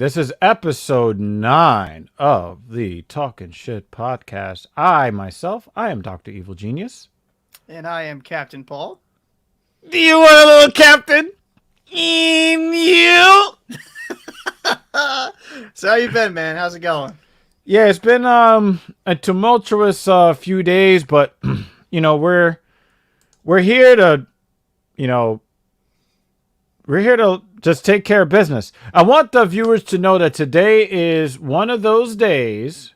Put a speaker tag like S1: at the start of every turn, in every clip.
S1: This is episode 9 of the Talking Shit podcast. I am Dr. Evil Genius.
S2: And I am Captain Paul.
S1: Do you want a little captain in you?
S2: So how you been, man? How's it going?
S1: Yeah, it's been a tumultuous few days, but we're here to just take care of business. I want the viewers to know that today is one of those days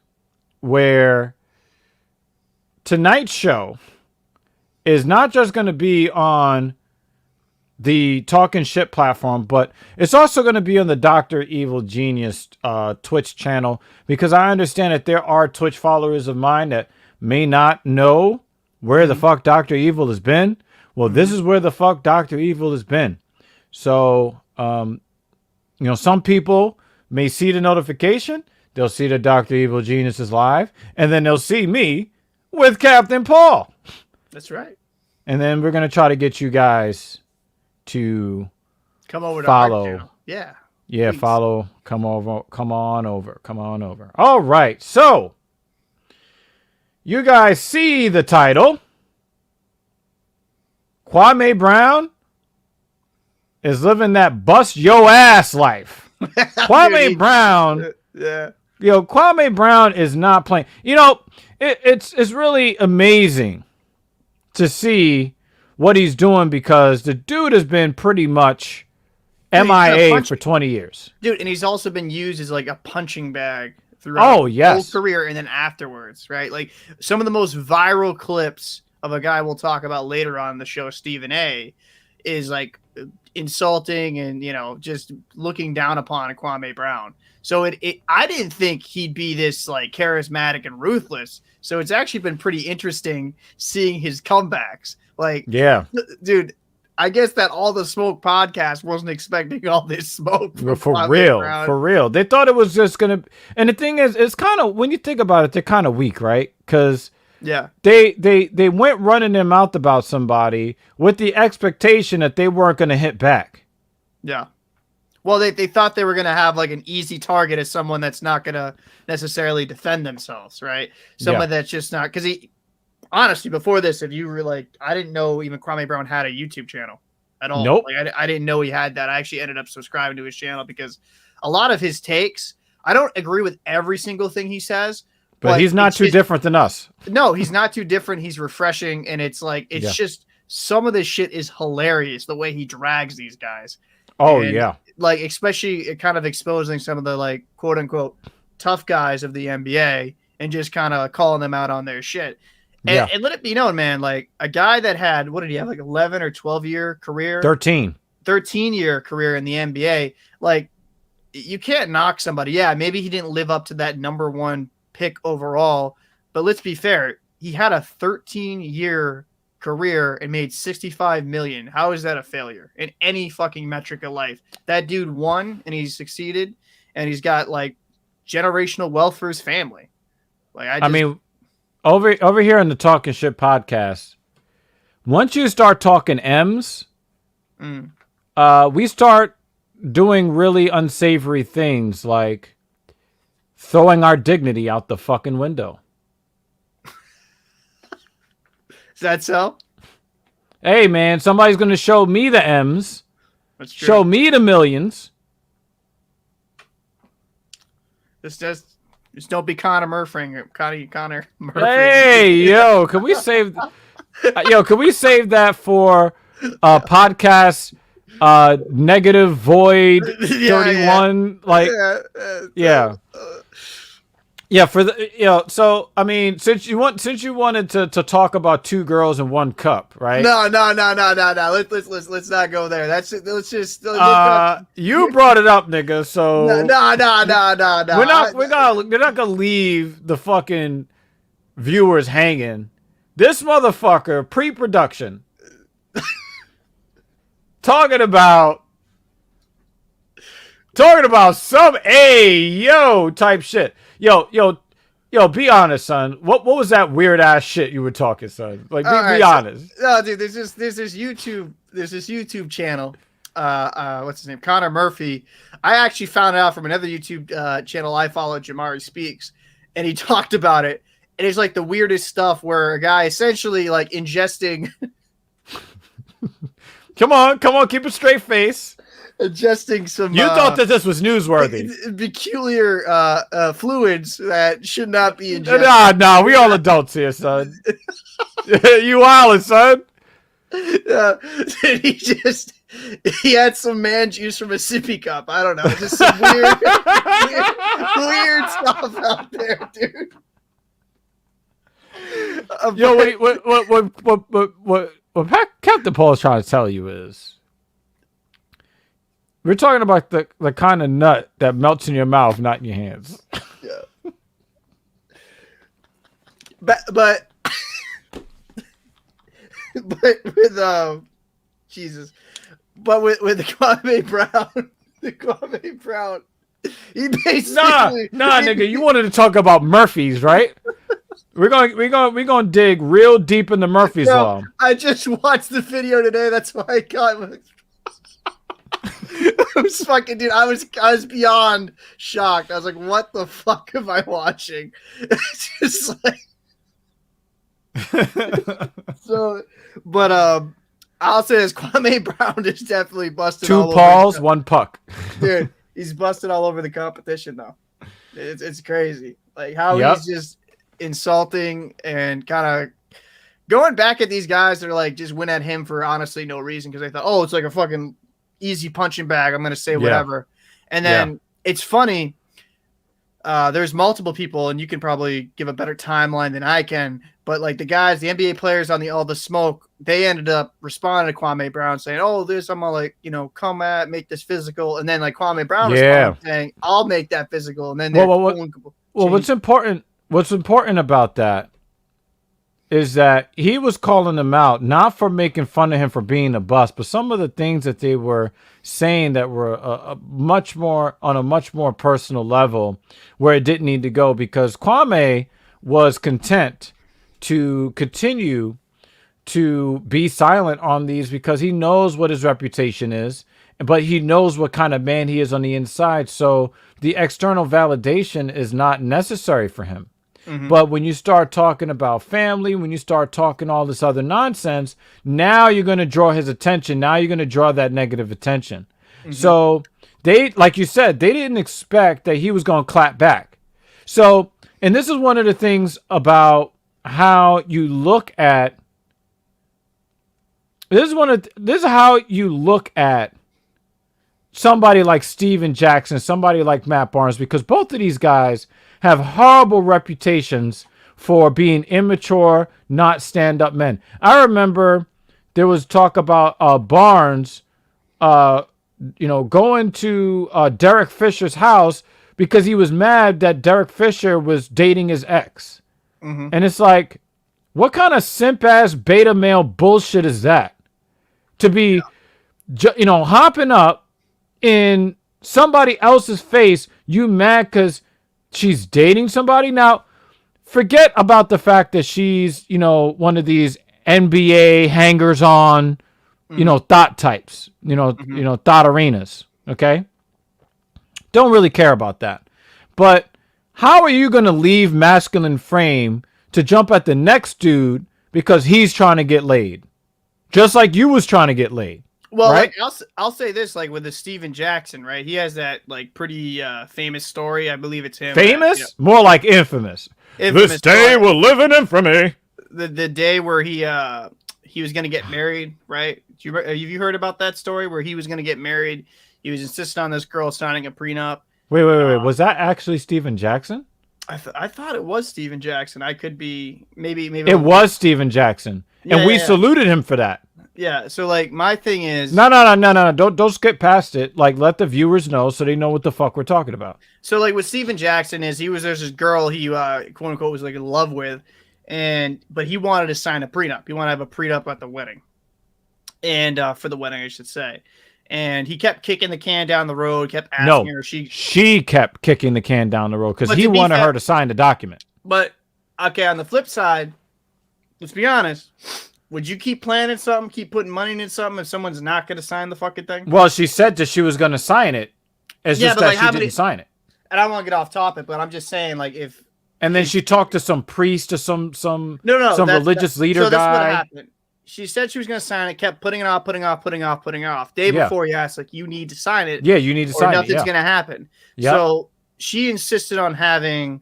S1: where tonight's show is not just going to be on the Talking Shit platform, but it's also going to be on the Dr. Evil Genius Twitch channel, because I understand that there are Twitch followers of mine that may not know where the fuck Dr. Evil has been. Well, this is where the fuck Dr. Evil has been. So, some people may see the notification, they'll see that Dr. Evil Genius is live, and then they'll see me with Captain Paul.
S2: That's right.
S1: And then we're going to try to get you guys to
S2: come over to
S1: follow.
S2: Our channel. Yeah.
S1: Yeah,
S2: please.
S1: follow. Come on over. All right. So, you guys see the title. Kwame Brown is living that bust yo ass life. Kwame Brown.
S2: Yeah.
S1: Kwame Brown is not playing. It's really amazing to see what he's doing, because the dude has been pretty much MIA for 20 years.
S2: Dude, and he's also been used as like a punching bag throughout his whole career and then afterwards, right? Like some of the most viral clips of a guy we'll talk about later on the show, Stephen A., is like insulting and, just looking down upon Kwame Brown. So I didn't think he'd be this like charismatic and ruthless. So it's actually been pretty interesting seeing his comebacks. Like, yeah, dude, I guess that All the Smoke podcast wasn't expecting all this smoke.
S1: For real. They thought it was just going to. And the thing is, it's kind of, when you think about it, they're kind of weak, right? Because they went running their mouth about somebody with the expectation that they weren't going to hit back. Yeah.
S2: Well, they thought they were going to have like an easy target as someone that's not going to necessarily defend themselves, right? Someone that's just not, because honestly, before this, if you were like, I didn't know even Kwame Brown had a YouTube channel at all.
S1: Nope.
S2: Like, I didn't know he had that. I actually ended up subscribing to his channel because a lot of his takes, I don't agree with every single thing he says.
S1: But he's not too different than us.
S2: No, he's not too different. He's refreshing. And it's like, just some of this shit is hilarious, the way he drags these guys.
S1: Oh,
S2: and,
S1: yeah.
S2: Like, especially kind of exposing some of the, like, quote unquote, tough guys of the NBA and just kind of calling them out on their shit. And let it be known, man, like a guy that had, what did he have, like 11 or 12-year career? 13-year career in the NBA. Like, you can't knock somebody. Yeah, maybe he didn't live up to that number one pick overall, but let's be fair. He had a 13-year career and made $65 million. How is that a failure in any fucking metric of life? That dude won and he's succeeded, and he's got like generational wealth for his family. Like, I mean,
S1: over here on the Talking Shit podcast, once you start talking M's, we start doing really unsavory things like throwing our dignity out the fucking window.
S2: Is that so?
S1: Hey, man, somebody's going to show me the M's.
S2: That's true.
S1: Show me the millions.
S2: Just don't be Connor Murphy. Connor Murphy.
S1: Hey, yo, can we save that for podcast negative void 31? For the so I mean, since you wanted to talk about two girls in one cup, right?
S2: No. Let's not go there.
S1: You brought it up, nigga. So
S2: no.
S1: We're not gonna leave the fucking viewers hanging. This motherfucker, pre-production, talking about some type shit. Yo, be honest, son. What was that weird ass shit you were talking, son? Like, be honest.
S2: No, dude, there's this YouTube channel. what's his name, Connor Murphy. I actually found out from another YouTube channel I follow, Jamari Speaks, and he talked about it. And it's like the weirdest stuff where a guy essentially like ingesting.
S1: Come on, keep a straight face.
S2: Ingesting some.
S1: You thought that this was newsworthy.
S2: Peculiar fluids that should not be ingested.
S1: Nah, we all adults here, son. You wildin', son.
S2: He had some man juice from a sippy cup. I don't know, just some weird stuff out there, dude.
S1: Yo, wait, what Captain Paul is trying to tell you is, we're talking about the kind of nut that melts in your mouth, not in your hands.
S2: Yeah. But with Jesus, but with the Kwame Brown, he basically
S1: nigga, you wanted to talk about Murphy's, right? We're gonna dig real deep into Murphy's Law.
S2: I just watched the video today. That's why I got. I was fucking, dude. I was beyond shocked. I was like, "What the fuck am I watching?" It's just like. So, but I'll say this: Kwame Brown is definitely busted.
S1: Two Pauls, one puck.
S2: Dude, he's busted all over the competition, though. It's crazy, like how he's just insulting and kind of going back at these guys that are like just went at him for honestly no reason because they thought, oh, it's like a fucking easy punching bag. I'm gonna say whatever, and then it's funny. There's multiple people, and you can probably give a better timeline than I can. But like the guys, the NBA players on all the smoke, they ended up responding to Kwame Brown saying, "Oh, this, I'm gonna like come at, make this physical," and then like Kwame Brown responded saying, "I'll make that physical," and then
S1: what's important about that is that he was calling them out not for making fun of him for being a bust, but some of the things that they were saying that were on a much more personal level where it didn't need to go, because Kwame was content to continue to be silent on these because he knows what his reputation is, but he knows what kind of man he is on the inside. So the external validation is not necessary for him. But when you start talking about family, when you start talking all this other nonsense, now you're going to draw his attention. Now you're going to draw that negative attention. So they, like you said, they didn't expect that he was going to clap back. So, and this is one of the things about how you look at, this is how you look at somebody like Steven Jackson, somebody like Matt Barnes, because both of these guys have horrible reputations for being immature, not stand-up men. I remember there was talk about Barnes, going to Derek Fisher's house because he was mad that Derek Fisher was dating his ex. And it's like, what kind of simp-ass beta male bullshit is that? To be, hopping up in somebody else's face, you mad because she's dating somebody. Now, forget about the fact that she's, one of these NBA hangers-on, thought types, thought arenas. Okay. Don't really care about that. But how are you going to leave masculine frame to jump at the next dude because he's trying to get laid? Just like you was trying to get laid.
S2: Well,
S1: right?
S2: like I'll say this, like with the Steven Jackson, right? He has that like pretty famous story. I believe it's him.
S1: Famous? More like infamous. This day will live in infamy.
S2: The day where he was going to get married, right? Have you heard about that story where he was going to get married? He was insisting on this girl signing a prenup.
S1: Wait. Was that actually Steven Jackson?
S2: I thought it was Steven Jackson. I could be maybe.
S1: It was Steven Jackson, and we saluted him for that.
S2: Yeah, so like my thing is
S1: no. Don't skip past it. Like, let the viewers know so they know what the fuck we're talking about.
S2: So like with Steven Jackson there's this girl he quote unquote was like in love with, but he wanted to sign a prenup. He wanted to have a prenup at the wedding, and for the wedding I should say. And he kept kicking the can down the road, kept asking her. She
S1: kept kicking the can down the road because he wanted her to sign the document.
S2: But okay, on the flip side, let's be honest. would you keep planning something, keep putting money into something if someone's not going to sign the fucking thing?
S1: Well, she said that she was going to sign it. It's just that she didn't sign it.
S2: And I don't want to get off topic, but I'm just saying, like, if.
S1: And then she talked to some priest or some religious leader
S2: so
S1: guy.
S2: What happened. She said she was going to sign it, kept putting it off. Day before you asked, like, you need to sign it.
S1: Yeah, you need to sign it.
S2: Or nothing's going to happen. Yep. So she insisted on having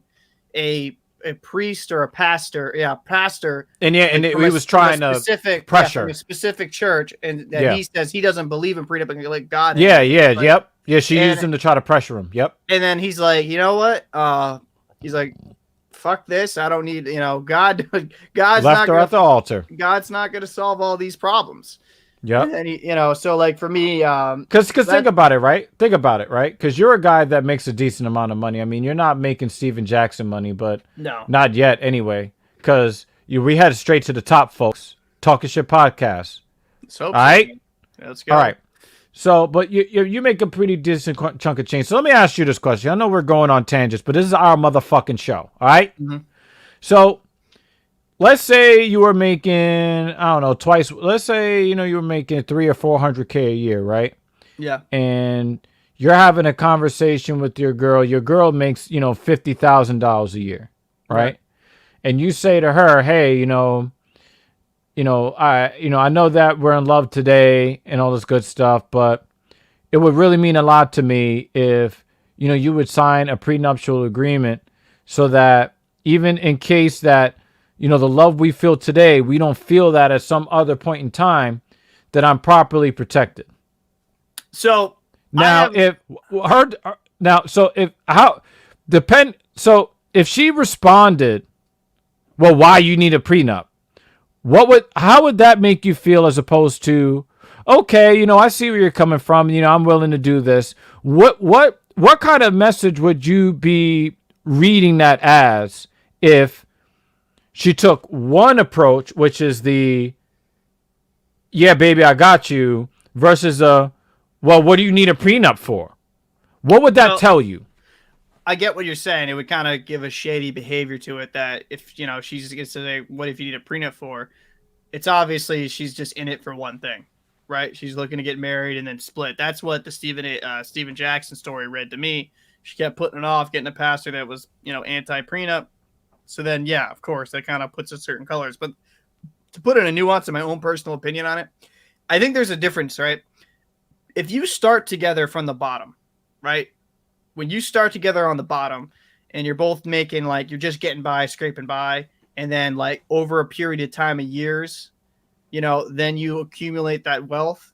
S2: a priest or a pastor. Yeah, pastor.
S1: And he was trying to pressure.
S2: From a specific church. And that he says he doesn't believe in prenup and like God.
S1: Yeah, yep. Yeah, she used him to try to pressure him. Yep.
S2: And then he's like, you know what? He's like, fuck this. I don't need, God's
S1: left her at the altar.
S2: God's not going to solve all these problems.
S1: Yeah.
S2: And so like for me,
S1: because think about it, right? Because you're a guy that makes a decent amount of money. I mean, you're not making Steven Jackson money, but
S2: no,
S1: not yet anyway. Because we headed straight to the top, folks. Talking Shit Podcast.
S2: All right. Let's go.
S1: All right. So, but you make a pretty decent chunk of change. So let me ask you this question. I know we're going on tangents, but this is our motherfucking show. All right?
S2: Mm-hmm.
S1: So let's say you were making, I don't know, twice. Let's say, you were making $300,000 or $400K a year, right?
S2: Yeah.
S1: And you're having a conversation with your girl. Your girl makes, $50,000 a year, right? And you say to her, hey, I know that we're in love today and all this good stuff, but it would really mean a lot to me if, you would sign a prenuptial agreement so that even in case that, the love we feel today, we don't feel that at some other point in time, that I'm properly protected.
S2: So
S1: now if she responded, well, why you need a prenup? How would that make you feel as opposed to, okay, I see where you're coming from. I'm willing to do this. What kind of message would you be reading that as if she took one approach, which is the, yeah, baby, I got you, versus well, what do you need a prenup for? What would that tell you?
S2: I get what you're saying. It would kind of give a shady behavior to it that if, she's going to say, what if you need a prenup for? It's obviously she's just in it for one thing, right? She's looking to get married and then split. That's what the Steven Jackson story read to me. She kept putting it off, getting a pastor that was, anti-prenup. So then, yeah, of course, that kind of puts it certain colors. But to put in a nuance in my own personal opinion on it, I think there's a difference, right? If you start together from the bottom, right? When you start together on the bottom and you're both making like you're just getting by, scraping by, and then like over a period of time of years, then you accumulate that wealth.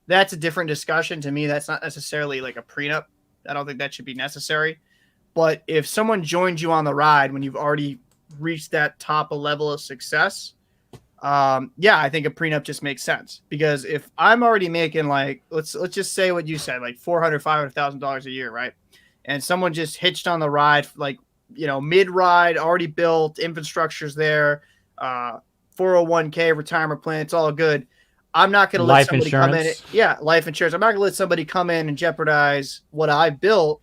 S2: That's a different discussion to me. That's not necessarily like a prenup. I don't think that should be necessary. But if someone joins you on the ride when you've already reached that top of level of success, I think a prenup just makes sense. Because if I'm already making like let's just say what you said, like $400,000-$500,000 a year, right? And someone just hitched on the ride, like, mid-ride, already built, infrastructure's there, 401k, retirement plan, it's all good. I'm not going to let somebody come in. Yeah, life insurance. I'm not going to let somebody come in and jeopardize what I built,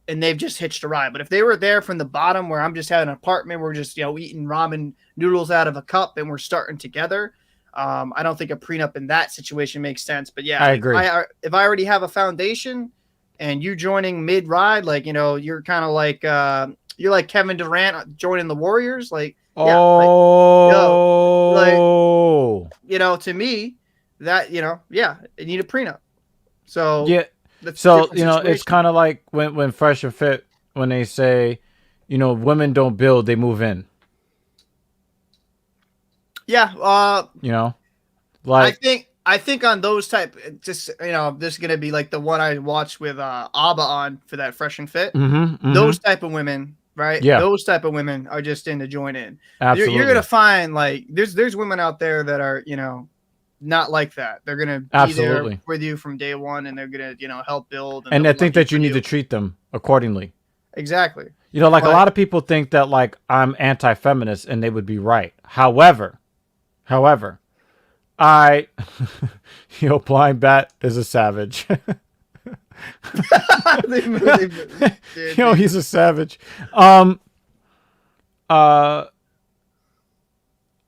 S2: and they've just hitched a ride. But if they were there from the bottom where I'm just having an apartment, we're just, eating ramen noodles out of a cup and we're starting together, I don't think a prenup in that situation makes sense. But yeah,
S1: I agree.
S2: If I already have a foundation, and you joining mid-ride, like, you're kind of like, you're like Kevin Durant joining the Warriors. Like, to me, that, you need a prenup. So,
S1: yeah. So, it's kind of like when Fresh and Fit, when they say, women don't build, they move in.
S2: Yeah.
S1: Like,
S2: I think on those type, just, this is going to be like the one I watched with ABBA on for that Fresh and Fit. Those type of women, right?
S1: Yeah.
S2: Those type of women are just in to join in.
S1: Absolutely.
S2: You're going to find like, there's women out there that are, not like that. They're going to be there with you from day one and they're going to, help build.
S1: And I think that you need to treat them accordingly.
S2: Exactly.
S1: A lot of people think that like I'm anti-feminist and they would be right. However, Blind Bat is a savage. He's a savage.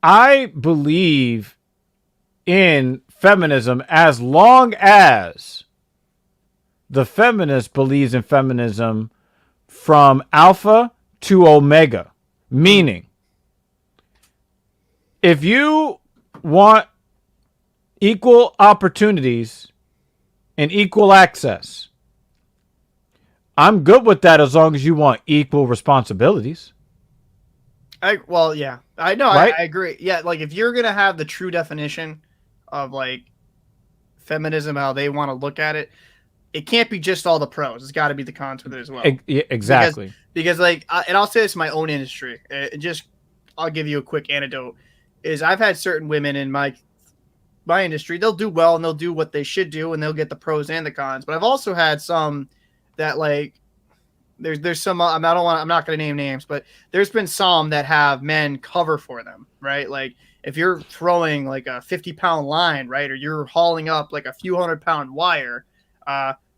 S1: I believe in feminism as long as the feminist believes in feminism from alpha to omega. Meaning, if you want equal opportunities and equal access, I'm good with that as long as you want equal responsibilities.
S2: Well, yeah, I know,
S1: Right?
S2: I agree. Yeah, like if you're gonna have the true definition of like feminism, how they want to look at it, it can't be just all the pros. It's got to be the cons with it as well. Because
S1: Exactly.
S2: like, and I'll say this in my own industry. I'll give you a quick anecdote. Is I've had certain women in my industry. They'll do well and they'll do what they should do and they'll get the pros and the cons. But I've also had some that like there's some I'm not going to name names, but there's been some that have men cover for them, right? Like if you're throwing like a 50-pound line, right, or you're hauling up like a few 100-pound wire,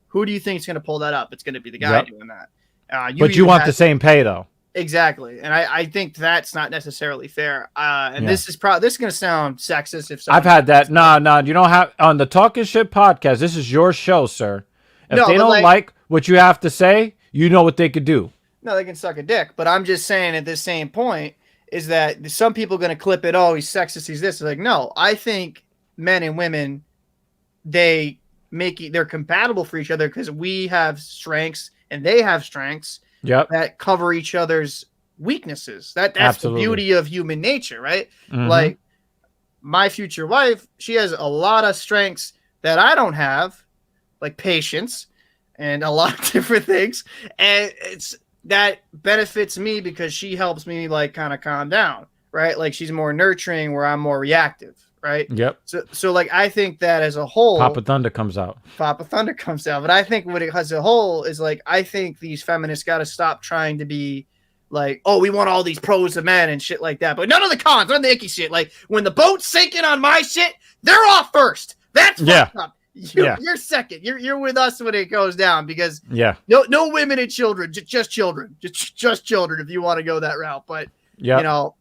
S2: who do you think is going to pull that up? It's going to be the guy doing that.
S1: But you want the same pay though.
S2: Exactly, and I think that's not necessarily fair. This is going to sound sexist if
S1: I've had that. No, you don't have on the Talking Shit podcast. This is your show, sir. If they don't like what you have to say, you know what they could do.
S2: No, they can suck a dick. But I'm just saying at this same point is that some people are going to clip it. Oh, he's sexist. He's this. It's like, no, I think men and women, they're compatible for each other because we have strengths and they have strengths that cover each other's weaknesses. That's Absolutely. The beauty of human nature, right? Mm-hmm. Like my future wife, she has a lot of strengths that I don't have, like patience and a lot of different things. And that benefits me because she helps me like kind of calm down, right? Like she's more nurturing where I'm more reactive, right?
S1: Yep.
S2: So like I think that as a whole,
S1: Papa Thunder comes out.
S2: But I think what it as a whole is like I think these feminists got to stop trying to be like, oh, we want all these pros of men and shit like that, but none of the cons, none of the icky shit. Like when the boat's sinking on my shit, they're off first. That's fucked up. You're second. You're with us when it goes down because no women and children, just children, just children. If you want to go that route, but you know,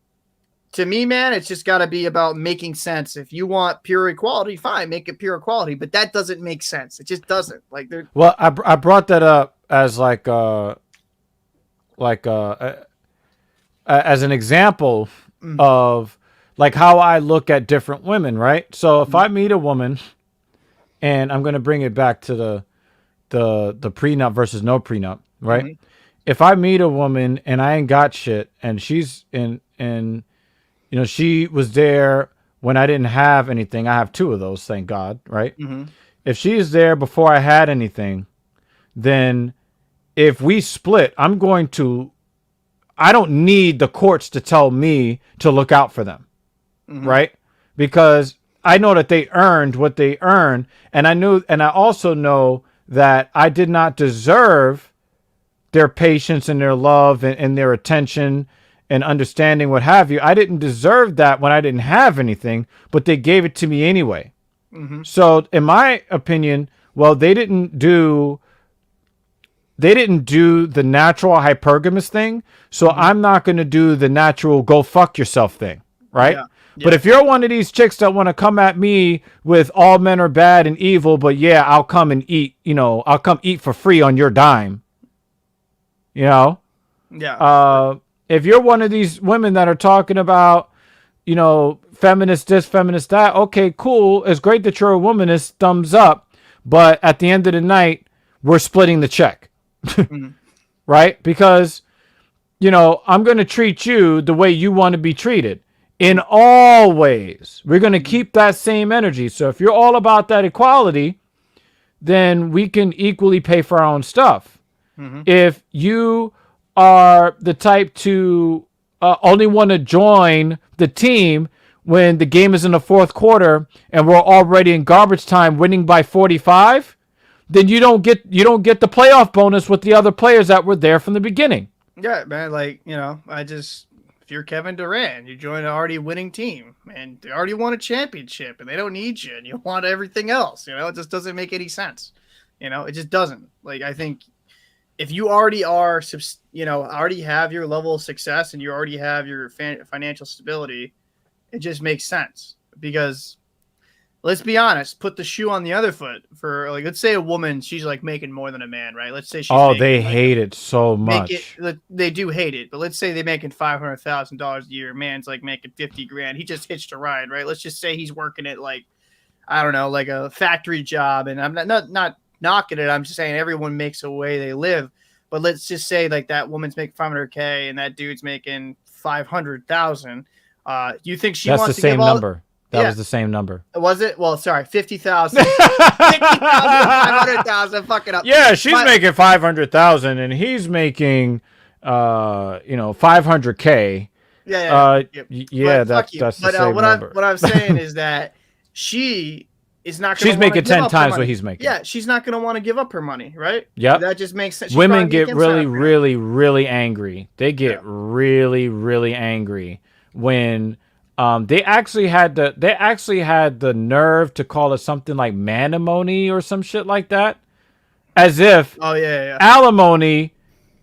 S2: to me, man, it's just got to be about making sense. If you want pure equality, fine, make it pure equality, but that doesn't make sense. It just doesn't. Like,
S1: well, I brought that up as as an example of like how I look at different women, right? So if I meet a woman. And I'm going to bring it back to the prenup versus no prenup, right? Mm-hmm. If I meet a woman and I ain't got shit and she's she was there when I didn't have anything. I have 2 of those, thank God, right? Mm-hmm. If she's there before I had anything, then if we split, I don't need the courts to tell me to look out for them, right? Because I know that they earned what they earned, and I also know that I did not deserve their patience and their love and their attention and understanding, what have you. I didn't deserve that when I didn't have anything, but they gave it to me anyway. Mm-hmm. So, in my opinion, well, they didn't do the natural hypergamous thing, so I'm not going to do the natural go fuck yourself thing, right? Yeah. But if you're one of these chicks that want to come at me with all men are bad and evil, but I'll come and eat, I'll come eat for free on your dime. Yeah. If you're one of these women that are talking about, feminist this, feminist that, okay, cool. It's great that you're a womanist, thumbs up. But at the end of the night, we're splitting the check. Right? Because, I'm going to treat you the way you want to be treated. In all ways, we're going to keep that same energy. So if you're all about that equality, then we can equally pay for our own stuff. Mm-hmm. If you are the type to only want to join the team when the game is in the 4th quarter and we're already in garbage time winning by 45, then you don't get the playoff bonus with the other players that were there from the beginning.
S2: Yeah, man. Like, if you're Kevin Durant, you join an already winning team and they already won a championship and they don't need you and you want everything else. It just doesn't make any sense. It just doesn't. Like, I think if you already are, already have your level of success and you already have your financial stability It just makes sense because let's be honest, put the shoe on the other foot for like, let's say a woman, she's like making more than a man, right? Let's say she's
S1: they hate it so much.
S2: They do hate it, but let's say they're making $500,000 a year. Man's like making 50 grand. He just hitched a ride, right? Let's just say he's working at like, I don't know, like a factory job. And I'm not knocking it. I'm just saying everyone makes a way they live. But let's just say like that woman's making $500K and that dude's making $500,000. You think she wants to give all? That's the same
S1: number. That was the same number.
S2: Was it? Well, sorry, 50,000. 500,000. Fuck it up.
S1: Yeah, she's making 500,000 and he's making, $500K.
S2: Yeah.
S1: That's the same number.
S2: What I'm saying is that she is not going to.
S1: She's making 10 times what he's making.
S2: Yeah, she's not going to want to give up her money, right?
S1: Yeah,
S2: that just makes sense.
S1: Women get really angry. They get really angry when they actually had the nerve to call it something like manimony or some shit like that, as if alimony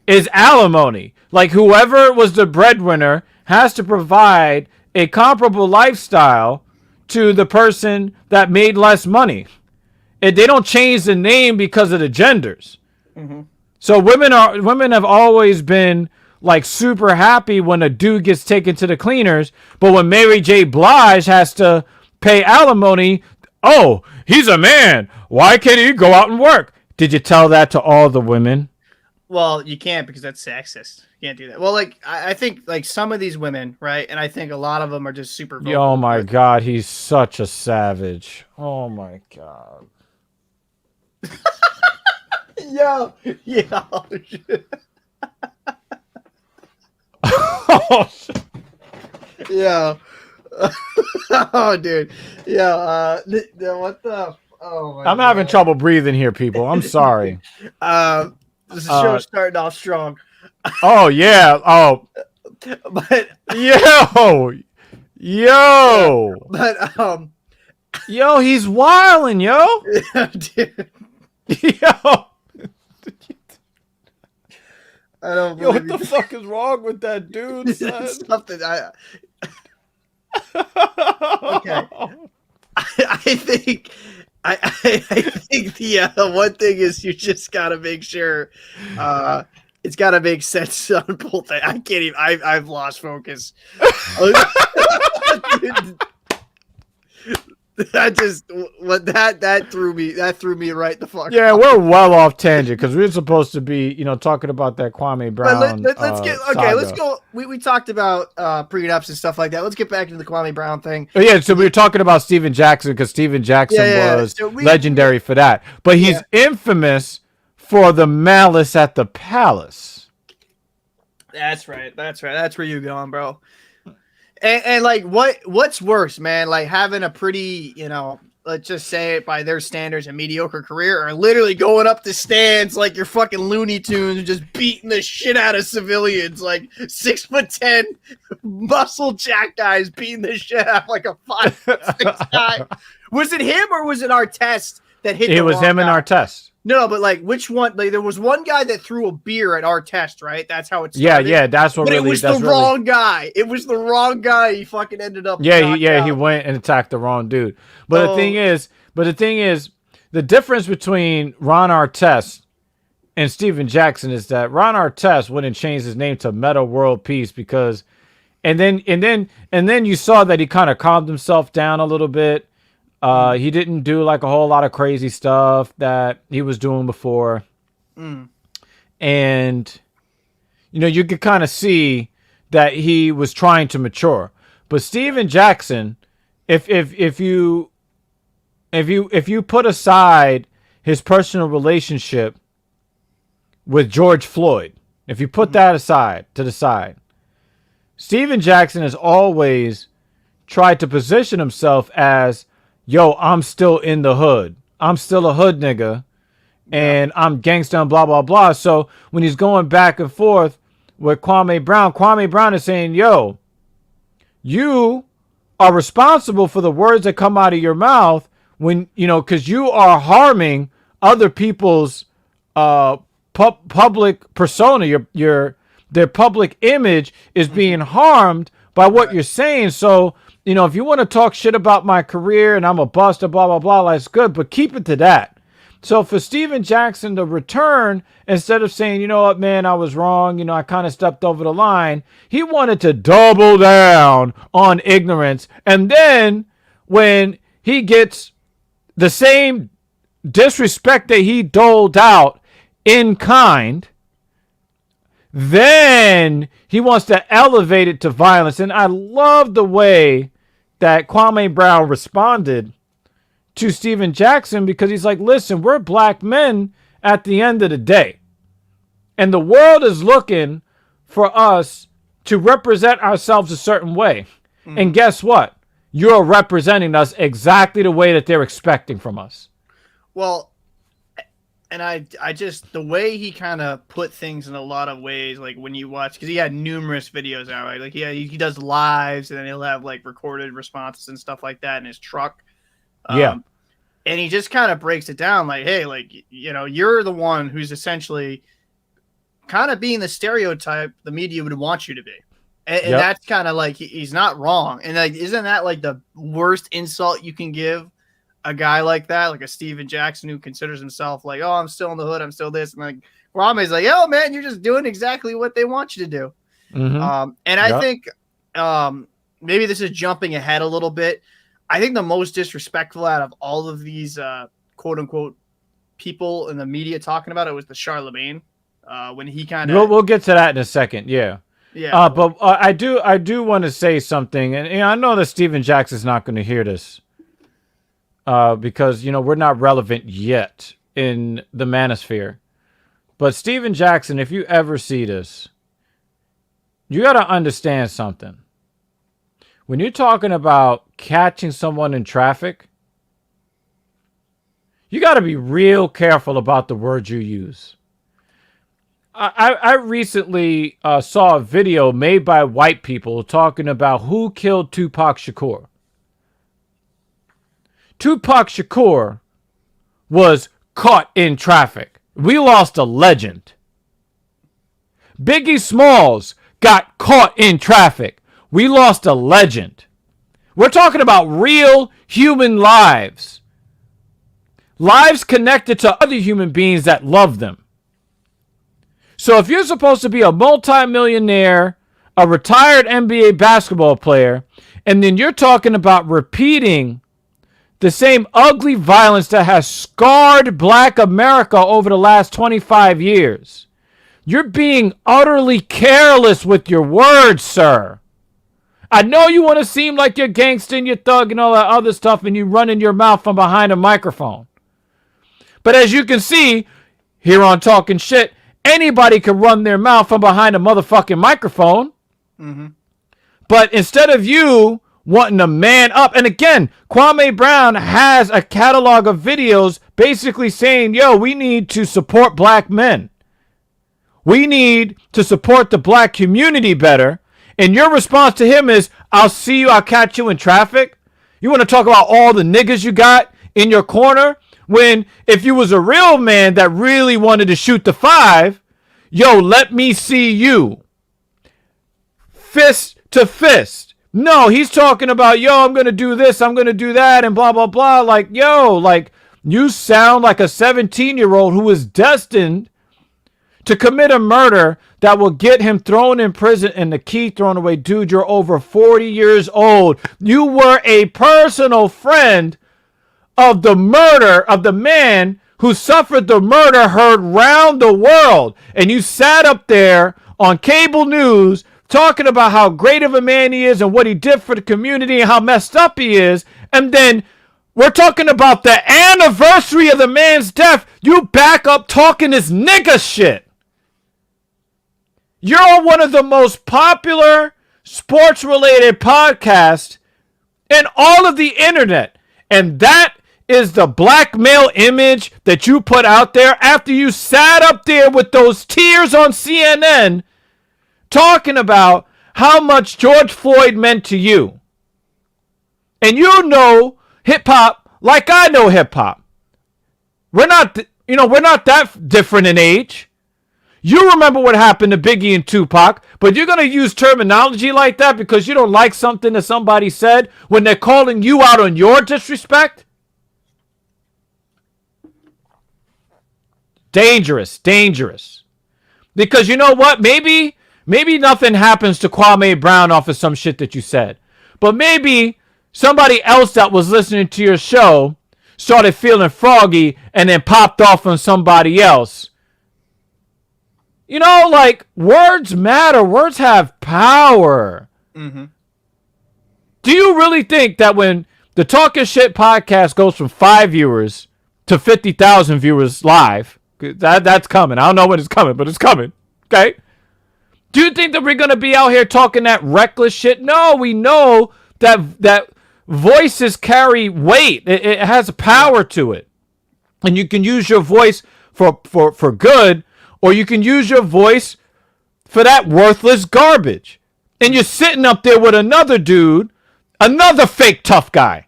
S1: is alimony. Like whoever was the breadwinner has to provide a comparable lifestyle to the person that made less money. They don't change the name because of the genders. Mm-hmm. So women have always been like super happy when a dude gets taken to the cleaners, but when Mary J. Blige has to pay alimony, oh, he's a man. Why can't he go out and work? Did you tell that to all the women?
S2: Well, you can't because that's sexist. You can't do that. Well, like I think like some of these women, right? And I think a lot of them are just super vocal.
S1: Oh my God, he's such a savage. Oh my God.
S2: Yo.
S1: Oh, shit.
S2: Yeah. Oh, dude. Yeah. What the? Oh my
S1: I'm having trouble breathing here, people. I'm sorry.
S2: This show's starting off strong.
S1: Oh yeah. Oh.
S2: But
S1: yo.
S2: But
S1: yo, he's wilding, yo.
S2: Dude.
S1: Yo.
S2: I don't.
S1: Yo, what the fuck is wrong with that dude?
S2: Something. Okay. I think. I think the one thing is you just gotta make sure it's gotta make sense on both. I can't even. I've lost focus. That threw me right the fuck.
S1: Yeah, off. We're well off tangent because we're supposed to be talking about that Kwame Brown.
S2: Let's get okay. Saga. Let's go. We talked about prenups and stuff like that. Let's get back into the Kwame Brown thing.
S1: Oh, yeah, so we were talking about Steven Jackson because Steven Jackson was legendary for that, but he's infamous for the malice at the palace.
S2: That's right. That's where you going, bro. And like, what's worse, man? Like having a pretty, let's just say it by their standards, a mediocre career, or literally going up the stands like you're fucking Looney Tunes and just beating the shit out of civilians, like 6'10" muscle jack guys beating the shit out of like a 5'6" guy. Was it him or was it Artest that hit?
S1: It was him and Artest.
S2: No, but like which one? Like there was one guy that threw a beer at Artest, right? That's how it started.
S1: Yeah, that's what.
S2: But
S1: really,
S2: it was the wrong guy. It was the wrong guy. He fucking ended up.
S1: He went and attacked the wrong dude. But the thing is, the difference between Ron Artest and Steven Jackson is that Ron Artest wouldn't change his name to Meta World Peace because, and then you saw that he kind of calmed himself down a little bit. He didn't do like a whole lot of crazy stuff that he was doing before. And, you could kind of see that he was trying to mature. But Steven Jackson, if you put aside his personal relationship with George Floyd, if you put that aside to the side, Steven Jackson has always tried to position himself as, yo, I'm still in the hood. I'm still a hood nigga. And I'm gangsta and blah, blah, blah. So when he's going back and forth with Kwame Brown is saying, yo, you are responsible for the words that come out of your mouth when, because you are harming other people's public persona. Their public image is being harmed by what you're saying. So if you want to talk shit about my career and I'm a bust or blah, blah, blah, that's good, but keep it to that. So for Steven Jackson to return, instead of saying, you know what, man, I was wrong, I kind of stepped over the line, he wanted to double down on ignorance. And then when he gets the same disrespect that he doled out in kind, then he wants to elevate it to violence. And I love the way that Kwame Brown responded to Steven Jackson, because he's like, listen, we're black men at the end of the day. And the world is looking for us to represent ourselves a certain way. Mm-hmm. And guess what? You're representing us exactly the way that they're expecting from us.
S2: Well, and I just, the way he kind of put things in a lot of ways, like when you watch, because he had numerous videos out, right? Like he does lives, and then he'll have like recorded responses and stuff like that in his truck. And he just kind of breaks it down like, hey, like, you're the one who's essentially kind of being the stereotype the media would want you to be. And that's kind of like, he's not wrong. And like, isn't that like the worst insult you can give a guy like that, like a Steven Jackson who considers himself like, oh, I'm still in the hood, I'm still this. And like, Kwame's like, oh, man, you're just doing exactly what they want you to do. Mm-hmm. And I think maybe this is jumping ahead a little bit. I think the most disrespectful out of all of these quote unquote people in the media talking about it was the Charlemagne when he kind of.
S1: We'll get to that in a second. Yeah. Yeah. But I do want to say something, and I know that Steven Jackson's not going to hear this because we're not relevant yet in the manosphere. But Steven Jackson, if you ever see this, you got to understand something. When you're talking about catching someone in traffic, you got to be real careful about the words you use. I recently saw a video made by white people talking about who killed Tupac Shakur. Tupac Shakur was caught in traffic. We lost a legend. Biggie Smalls got caught in traffic. We lost a legend. We're talking about real human lives. Lives connected to other human beings that love them. So if you're supposed to be a multimillionaire, a retired NBA basketball player, and then you're talking about repeating the same ugly violence that has scarred Black America over the last 25 years, you're being utterly careless with your words, sir. I know you want to seem like you're gangster and you're thug and all that other stuff, and you run in your mouth from behind a microphone. But as you can see, here on Talking Shit, anybody can run their mouth from behind a motherfucking microphone. Mm-hmm. But instead of you wanting to man up, and again, Kwame Brown has a catalog of videos basically saying, yo, we need to support black men. We need to support the black community better. And your response to him is, I'll see you, I'll catch you in traffic. You want to talk about all the niggas you got in your corner? When if you was a real man that really wanted to shoot the five, yo, let me see you. Fist to fist. No, he's talking about, yo, I'm going to do this, I'm going to do that, and blah, blah, blah. Like, yo, like, you sound like a 17-year-old who is destined to commit a murder that will get him thrown in prison and the key thrown away. Dude, you're over 40 years old. You were a personal friend of the murder of the man who suffered the murder heard round the world. And you sat up there on cable news talking about how great of a man he is and what he did for the community and how messed up he is. And then we're talking about the anniversary of the man's death. You back up talking this nigga shit. You're on one of the most popular sports-related podcasts in all of the internet. And that is the black male image that you put out there after you sat up there with those tears on CNN talking about how much George Floyd meant to you. And you know hip-hop like I know hip-hop. We're not that different in age. You remember what happened to Biggie and Tupac, but you're going to use terminology like that because you don't like something that somebody said when they're calling you out on your disrespect? Dangerous, dangerous. Because you know what? Maybe nothing happens to Kwame Brown off of some shit that you said. But maybe somebody else that was listening to your show started feeling froggy and then popped off on somebody else. You know, like, words matter. Words have power. Mm-hmm. Do you really think that when the Talking Shit podcast goes from 5 viewers to 50,000 viewers live, that's coming. I don't know when it's coming, but it's coming. Okay? Do you think that we're going to be out here talking that reckless shit? No, we know that voices carry weight. It has power to it. And you can use your voice for good, or you can use your voice for that worthless garbage. And you're sitting up there with another dude, another fake tough guy.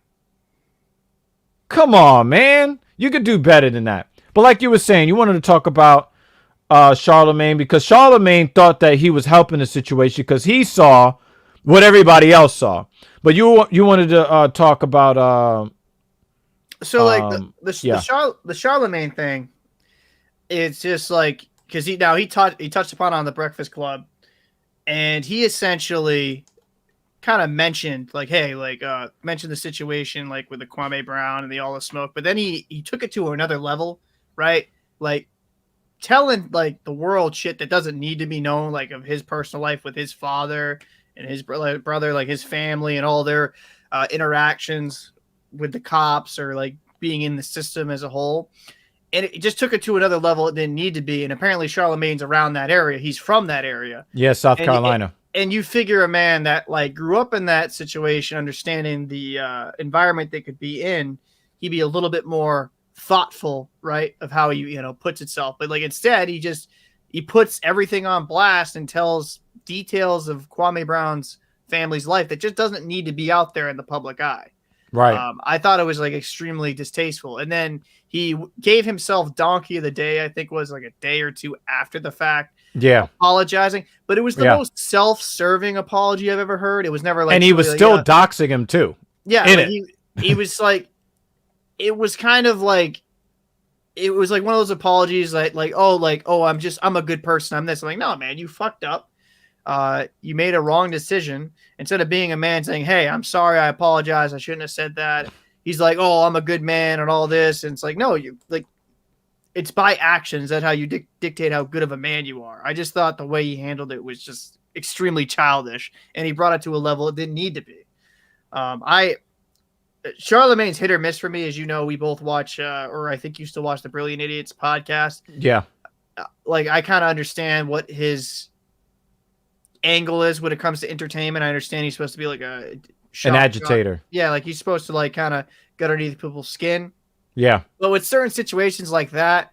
S1: Come on, man. You could do better than that. But like you were saying, you wanted to talk about Charlemagne because Charlemagne thought that he was helping the situation because he saw what everybody else saw. But you wanted to talk about
S2: the Charlemagne thing. It's just like because he touched upon on the Breakfast Club, and he essentially kind of mentioned mentioned the situation like with the Kwame Brown and the All the Smoke, but then he took it to another level, right? Like telling like the world shit that doesn't need to be known, like of his personal life with his father and his brother, like his family and all their interactions with the cops or like being in the system as a whole. And it just took it to another level it didn't need to be. And apparently Charlemagne's around that area. He's from that area.
S1: Yeah, South Carolina.
S2: And you figure a man that like grew up in that situation, understanding the environment they could be in, he'd be a little bit more thoughtful, right, of how he puts itself. But like instead, he puts everything on blast and tells details of Kwame Brown's family's life that just doesn't need to be out there in the public eye.
S1: Right.
S2: I thought it was like extremely distasteful. And then he gave himself Donkey of the Day, I think was like a day or two after the fact.
S1: Yeah.
S2: Apologizing. But it was the most self-serving apology I've ever heard. It was never like.
S1: And he was still doxing him too.
S2: Yeah. He was like, it was kind of like, it was like one of those apologies I'm a good person. I'm this. I'm like, no, man, you fucked up. You made a wrong decision. Instead of being a man saying, hey, I'm sorry, I apologize, I shouldn't have said that. He's like, oh, I'm a good man and all this. And it's like, no, you like, it's by actions. That's how you dictate how good of a man you are. I just thought the way he handled it was just extremely childish, and he brought it to a level it didn't need to be. Charlemagne's hit or miss for me. As you know, we both watch, or I think you still watch the Brilliant Idiots podcast.
S1: Yeah.
S2: Like, I kind of understand what his angle is when it comes to entertainment. I understand he's supposed to be like an
S1: agitator.
S2: Yeah, like he's supposed to like kind of get underneath people's skin.
S1: Yeah.
S2: But with certain situations like that,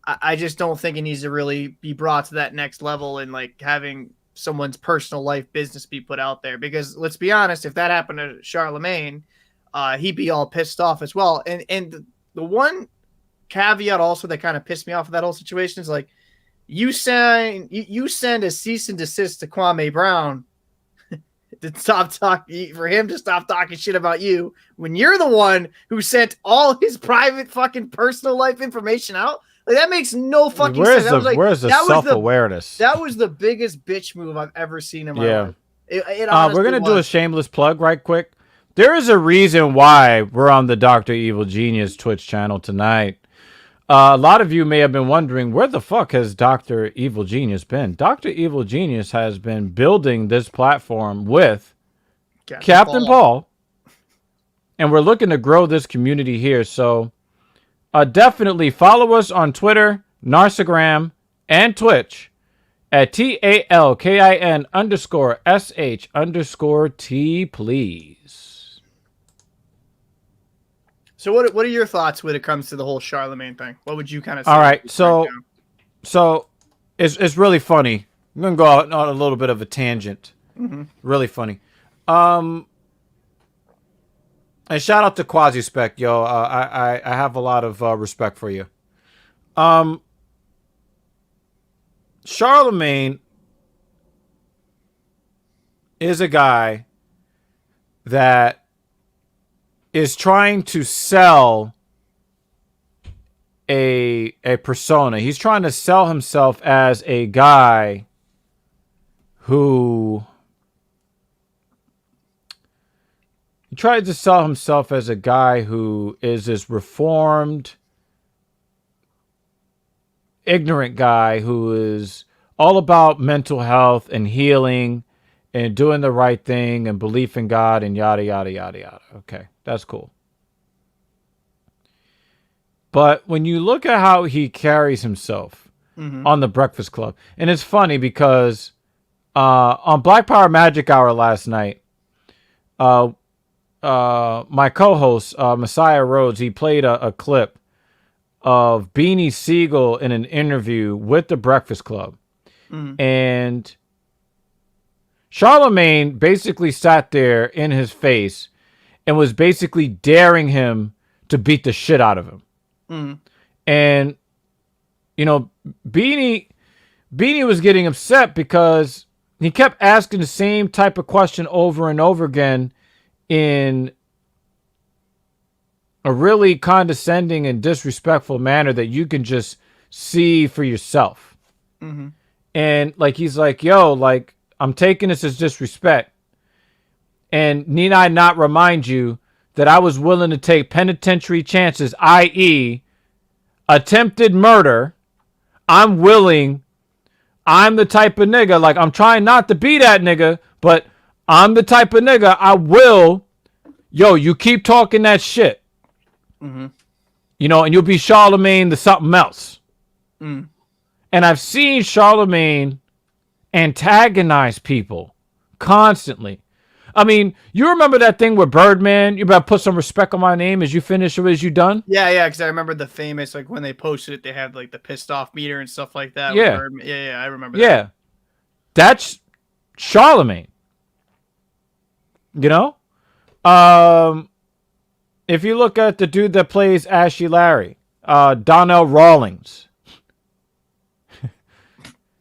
S2: I just don't think it needs to really be brought to that next level and like having someone's personal life business be put out there. Because let's be honest, if that happened to Charlemagne, he'd be all pissed off as well. And the one caveat also that kind of pissed me off of that whole situation is like, you send a cease and desist to Kwame Brown to stop talking, for him to stop talking shit about you when you're the one who sent all his private fucking personal life information out. Like, that makes no fucking sense.
S1: Where's the self-awareness?
S2: That was the biggest bitch move I've ever seen in my life.
S1: We're going to do a shameless plug right quick. There is a reason why we're on the Dr. Evil Genius Twitch channel tonight. A lot of you may have been wondering, where the fuck has Dr. Evil Genius been? Dr. Evil Genius has been building this platform with Captain Paul. And we're looking to grow this community here. So definitely follow us on Twitter, Narsagram, and Twitch at TALKIN_SH_T, please.
S2: So what are your thoughts when it comes to the whole Charlemagne thing? What would you kind of say?
S1: All right, so it's really funny. I'm gonna go out on a little bit of a tangent. Mm-hmm. Really funny. And shout out to Quasi Spec, yo. I have a lot of respect for you. Charlemagne is a guy that is trying to sell a persona. He's trying to sell himself as a guy who he tried to sell himself as a guy who is this reformed, ignorant guy who is all about mental health and healing and doing the right thing and belief in God and yada, yada, yada, yada. Okay, that's cool. But when you look at how he carries himself on the Breakfast Club, and it's funny because on Black Power Magic Hour last night, my co-host, Messiah Rhodes, he played a clip of Beanie Siegel in an interview with the Breakfast Club. And Charlemagne basically sat there in his face and was basically daring him to beat the shit out of him. And, you know, Beanie was getting upset because he kept asking the same type of question over and over again in a really condescending and disrespectful manner that you can just see for yourself. And like, he's like, yo, like, I'm taking this as disrespect. And need I not remind you that I was willing to take penitentiary chances, i.e., attempted murder. I'm the type of nigga, like, I'm trying not to be that nigga, but I'm the type of nigga I will, you keep talking that shit. You know, and you'll be Charlemagne to something else. And I've seen Charlemagne antagonize people constantly. I mean, you remember that thing with Birdman? You better put some respect on my name as you finish or as you done?
S2: Yeah, because I remember the famous, like, when they posted it, they had, like, the pissed off meter and stuff like that.
S1: Yeah.
S2: I remember that.
S1: Yeah. That's Charlemagne. You know? If you look at the dude that plays Ashy Larry, Donnell Rawlings,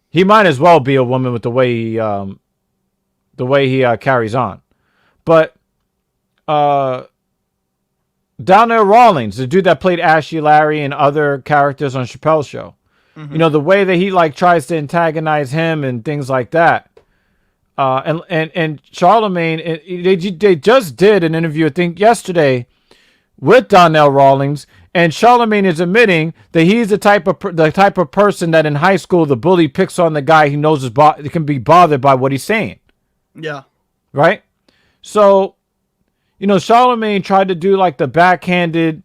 S1: he might as well be a woman with the way he carries on. But Donnell Rawlings, the dude that played Ashy Larry and other characters on Chappelle's Show, you know, the way that he like tries to antagonize him and things like that. And Charlemagne, they just did an interview, I think yesterday, with Donnell Rawlings, and Charlemagne is admitting that he's the type of person that in high school the bully picks on the guy he knows can be bothered by what he's saying.
S2: Yeah.
S1: Right? So, you know, Charlemagne tried to do like the backhanded,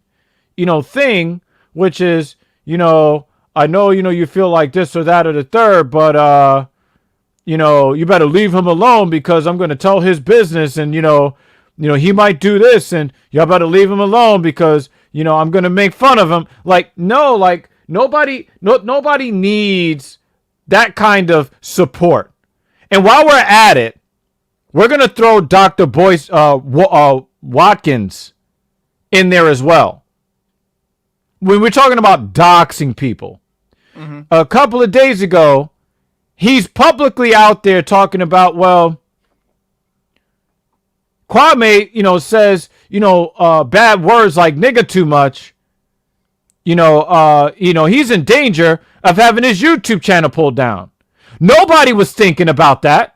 S1: you know, thing, which is, you know, I know, you know, you feel like this or that or the third, but, you know, you better leave him alone because I'm going to tell his business and, you know, he might do this and y'all better leave him alone because, you know, I'm going to make fun of him. Like, no, like nobody needs that kind of support. And while we're at it, we're going to throw Dr. Boyce Watkins in there as well. When we're talking about doxing people, a couple of days ago, he's publicly out there talking about, well, Kwame, you know, says, you know, bad words like nigga too much. You know, he's in danger of having his YouTube channel pulled down. Nobody was thinking about that.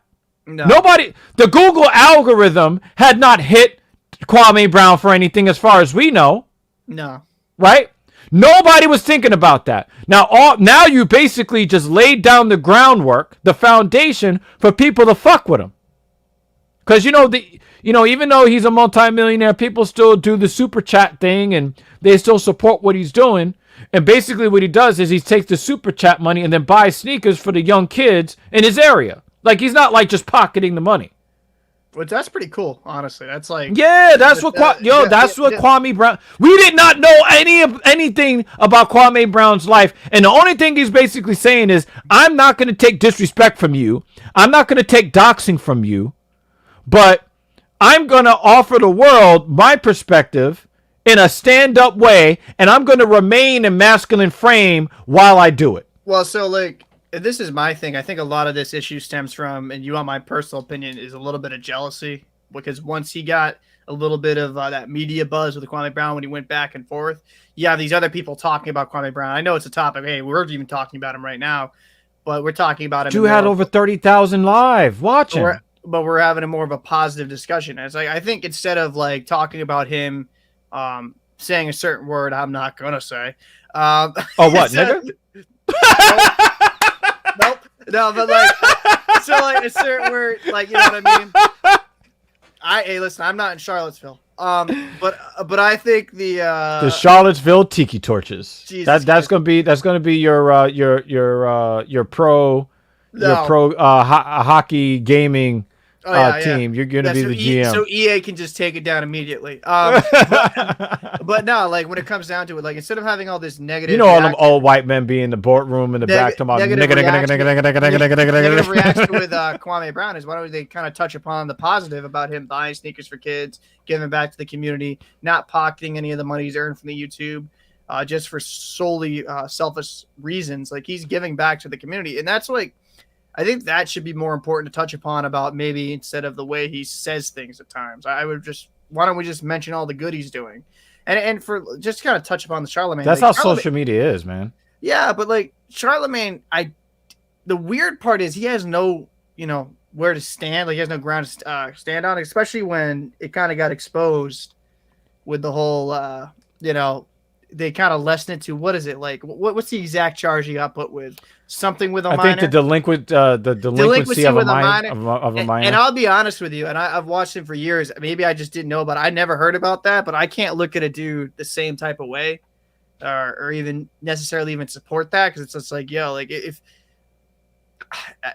S1: No. Nobody. The Google algorithm had not hit Kwame Brown for anything as far as we know.
S2: No.
S1: Right? Nobody was thinking about that. Now you basically just laid down the groundwork, the foundation for people to fuck with him. Because, you know, even though he's a multimillionaire, people still do the super chat thing and they still support what he's doing. And basically what he does is he takes the super chat money and then buys sneakers for the young kids in his area. Like, he's not like just pocketing the money.
S2: Which that's pretty cool, honestly. That's like,
S1: yeah, that's what Kwame Brown. We did not know anything about Kwame Brown's life, and the only thing he's basically saying is, I'm not going to take disrespect from you. I'm not going to take doxing from you, but I'm going to offer the world my perspective in a stand-up way, and I'm going to remain in masculine frame while I do it.
S2: Well, so like, this is my thing. I think a lot of this issue stems from, and you want my personal opinion, is a little bit of jealousy, because once he got a little bit of that media buzz with Kwame Brown when he went back and forth, you have these other people talking about Kwame Brown. I know it's a topic. Hey, we're even talking about him right now, but we're talking about him.
S1: Dude had over 30,000 live watching.
S2: But we're having a more of a positive discussion. It's like, I think instead of like talking about him saying a certain word, I'm not gonna say.
S1: Oh, what, nigga?
S2: Nope. No, but like, so like a certain word, like, you know what I mean? Hey, listen, I'm not in Charlottesville. But I think the
S1: Charlottesville tiki torches. That's gonna be your pro hockey gaming team. You're gonna be the GM.
S2: So EA can just take it down immediately. But no, like when it comes down to it, like instead of having all this negative,
S1: you know, all them old white men be in the boardroom in the back talking about
S2: negative reaction with Kwame Brown is, why don't they kind of touch upon the positive about him buying sneakers for kids, giving back to the community, not pocketing any of the money he's earned from the YouTube just for solely selfish reasons. Like he's giving back to the community, and that's like, I think that should be more important to touch upon about, maybe instead of the way he says things at times. I would just, why don't we just mention all the good he's doing? And for just kind of touch upon the Charlemagne.
S1: That's like, how social media is, man.
S2: Yeah, but like Charlemagne, the weird part is he has no, where to stand. Like he has no ground to stand on, especially when it kind of got exposed with the whole, they kind of lessened it to, what is it like? What's the exact charge he got put with? Something with a minor.
S1: I think the delinquency of a minor.
S2: And I'll be honest with you, and I've watched him for years. Maybe I just didn't know about it. I never heard about that, but I can't look at a dude the same type of way, or even necessarily even support that, because it's just like, yo, like if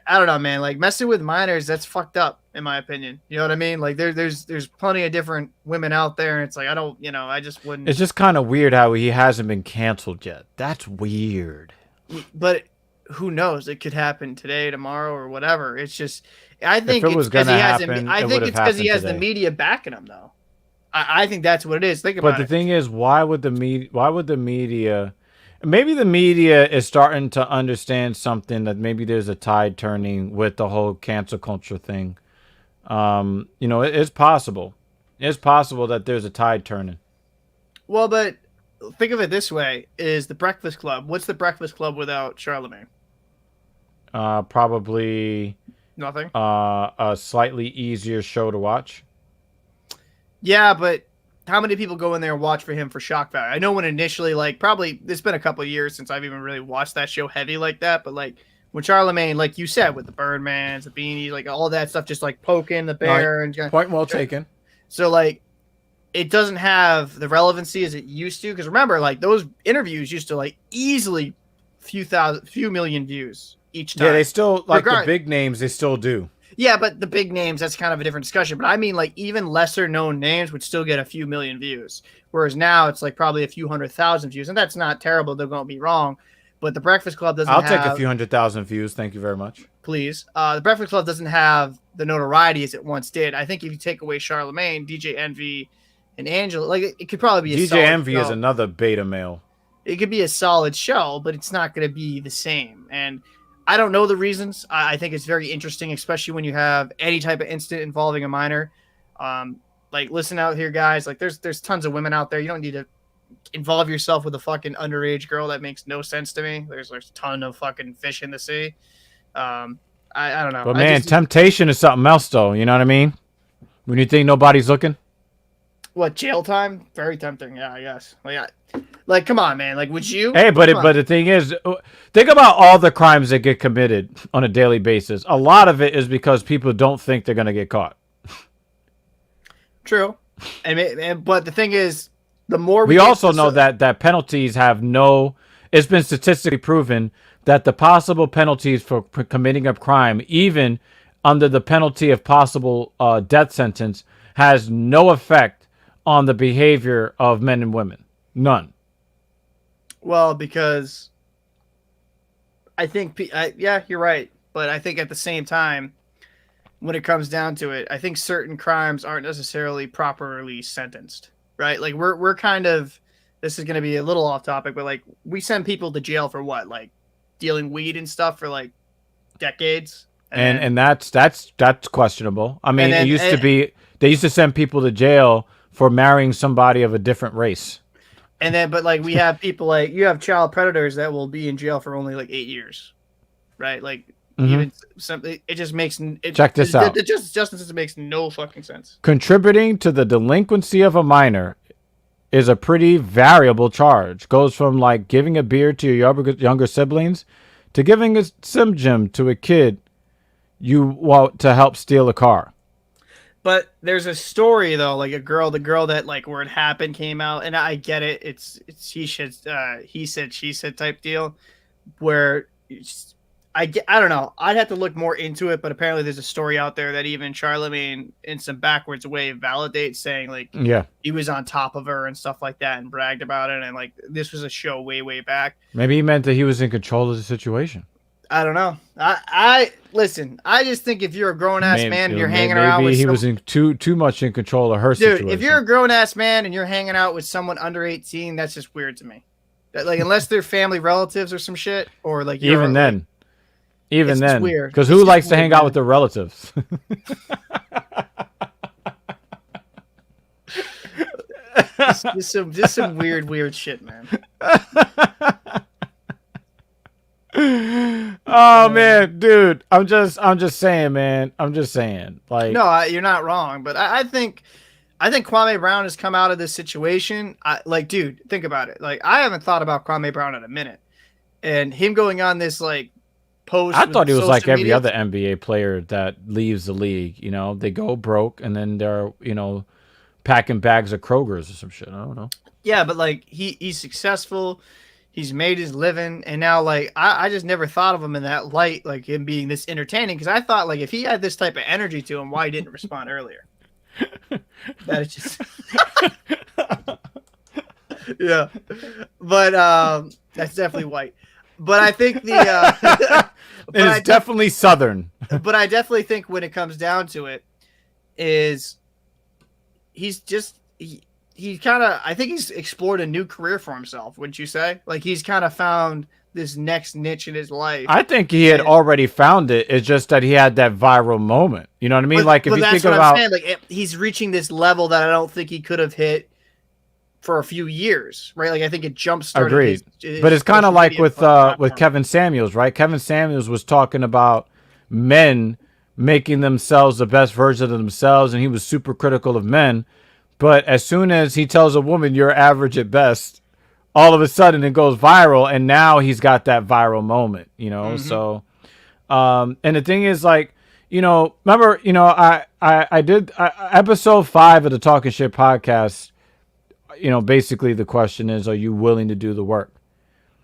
S2: I don't know, man, like messing with minors, that's fucked up in my opinion. You know what I mean? Like there's plenty of different women out there, and it's like, I just wouldn't.
S1: It's just kind of weird how he hasn't been canceled yet. That's weird.
S2: But who knows? It could happen today, tomorrow, or whatever. It's just, I think
S1: it's because
S2: he has the media backing him, though. I think that's what it is. Think about it.
S1: But the thing is, why would the media? Maybe the media is starting to understand something, that maybe there's a tide turning with the whole cancel culture thing. It's possible. It's possible that there's a tide turning.
S2: Well, but think of it this way: is the Breakfast Club? What's the Breakfast Club without Charlemagne?
S1: Probably
S2: nothing.
S1: A slightly easier show to watch.
S2: Yeah, but how many people go in there and watch for him for shock value? I know when initially, like, probably it's been a couple of years since I've even really watched that show heavy like that. But like when Charlemagne, like you said, with the Birdmans, the Beanies, like all that stuff, just like poking the bear,
S1: right.
S2: And
S1: point well taken.
S2: So like, it doesn't have the relevancy as it used to, because remember, like those interviews used to like easily few million views each time.
S1: Yeah, they still like the big names. They still do.
S2: Yeah, but the big names, that's kind of a different discussion. But I mean, like even lesser known names would still get a few million views, whereas now it's like probably a few 100,000 views, and that's not terrible. Don't get me wrong, but the Breakfast Club doesn't.
S1: I'll take a few 100,000 views. Thank you very much.
S2: Please. The Breakfast Club doesn't have the notoriety as it once did. I think if you take away Charlemagne, DJ Envy, and Angela, like it could probably be a
S1: DJ Envy is another beta male.
S2: It could be a solid show, but it's not going to be the same. And I don't know the reasons. I think it's very interesting, especially when you have any type of incident involving a minor. Like, listen out here, guys. Like, there's tons of women out there. You don't need to involve yourself with a fucking underage girl. That makes no sense to me. There's a ton of fucking fish in the sea. I don't know.
S1: But man, temptation is something else, though. You know what I mean? When you think nobody's looking.
S2: What, jail time? Very tempting. Yeah, I guess. Like, come on, man. Like, would you?
S1: Hey, but the thing is, think about all the crimes that get committed on a daily basis. A lot of it is because people don't think they're gonna get caught.
S2: True, but the thing is, the more
S1: we also know that penalties have no. It's been statistically proven that the possible penalties for committing a crime, even under the penalty of possible death sentence, has no effect on the behavior of men and women. None.
S2: Well, because I think, yeah, you're right. But I think at the same time, when it comes down to it, I think certain crimes aren't necessarily properly sentenced, right? Like we're kind of, this is going to be a little off topic, but like we send people to jail for what? Like dealing weed and stuff for like decades.
S1: And that's questionable. I mean,
S2: then,
S1: it used to be they used to send people to jail for marrying somebody of a different race.
S2: And then, but like we have people like you have child predators that will be in jail for only like 8 years, right? Like even something. It just makes
S1: check this out.
S2: The justice system makes no fucking sense.
S1: Contributing to the delinquency of a minor is a pretty variable charge. Goes from like giving a beer to your younger siblings to giving a Sim Jim to a kid you want to help steal a car.
S2: But there's a story though, like the girl that like where it happened came out, and I get it. It's he said she said type deal, where I don't know. I'd have to look more into it, but apparently there's a story out there that even Charlemagne, in some backwards way, validates, saying like he was on top of her and stuff like that, and bragged about it, and like this was a show way back.
S1: Maybe he meant that he was in control of the situation.
S2: I don't know. I listen. I just think if you're a grown ass man and you're hanging around with
S1: he was in too much in control of her situation.
S2: Dude, if you're a grown ass man and you're hanging out with someone under 18, that's just weird to me. Like unless they're family relatives or some shit, or like
S1: even then,
S2: weird.
S1: Because who likes to hang out with their relatives?
S2: Just some weird shit, man.
S1: Oh man, dude, I'm just saying, man. I'm just saying, like,
S2: no, you're not wrong, but I think Kwame Brown has come out of this situation. Like, dude, think about it. Like, I haven't thought about Kwame Brown in a minute, and him going on this like post.
S1: I thought he was like every other NBA player that leaves the league. You know, they go broke and then they're packing bags of Kroger's or some shit. I don't know.
S2: Yeah, but like he's successful. He's made his living, and now like I just never thought of him in that light, like him being this entertaining. Because I thought like if he had this type of energy to him, why he didn't respond earlier? That is just yeah, but that's definitely white. But I think
S1: it's definitely Southern.
S2: But I definitely think when it comes down to it, is he's just he kind of, I think he's explored a new career for himself, wouldn't you say? Like he's kind of found this next niche in his life.
S1: I think he had already found it. It's just that he had that viral moment. You know what I mean? Like if you think about,
S2: I'm saying, like he's reaching this level that I don't think he could have hit for a few years, right? Like I think it jump started.
S1: Agreed. But it's kind of like with Kevin Samuels, right? Kevin Samuels was talking about men making themselves the best version of themselves, and he was super critical of men. But as soon as he tells a woman you're average at best, all of a sudden it goes viral, and now he's got that viral moment, So, and the thing is, like, remember, I did episode 5 of the Talking Shit podcast. Basically the question is, are you willing to do the work?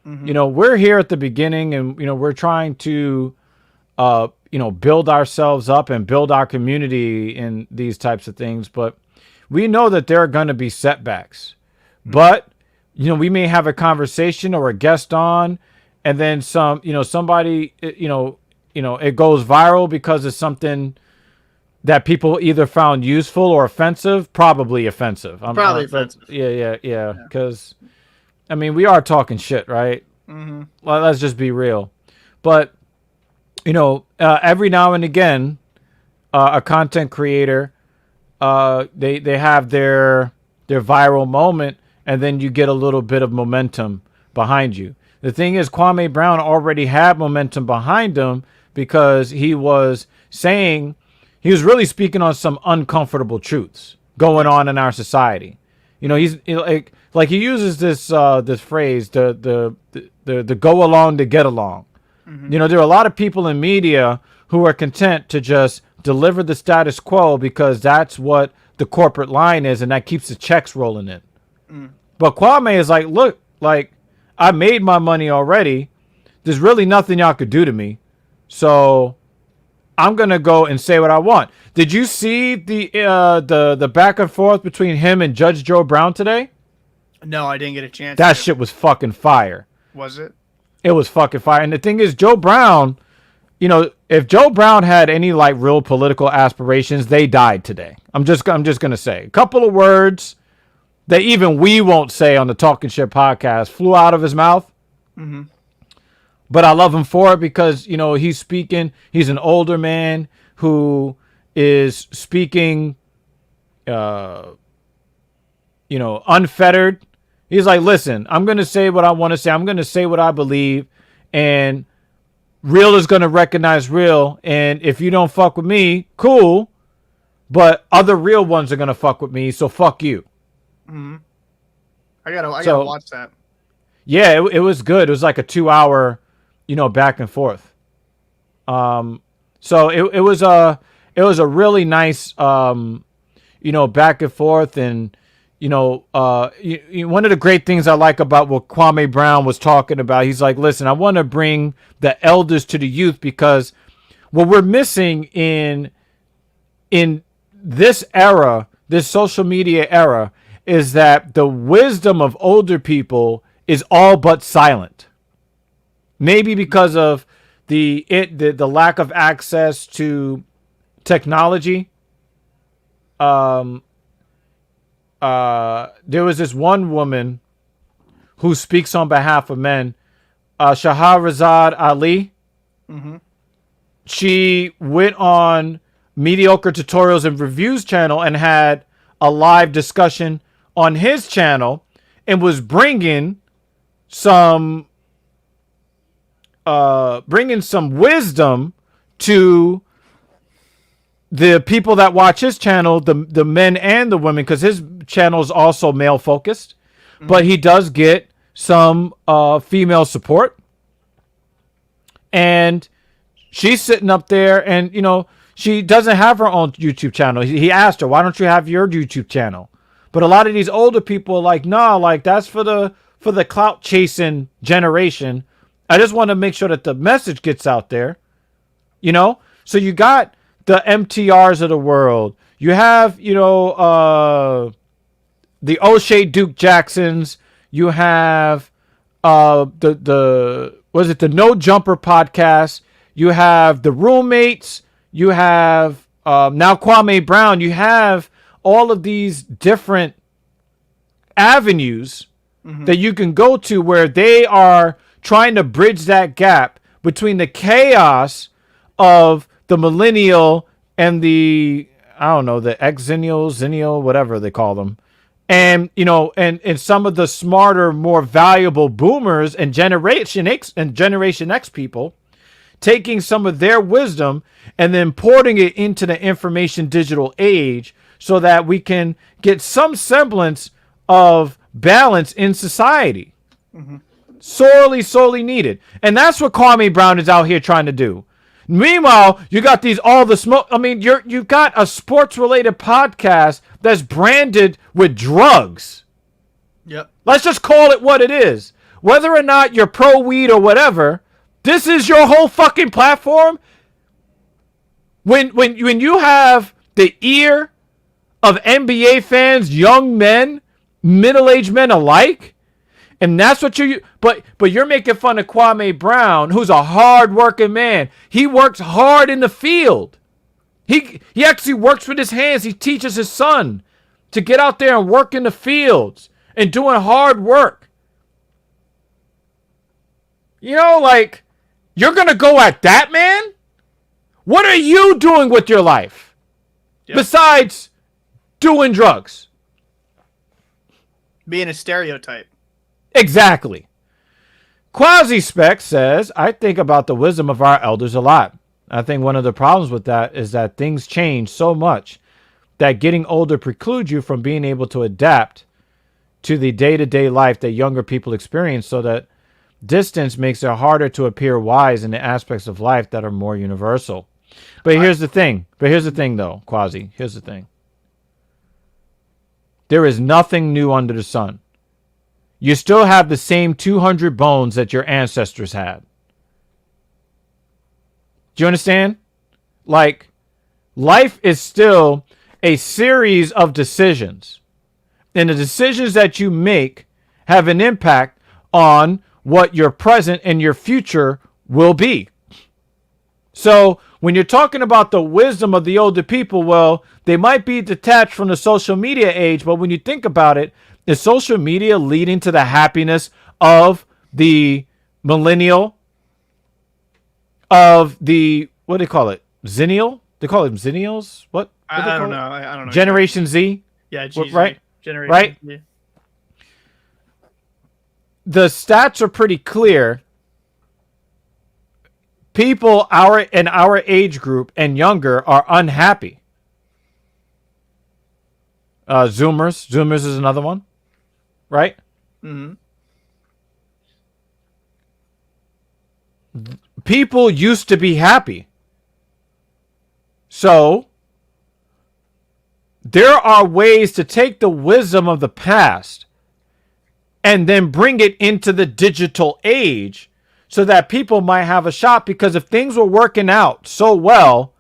S1: We're here at the beginning, and we're trying to build ourselves up and build our community in these types of things, but we know that there are going to be setbacks. But we may have a conversation or a guest on, and then somebody it goes viral because it's something that people either found useful or offensive. Probably offensive.
S2: Probably offensive.
S1: Yeah. Because I mean, we are talking shit, right? Well, let's just be real. But every now and again, a content creator, they have their viral moment, and then you get a little bit of momentum behind you. The thing is, Kwame Brown already had momentum behind him because he was really speaking on some uncomfortable truths going on in our society. He's like he uses this phrase, the go along to get along. There are a lot of people in media who are content to just deliver the status quo because that's what the corporate line is, and that keeps the checks rolling in. But Kwame is like, look, like I made my money already. There's really nothing y'all could do to me. So I'm gonna go and say what I want. Did you see the back and forth between him and Judge Joe Brown today?
S2: No, I didn't get a chance.
S1: That shit was fucking fire.
S2: Was it?
S1: It was fucking fire. And the thing is, Joe Brown, if Joe Brown had any like real political aspirations, they died today. I'm just gonna say a couple of words that even we won't say on the Talking Shit podcast flew out of his mouth. but I love him for it because, he's speaking. He's an older man who is speaking, unfettered. He's like, listen, I'm going to say what I want to say. I'm going to say what I believe. And real is going to recognize real. And if you don't fuck with me, cool. But other real ones are going to fuck with me. So fuck you.
S2: Mm-hmm. I gotta watch that.
S1: Yeah, it was good. It was like a 2-hour, back and forth. So it was a really nice, back and forth. And, one of the great things I like about what Kwame Brown was talking about, he's like, listen, I want to bring the elders to the youth, because what we're missing in this era, this social media era, is that the wisdom of older people is all but silent. Maybe because of the lack of access to technology. There was this one woman who speaks on behalf of men, Shahrazad Ali.
S2: Mm-hmm.
S1: She went on Mediocre Tutorials and Reviews channel and had a live discussion on his channel, and was bringing some wisdom to the people that watch his channel, the men and the women, because his channel is also male focused, but he does get some female support. And she's sitting up there, and she doesn't have her own YouTube channel. He asked her, why don't you have your YouTube channel? But a lot of these older people are like, no, like that's for the clout chasing generation. I just want to make sure that the message gets out there. So you got the MTRs of the world. You have, the O'Shea Duke Jacksons. You have the No Jumper podcast. You have the Roommates. You have now Kwame Brown. You have all of these different avenues that you can go to, where they are trying to bridge that gap between the chaos of the millennial and the, I don't know, the Xennial, whatever they call them. And, and some of the smarter, more valuable boomers and Generation X people, taking some of their wisdom and then porting it into the information digital age, so that we can get some semblance of balance in society. Mm-hmm. Sorely needed. And that's what Kwame Brown is out here trying to do. Meanwhile, you got all the smoke. I mean, you've got a sports related podcast that's branded with drugs.
S2: Yep.
S1: Let's just call it what it is. Whether or not you're pro weed or whatever, this is your whole fucking platform. When you have the ear of NBA fans, young men, middle-aged men alike, and that's what but you're making fun of Kwame Brown, who's a hard-working man. He works hard in the field. He actually works with his hands. He teaches his son to get out there and work in the fields and doing hard work. Like, you're going to go at that man? What are you doing with your life? Yep. Besides doing drugs?
S2: Being a stereotype.
S1: Exactly. Quasi-Spec says, I think about the wisdom of our elders a lot. I think one of the problems with that is that things change so much that getting older precludes you from being able to adapt to the day-to-day life that younger people experience, so that distance makes it harder to appear wise in the aspects of life that are more universal. But here's the thing. Though, Quasi. Here's the thing. There is nothing new under the sun. You still have the same 200 bones that your ancestors had. Do you understand? Like, life is still a series of decisions. And the decisions that you make have an impact on what your present and your future will be. So when you're talking about the wisdom of the older people, well, they might be detached from the social media age, but when you think about it, is social media leading to the happiness of the millennial of the, what do they call it? Zennial? They call them Zennials? What do they
S2: I
S1: call
S2: don't
S1: it?
S2: know. I don't know.
S1: Generation Z?
S2: Yeah, GZ.
S1: Right?
S2: Generation
S1: Right?
S2: Z.
S1: The stats are pretty clear. People in our age group and younger are unhappy. Zoomers is another one, right?
S2: Mm-hmm.
S1: People used to be happy. So there are ways to take the wisdom of the past and then bring it into the digital age so that people might have a shot, because if things were working out so well,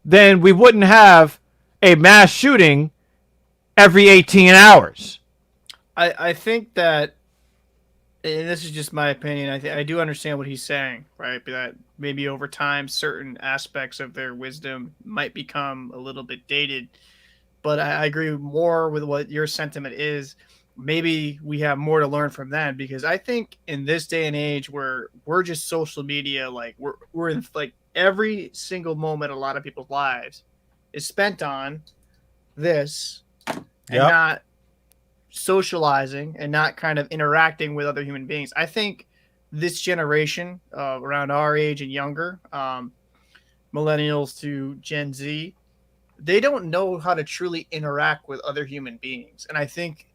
S1: then we wouldn't have a mass shooting every 18 hours.
S2: I think that, and this is just my opinion, I do understand what he's saying, right? But that maybe over time, certain aspects of their wisdom might become a little bit dated. But I agree more with what your sentiment is. Maybe we have more to learn from them, because I think in this day and age where we're just social media, like we're in like every single moment, a lot of people's lives is spent on this and not socializing and not kind of interacting with other human beings. I think this generation around our age and younger, millennials to Gen Z, they don't know how to truly interact with other human beings. And I think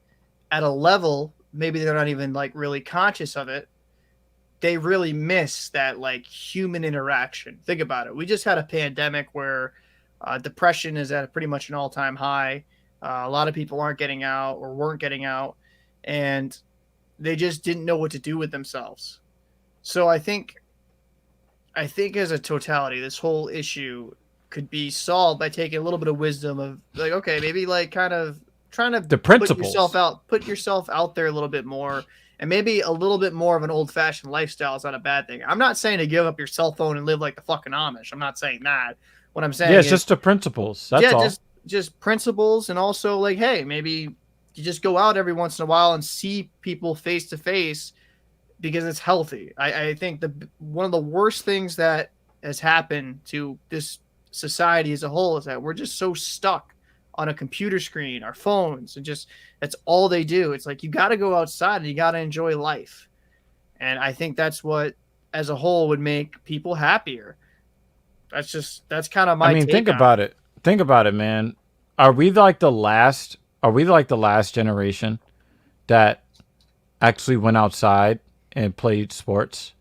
S2: at a level, maybe they're not even like really conscious of it, they really miss that like human interaction. Think about it. We just had a pandemic where depression is at pretty much an all-time high. A lot of people aren't getting out or weren't getting out, and they just didn't know what to do with themselves. So I think as a totality, this whole issue could be solved by taking a little bit of wisdom of like, okay, maybe like kind of trying to
S1: The principles.
S2: put yourself out there a little bit more, and maybe a little bit more of an old fashioned lifestyle is not a bad thing. I'm not saying to give up your cell phone and live like the fucking Amish. I'm not saying that. What I'm saying
S1: Yeah, it's
S2: is
S1: just the principles. That's all.
S2: just principles, and also like, hey, maybe you just go out every once in a while and see people face to face, because it's healthy. I think one of the worst things that has happened to this society as a whole is that we're just so stuck on a computer screen, our phones, and just that's all they do. It's like you got to go outside and you got to enjoy life. And I think that's what as a whole would make people happier. That's kind of my take
S1: think
S2: on
S1: about it. Think about it, man. Are we like the last generation that actually went outside and played sports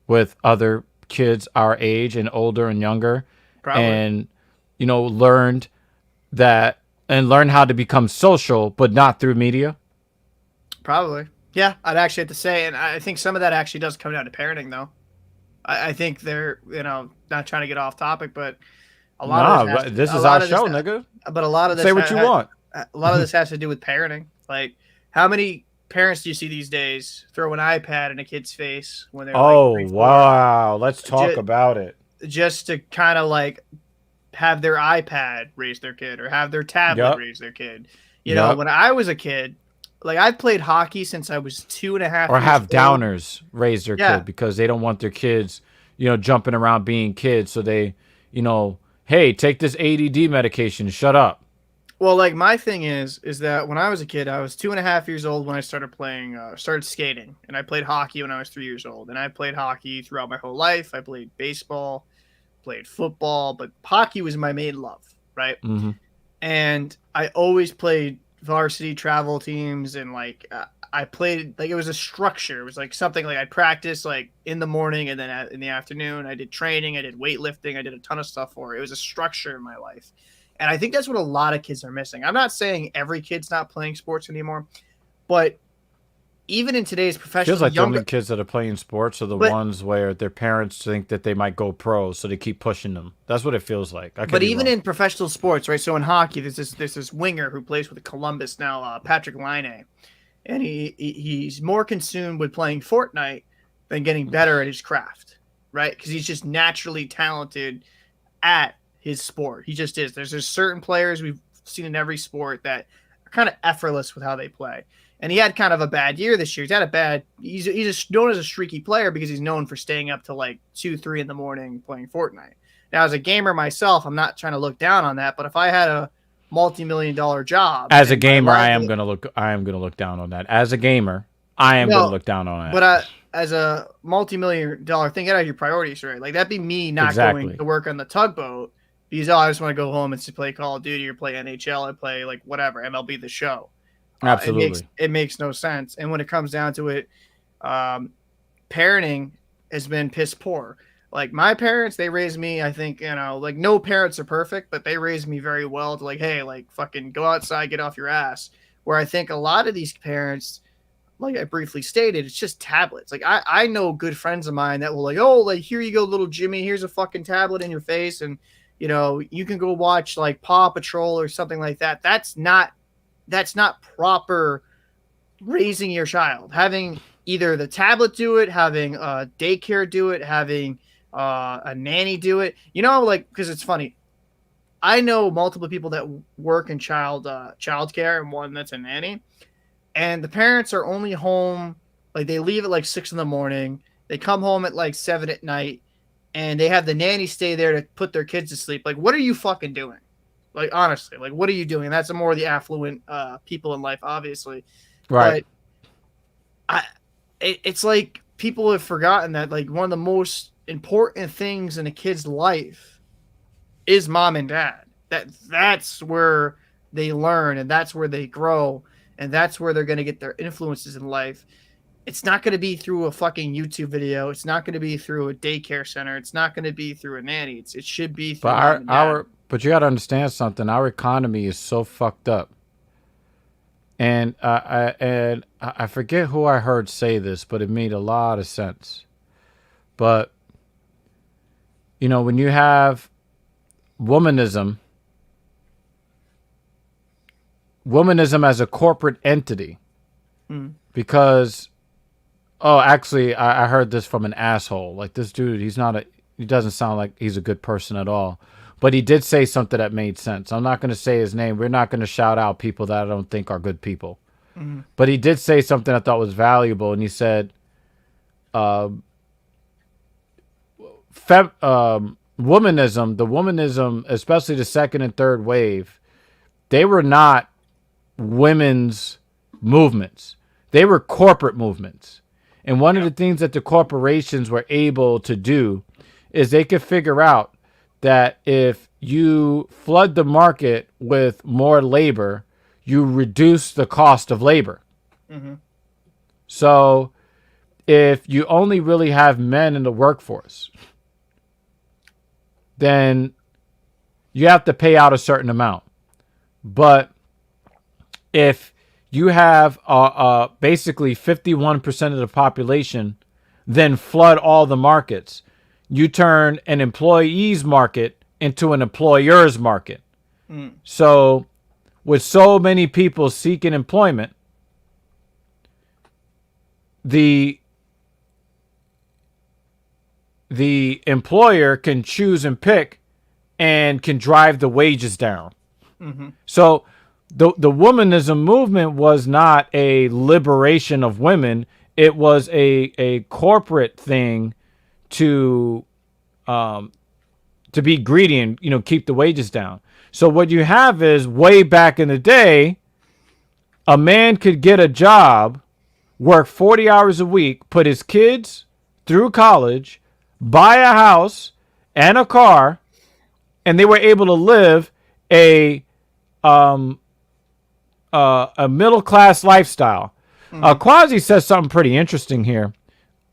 S1: with other kids our age and older and younger?
S2: Probably.
S1: And learned how to become social, but not through media?
S2: Probably. Yeah, I'd actually have to say, and I think some of that actually does come down to parenting, though. I think they're, not trying to get off topic, but a lot of
S1: this is our show, nigga.
S2: But a lot of this
S1: Say what you want.
S2: A lot of this has to do with parenting. Like, how many parents do you see these days throw an iPad in a kid's face when they're
S1: Oh,
S2: like 3, 4,
S1: wow. Let's talk about it.
S2: just to kind of like have their iPad raise their kid or have their tablet raise their kid. When I was a kid, like I've played hockey since I was 2.5
S1: or
S2: years
S1: have
S2: old.
S1: downers raise their kid because they don't want their kids, jumping around being kids. So they, hey, take this ADD medication. Shut up.
S2: Well, like my thing is that when I was a kid, I was 2.5 years old when I started started skating, and I played hockey when I was 3 years old, and I played hockey throughout my whole life. I played baseball, played football, but hockey was my main love, right?
S1: Mm-hmm.
S2: And I always played varsity travel teams, and like I played like it was a structure. It was like something like I'd practice like in the morning, and then in the afternoon I did training, I did weightlifting, I did a ton of stuff for it. It was a structure in my life. And I think that's what a lot of kids are missing. I'm not saying every kid's not playing sports anymore, but even in today's professional,
S1: feels like the only kids that are playing sports are the ones where their parents think that they might go pro, so they keep pushing them. That's what it feels like.
S2: But even in professional sports, right? So in hockey, there's this winger who plays with Columbus now, Patrick Laine, and he's more consumed with playing Fortnite than getting better at his craft, right? Because he's just naturally talented at his sport. He just is. There's certain players we've seen in every sport that kind of effortless with how they play. And he had kind of a bad year this year. He's known as a streaky player because he's known for staying up till like 2, 3 in the morning playing Fortnite. Now, as a gamer myself, I'm not trying to look down on that, but if I had a multi-million-dollar job
S1: as a gamer, I am going to look down on that. As a gamer, I am going to look down on that.
S2: But as a multi-million-dollar thing, get out of your priorities, right? Like that'd be me not going to work on the tugboat because I just want to go home and play Call of Duty or play NHL or play like whatever MLB The Show.
S1: Absolutely,
S2: it makes no sense. And when it comes down to it, parenting has been piss poor. Like my parents, they raised me, I think, like no parents are perfect, but they raised me very well to like, hey, like fucking go outside, get off your ass. Where I think a lot of these parents, like I briefly stated, it's just tablets. Like I know good friends of mine that will like, oh, like here you go, little Jimmy, here's a fucking tablet in your face. And, you can go watch like Paw Patrol or something like that. That's not proper raising your child. Having either the tablet do it, having a daycare do it, having a nanny do it, like, because it's funny. I know multiple people that work in child care and one that's a nanny, and the parents are only home, like they leave at like 6 in the morning. They come home at like 7 at night and they have the nanny stay there to put their kids to sleep. Like, what are you fucking doing? Like, honestly, like, what are you doing? That's more of the affluent people in life, obviously.
S1: Right.
S2: But it's like people have forgotten that like one of the most important things in a kid's life is mom and dad. That's where they learn and that's where they grow and that's where they're going to get their influences in life. It's not going to be through a fucking YouTube video. It's not going to be through a daycare center. It's not going to be through a nanny. It should be through
S1: But you got to understand something. Our economy is so fucked up. And I forget who I heard say this, but it made a lot of sense. But, when you have womanism as a corporate entity, because, actually, I heard this from an asshole. Like this dude, he doesn't sound like he's a good person at all. But he did say something that made sense. I'm not going to say his name. We're not going to shout out people that I don't think are good people. Mm-hmm. But he did say something I thought was valuable. And he said, womanism, especially the second and third wave, they were not women's movements. They were corporate movements. And one of the things that the corporations were able to do is they could figure out that if you flood the market with more labor, you reduce the cost of labor. Mm-hmm. So if you only really have men in the workforce, then you have to pay out a certain amount. But if you have basically 51% of the population, then flood all the markets, you turn an employee's market into an employer's market. So with so many people seeking employment, the employer can choose and pick and can drive the wages down. Mm-hmm. So the womanism movement was not a liberation of women. It was a corporate thing to be greedy and keep the wages down. So what you have is, way back in the day, a man could get a job, work 40 hours a week, put his kids through college, buy a house and a car, and they were able to live a middle-class lifestyle. Mm-hmm. Quasi says something pretty interesting here.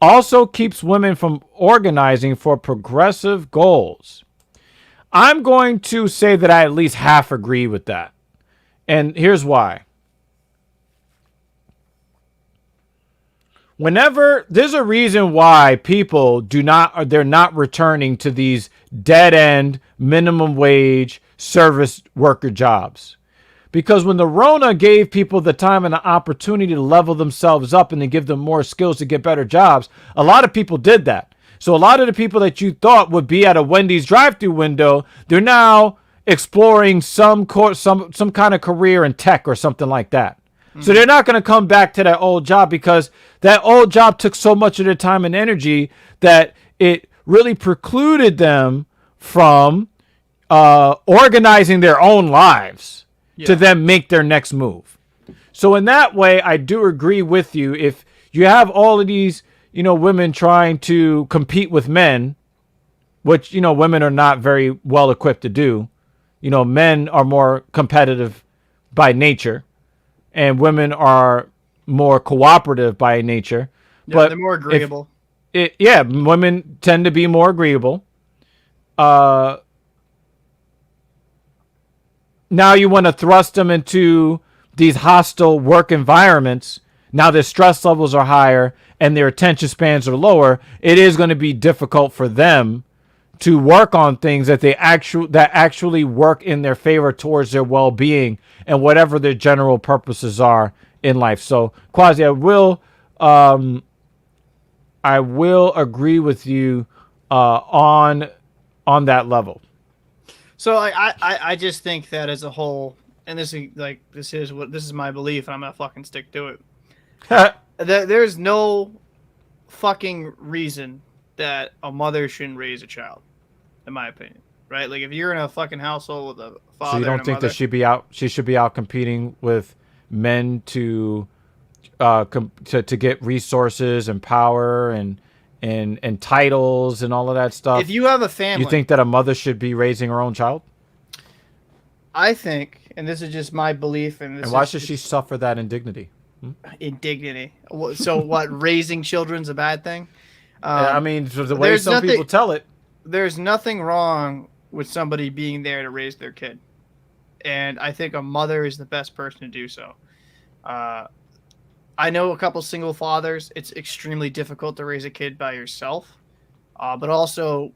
S1: Also keeps women from organizing for progressive goals. I'm going to say that I at least half agree with that. And here's why. Whenever there's a reason why people they're not returning to these dead end minimum wage service worker jobs. Because when the Rona gave people the time and the opportunity to level themselves up and to give them more skills to get better jobs, a lot of people did that. So a lot of the people that you thought would be at a Wendy's drive-thru window, they're now exploring some kind of career in tech or something like that. So they're not going to come back to that old job because that old job took so much of their time and energy that it really precluded them from organizing their own lives to then make their next move. So in that way, I do agree with you. If you have all of these, women trying to compete with men, which, women are not very well equipped to do. Men are more competitive by nature. And women are more cooperative by nature.
S2: Yeah,
S1: but
S2: they're more agreeable.
S1: Women tend to be more agreeable. Now you want to thrust them into these hostile work environments. Now their stress levels are higher and their attention spans are lower. It is going to be difficult for them to work on things that actually work in their favor towards their well-being and whatever their general purposes are in life. So, Quasi, I will agree with you on that level.
S2: So I just think that as a whole, and this is my belief, and I'm gonna fucking stick to it. There's no fucking reason that a mother shouldn't raise a child, in my opinion. Right? Like if you're in a fucking household with a father,
S1: so you don't think that she should be out competing with men to get resources and power and titles and all of that stuff?
S2: If you have a family,
S1: you think that a mother should be raising her own child?
S2: I think, and this is just my belief, and
S1: why should she suffer that indignity?
S2: Indignity. So what? Raising children's a bad thing?
S1: I mean, the way some people tell it.
S2: There's nothing wrong with somebody being there to raise their kid, and I think a mother is the best person to do so. I know a couple single fathers. It's extremely difficult to raise a kid by yourself, but also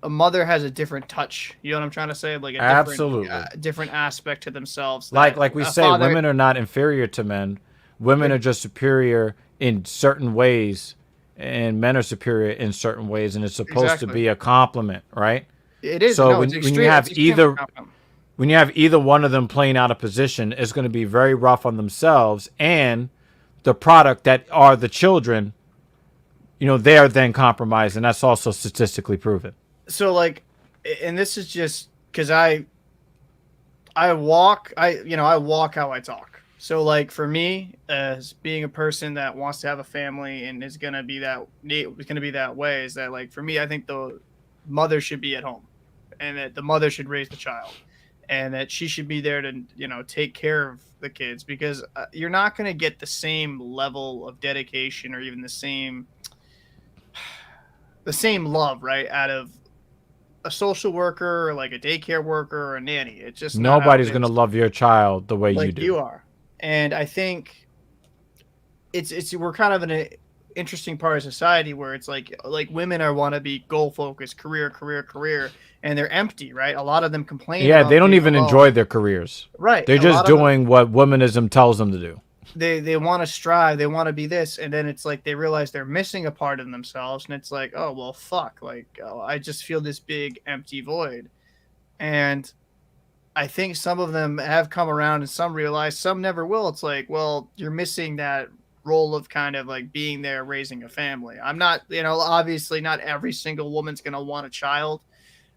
S2: a mother has a different touch. You know what I'm trying to say? Like a different aspect to themselves.
S1: Like we say, women are not inferior to men. Women are just superior in certain ways, and men are superior in certain ways, and it's supposed to be a compliment, right?
S2: It is.
S1: So when you have either one of them playing out of position, it's going to be very rough on themselves and the product that are the children. They are then compromised, and that's also statistically proven.
S2: So like, and this is just because I walk how I talk. So like for me, as being a person that wants to have a family and is gonna be that way, is that like for me, I think the mother should be at home, and that the mother should raise the child, and that she should be there to take care of the kids, because you're not gonna get the same level of dedication or even the same love, right, out of a social worker or like a daycare worker or a nanny. It's just
S1: nobody's gonna love your child the way you do.
S2: You are. And I think we're kind of in an interesting part of society where it's like women want to be goal focused, career, and they're empty, right? A lot of them complain.
S1: Yeah, they don't even enjoy their careers.
S2: Right.
S1: They're just doing what womanism tells them to do.
S2: They want to strive, they want to be this, and then it's like they realize they're missing a part of themselves, and it's like, oh well, fuck, like I just feel this big empty void. And I think some of them have come around and some realize, some never will. It's like, well, you're missing that role of kind of like being there, raising a family. I'm not, obviously not every single woman's going to want a child,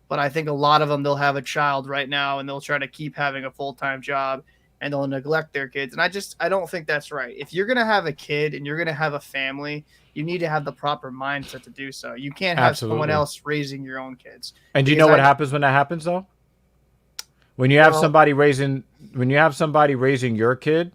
S2: but I think a lot of them, they'll have a child right now and they'll try to keep having a full-time job and they'll neglect their kids. And I don't think that's right. If you're going to have a kid and you're going to have a family, you need to have the proper mindset to do so. You can't have someone else raising your own kids.
S1: And do you know what happens when that happens though? When you have somebody raising your kid,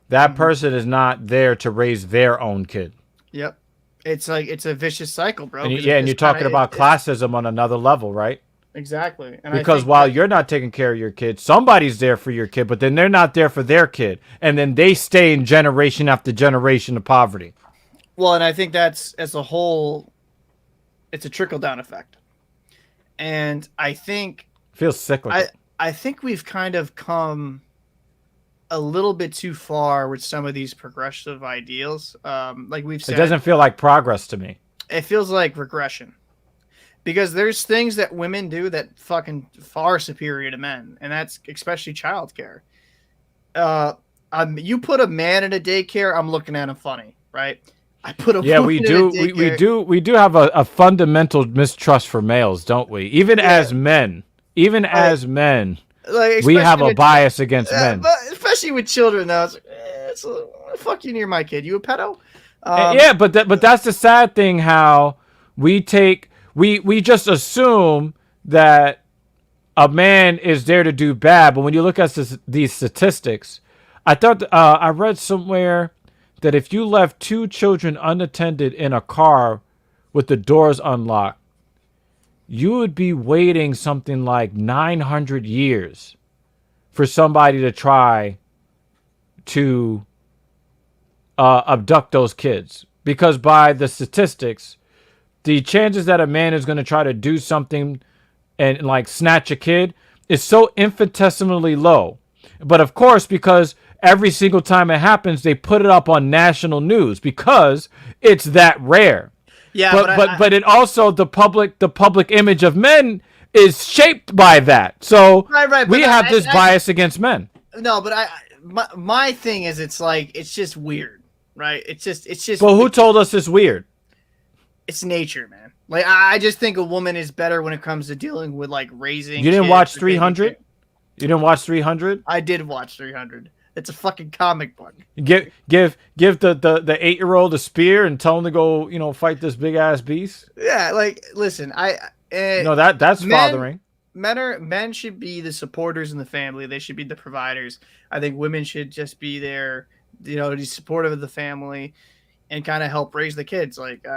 S1: that person is not there to raise their own kid.
S2: Yep. It's like, it's a vicious cycle, bro.
S1: And you're talking about classism on another level, right?
S2: Exactly. And
S1: because while you're not taking care of your kid, somebody's there for your kid, but then they're not there for their kid. And then they stay in generation after generation of poverty.
S2: Well, and I think that's, as a whole, it's a trickle-down effect. And I think...
S1: Feels cyclical.
S2: I think we've kind of come a little bit too far with some of these progressive ideals. Like we've said,
S1: it doesn't feel like progress to me.
S2: It feels like regression, because there's things that women do that fucking far superior to men, and that's especially childcare. You put a man in a daycare, I'm looking at him funny, right? I put a
S1: Yeah,
S2: woman
S1: we
S2: in a
S1: do.
S2: daycare.
S1: We do have a fundamental mistrust for males, don't we? Even as men, even
S2: Like,
S1: as men,
S2: like
S1: we have
S2: especially
S1: a
S2: with,
S1: bias against men.
S2: but especially with children though. Fuck you near my kid. You a pedo?
S1: Yeah, but that's the sad thing. How we just assume that a man is there to do bad, but when you look at these statistics, I thought I read somewhere that if you left two children unattended in a car with the doors unlocked, you would be waiting something like 900 years for somebody to try to abduct those kids. Because by the statistics, the chances that a man is going to try to do something and like snatch a kid is so infinitesimally low. But of course, because every single time it happens, they put it up on national news because it's that rare.
S2: Yeah,
S1: But it also the public image of men is shaped by that. So
S2: right.
S1: we have this bias against men.
S2: No, but my thing is, it's like it's just weird, right? It's just.
S1: Well, who told us it's weird?
S2: It's nature, man. Like I just think a woman is better when it comes to dealing with like raising.
S1: You didn't watch 300? You didn't watch 300?
S2: I did watch 300. It's a fucking comic book.
S1: Give the 8-year-old a spear and tell him to go, fight this big ass beast.
S2: Yeah, like listen,
S1: No, that's fathering.
S2: Men should be the supporters in the family. They should be the providers. I think women should just be there, be supportive of the family and kind of help raise the kids. Like,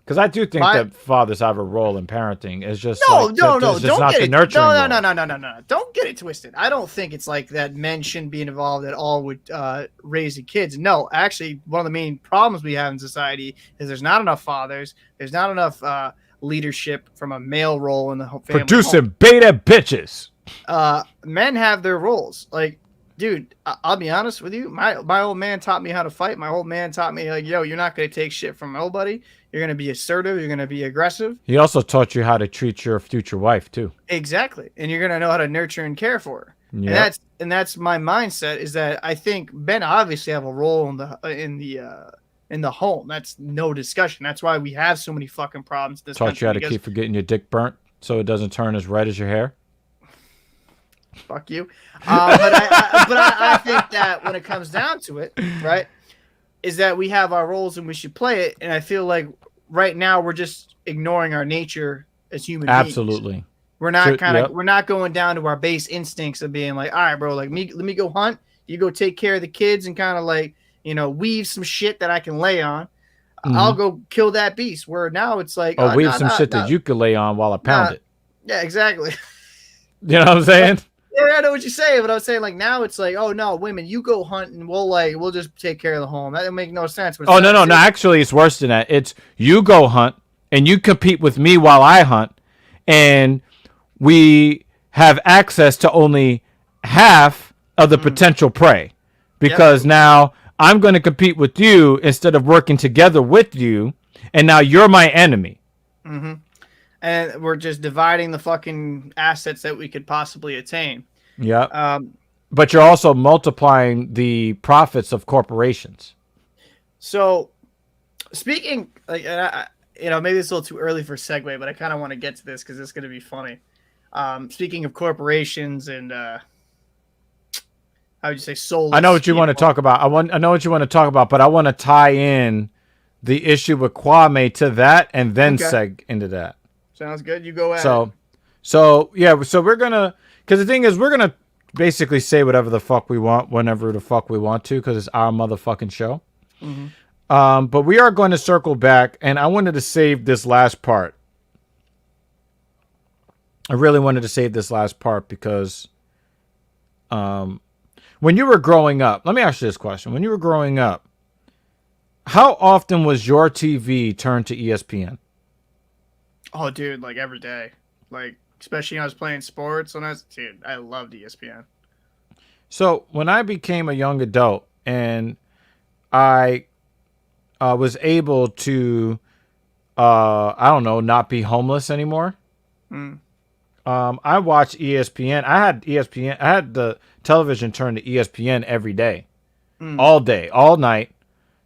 S1: because I do think that fathers have a role in parenting. It's just
S2: no.
S1: Don't get it. No.
S2: Don't get it twisted. I don't think it's like that. Men shouldn't be involved at all with raising kids. No, actually, one of the main problems we have in society is there's not enough fathers. There's not enough leadership from a male role in the family.
S1: Producing beta bitches.
S2: Men have their roles. Like, dude, I'll be honest with you. My old man taught me how to fight. My old man taught me, like, yo, you're not going to take shit from nobody. You're going to be assertive. You're going to be aggressive.
S1: He also taught you how to treat your future wife, too. Exactly.
S2: And you're going to know how to nurture and care for her. Yep. And that's my mindset, is that I think men obviously have a role in the home. That's no discussion. That's why we have so many fucking problems in this country.
S1: Taught you how to keep from getting your dick burnt so it doesn't turn as red as your hair.
S2: Fuck you. But I think that when it comes down to it, right, is that we have our roles and we should play it. And I feel like right now we're just ignoring our nature as human beings.
S1: Absolutely.
S2: We're not we're not going down to our base instincts of being like, all right, bro, like let me go hunt. You go take care of the kids and kind of like, weave some shit that I can lay on. Mm-hmm. I'll go kill that beast. Where now it's like,
S1: weave some shit that you could lay on while I pound it.
S2: Yeah, exactly.
S1: You know what I'm saying?
S2: Yeah, I know what you're saying, but I was saying like now it's like, oh no, women, you go hunt and we'll just take care of the home. That doesn't make no sense.
S1: Oh no, actually it's worse than that. It's you go hunt and you compete with me while I hunt, and we have access to only half of the potential prey, because now I'm going to compete with you instead of working together with you, and now you're my enemy.
S2: Mm-hmm. And we're just dividing the fucking assets that we could possibly attain.
S1: Yeah. But you're also multiplying the profits of corporations.
S2: So, speaking, like, maybe it's a little too early for a segue, but I kind of want to get to this because it's going to be funny. Speaking of corporations and, how would you say, soulless?
S1: I know what you want to talk about. I know what you want to talk about, but I want to tie in the issue with Kwame to that and then seg into that.
S2: Sounds good. You go ahead.
S1: So we're gonna, because the thing is, we're gonna basically say whatever the fuck we want whenever the fuck we want to, because it's our motherfucking show. Mm-hmm. But we are going to circle back, and I wanted to save this last part. I really wanted to save this last part because, when you were growing up, let me ask you this question: when you were growing up, how often was your TV turned to ESPN?
S2: Oh, dude, like every day. Like, especially when I was playing sports. I loved ESPN.
S1: So, when I became a young adult and I was able to I don't know, not be homeless anymore.
S2: Mm.
S1: I watched ESPN. I had ESPN. I had the television turned to ESPN every day, all day, all night.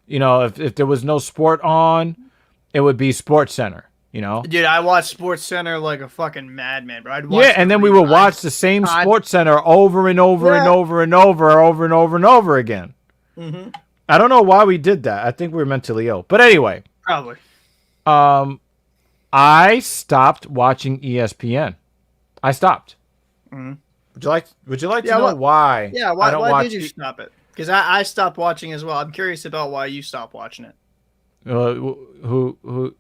S1: You know, if there was no sport on, it would be Sports Center. You know,
S2: Dude, I watched Sports Center like a fucking madman, bro.
S1: yeah, and then we would watch the same Sports Center over and over and over and over again.
S2: Mm-hmm.
S1: I don't know why we did that. I think we were mentally ill. But anyway,
S2: Probably.
S1: I stopped watching ESPN. I stopped.
S2: Mm-hmm.
S1: Would you like to know why?
S2: Yeah, why did you stop it? Because I stopped watching as well. I'm curious about why you stopped watching it.
S1: Who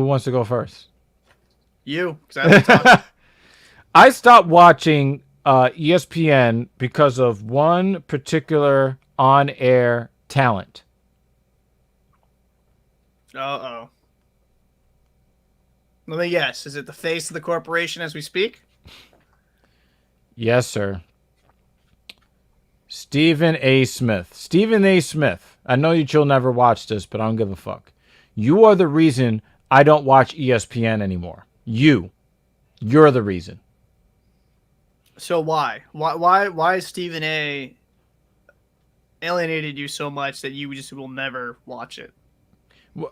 S1: wants to go first?
S2: You. I,
S1: I stopped watching ESPN because of one particular on-air talent.
S2: Uh-oh. Let me guess. Is it the face of the corporation as we speak?
S1: Yes, sir. Stephen A. Smith. Stephen A. Smith. I know you'll never watch this, but I don't give a fuck. You are the reason I don't watch ESPN anymore. You're the reason.
S2: So why? Why Stephen A. alienated you so much that you just will never watch it?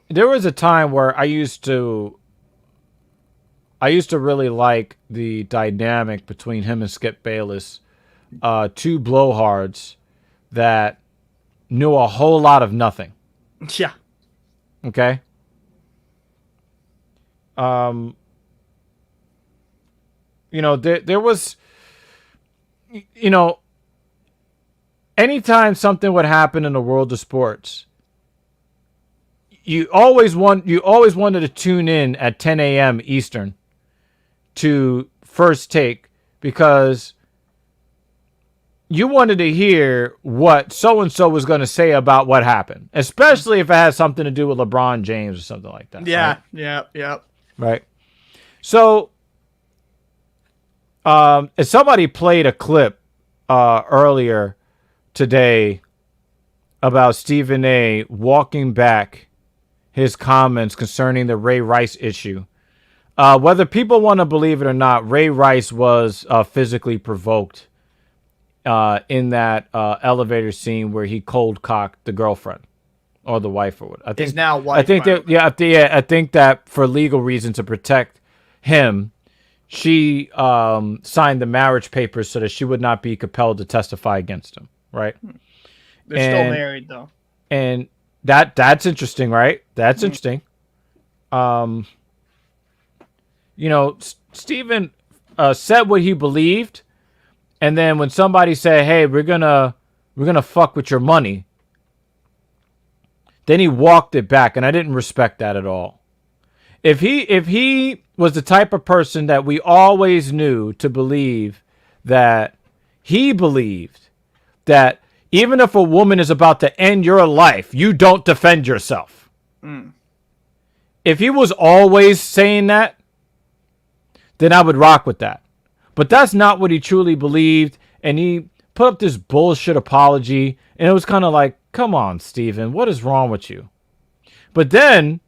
S1: There was a time where I used to really like the dynamic between him and Skip Bayless, two blowhards that knew a whole lot of nothing.
S2: Yeah.
S1: Okay. You know, there was, you know, anytime something would happen in the world of sports, you always wanted to tune in at 10 a.m. Eastern to First Take because you wanted to hear what so-and-so was going to say about what happened, especially if it has something to do with LeBron James or something like that.
S2: Yeah,
S1: right?
S2: yeah.
S1: Right. So, if somebody played a clip earlier today about Stephen A. walking back his comments concerning the Ray Rice issue. Whether people want to believe it or not, Ray Rice was physically provoked in that elevator scene where he cold cocked the girlfriend or the wife or what. I think
S2: now wife.
S1: I think that I think that for legal reasons to protect him, she signed the marriage papers so that she would not be compelled to testify against him. Right.
S2: They're still married though.
S1: And that's interesting, right? That's interesting. You know, Stephen said what he believed, and then when somebody said, "Hey, we're gonna fuck with your money," then he walked it back, and I didn't respect that at all. If he was the type of person that we always knew to believe that he believed that even if a woman is about to end your life, you don't defend yourself. If he was always saying that, then I would rock with that. But that's not what he truly believed. And he put up this bullshit apology. And it was kind of like, come on, Steven, what is wrong with you? But then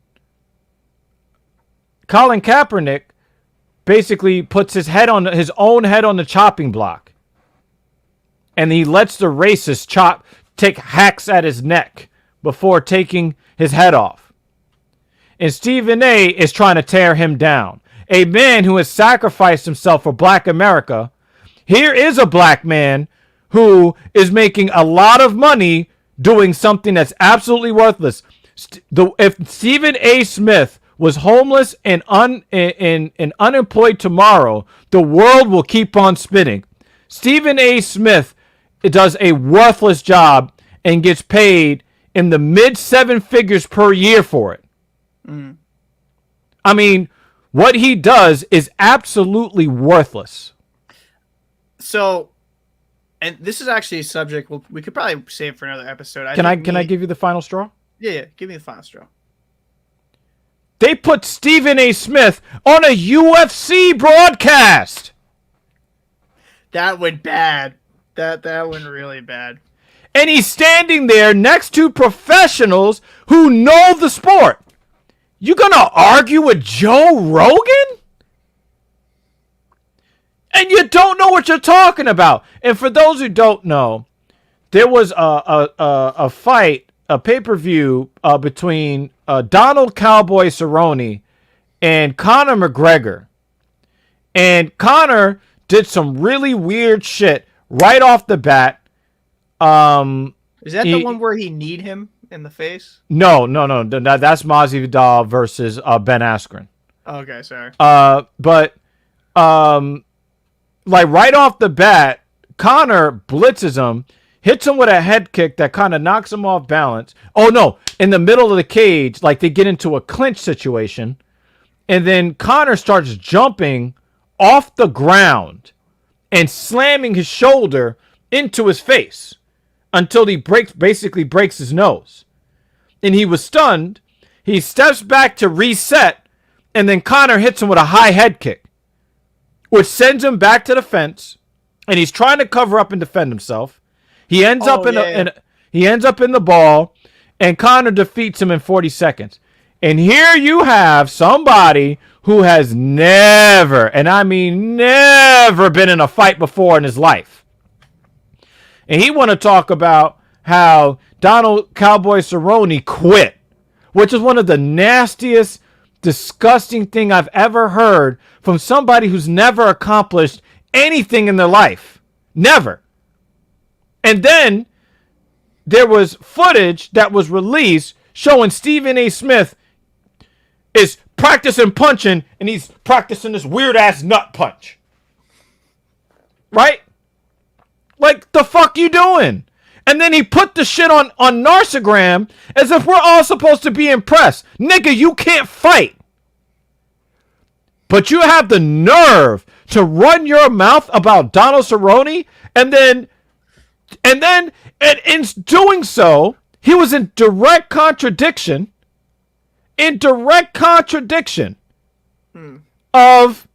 S1: Colin Kaepernick basically puts his own head on the chopping block. And he lets the racist take hacks at his neck before taking his head off. And Stephen A. is trying to tear him down. A man who has sacrificed himself for Black America. Here is a black man who is making a lot of money doing something that's absolutely worthless. If Stephen A. Smith was homeless and unemployed tomorrow, the world will keep on spinning. Stephen A. Smith does a worthless job and gets paid in the mid 7 figures per year for it. I mean, what he does is absolutely worthless.
S2: So, and this is actually a subject we could probably save for another episode.
S1: Can I give you the final straw?
S2: Yeah, give me the final straw.
S1: They put Stephen A. Smith on a UFC broadcast.
S2: That went bad. That went really bad.
S1: And he's standing there next to professionals who know the sport. You gonna argue with Joe Rogan? And you don't know what you're talking about. And for those who don't know, there was a fight, a pay-per-view between Donald Cowboy Cerrone and Conor McGregor. And Conor did some really weird shit right off the bat.
S2: Is that the one where he kneed him in the face?
S1: No. That's Masvidal versus Ben Askren.
S2: Okay, sorry.
S1: But like right off the bat, Conor blitzes him, hits him with a head kick that kind of knocks him off balance. Oh no, in the middle of the cage, like they get into a clinch situation, and then Conor starts jumping off the ground and slamming his shoulder into his face until he basically breaks his nose. And he was stunned. He steps back to reset, and then Conor hits him with a high head kick, which sends him back to the fence, and he's trying to cover up and defend himself. He ends up in the ball, and Conor defeats him in 40 seconds. And here you have somebody who has never, and I mean never, been in a fight before in his life. And he want to talk about how Donald Cowboy Cerrone quit, which is one of the nastiest, disgusting thing I've ever heard from somebody who's never accomplished anything in their life. Never. And then there was footage that was released showing Stephen A. Smith is practicing punching, and he's practicing this weird-ass nut punch. Right? Like, the fuck you doing? And then he put the shit on Narcigram as if we're all supposed to be impressed. Nigga, you can't fight. But you have the nerve to run your mouth about Donald Cerrone, and in doing so, he was in direct contradiction of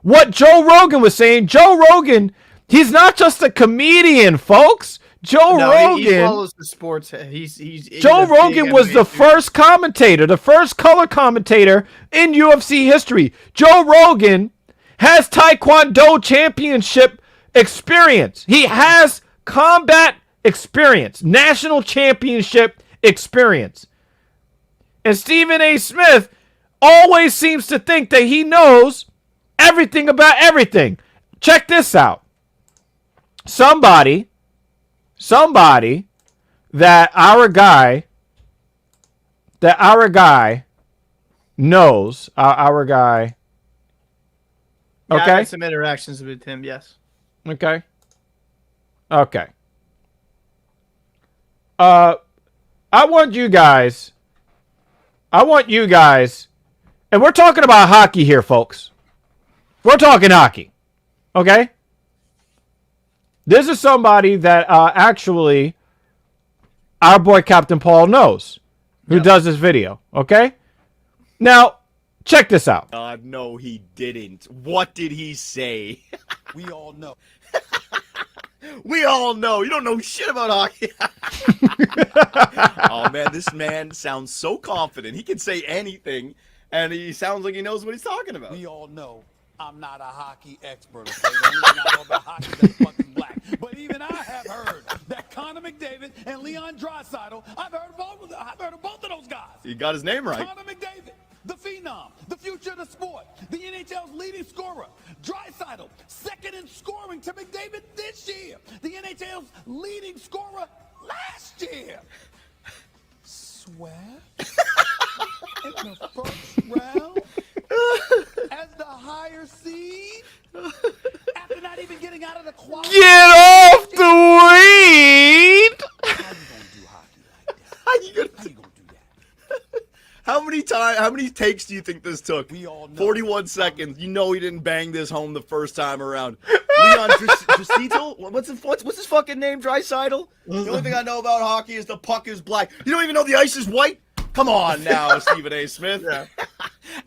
S1: what Joe Rogan was saying. Joe Rogan, he's not just a comedian, folks. Rogan,
S2: he follows the sports.
S1: Joe Rogan was the first commentator, the first color commentator in UFC history. Joe Rogan has Taekwondo championship experience. He has combat experience, national championship experience. And Stephen A. Smith always seems to think that he knows everything about everything. Check this out. Somebody that our guy knows, our guy.
S2: Yeah,
S1: okay.
S2: I had some interactions with him. Yes.
S1: Okay. I want you guys, and we're talking about hockey here, folks. We're talking hockey. Okay? This is somebody that actually our boy Captain Paul knows, who does this video. Okay? Now, check this out.
S3: No, he didn't. What did he say?
S4: We all know.
S3: We all know. You don't know shit about hockey. Oh, man, this man sounds so confident. He can say anything, and he sounds like he knows what he's talking about.
S4: We all know I'm not a hockey expert. Okay? The only thing I know about hockey is fucking black. But even I have heard that Connor McDavid and Leon Draisaitl, I've heard of both of those guys.
S3: He got his name right.
S4: Connor McDavid, the phenom, the future of the sport, the NHL's leading scorer. Draisaitl, second in scoring to McDavid this year. The NHL's leading scorer last year. Swept in the first round as the higher seed after not even getting out of the qualifying.
S1: Get off the weed!
S4: How you gonna do hockey like that?
S3: How you gonna
S4: do that?
S3: How many takes do you think this took?
S4: We all know.
S3: 41 seconds. You know he didn't bang this home the first time around. Leon Draisaitl? What's his fucking name? Draisaitl? The only thing I know about hockey is the puck is black. You don't even know the ice is white? Come on now, Stephen A. Smith.
S2: Yeah.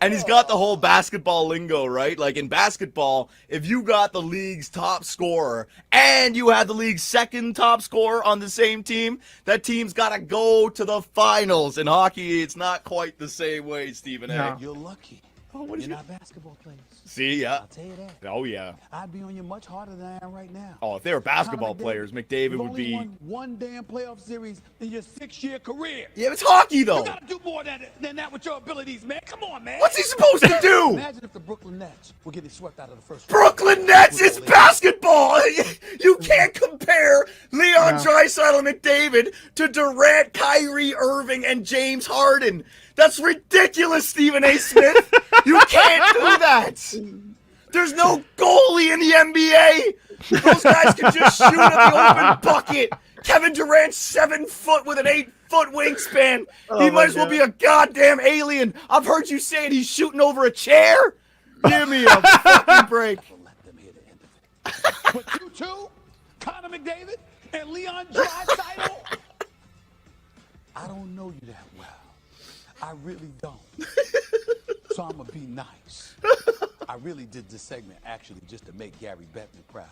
S3: And he's got the whole basketball lingo, right? Like in basketball, if you got the league's top scorer and you had the league's second top scorer on the same team, that team's got to go to the finals. In hockey, it's not quite the same way, Stephen A.
S2: No.
S4: You're lucky.
S3: Oh, what is
S4: You're
S3: it?
S4: not basketball players.
S3: See, yeah.
S4: I'll tell you that.
S3: Oh, yeah.
S4: I'd be on you much harder than I am right now.
S3: Oh, if they were basketball
S4: Conor
S3: players,
S4: McDavid,
S3: McDavid
S4: you've
S3: would
S4: only
S3: be...
S4: won one damn playoff series in your 6-year career.
S3: Yeah, but it's hockey,
S4: You
S3: though.
S4: gotta do more than that with your abilities, man. Come on, man.
S3: What's he supposed to do?
S4: Imagine if the Brooklyn Nets were getting swept out of the first round.
S3: Brooklyn Nets is basketball. You can't compare Leon Draisaitl and McDavid to Durant, Kyrie Irving, and James Harden. That's ridiculous, Stephen A. Smith. You can't do that. There's no goalie in the NBA. Those guys can just shoot at the open bucket. Kevin Durant's 7 foot with an 8-foot wingspan. He might as well be a goddamn alien. I've heard you saying he's shooting over a chair. Give me a fucking break.
S4: Let them hear the end of it. But you two, Conor McDavid and Leon Draisaitl, I don't know you that well. I really don't. So I'm gonna be nice. I really did this segment actually just to make Gary Bettman proud.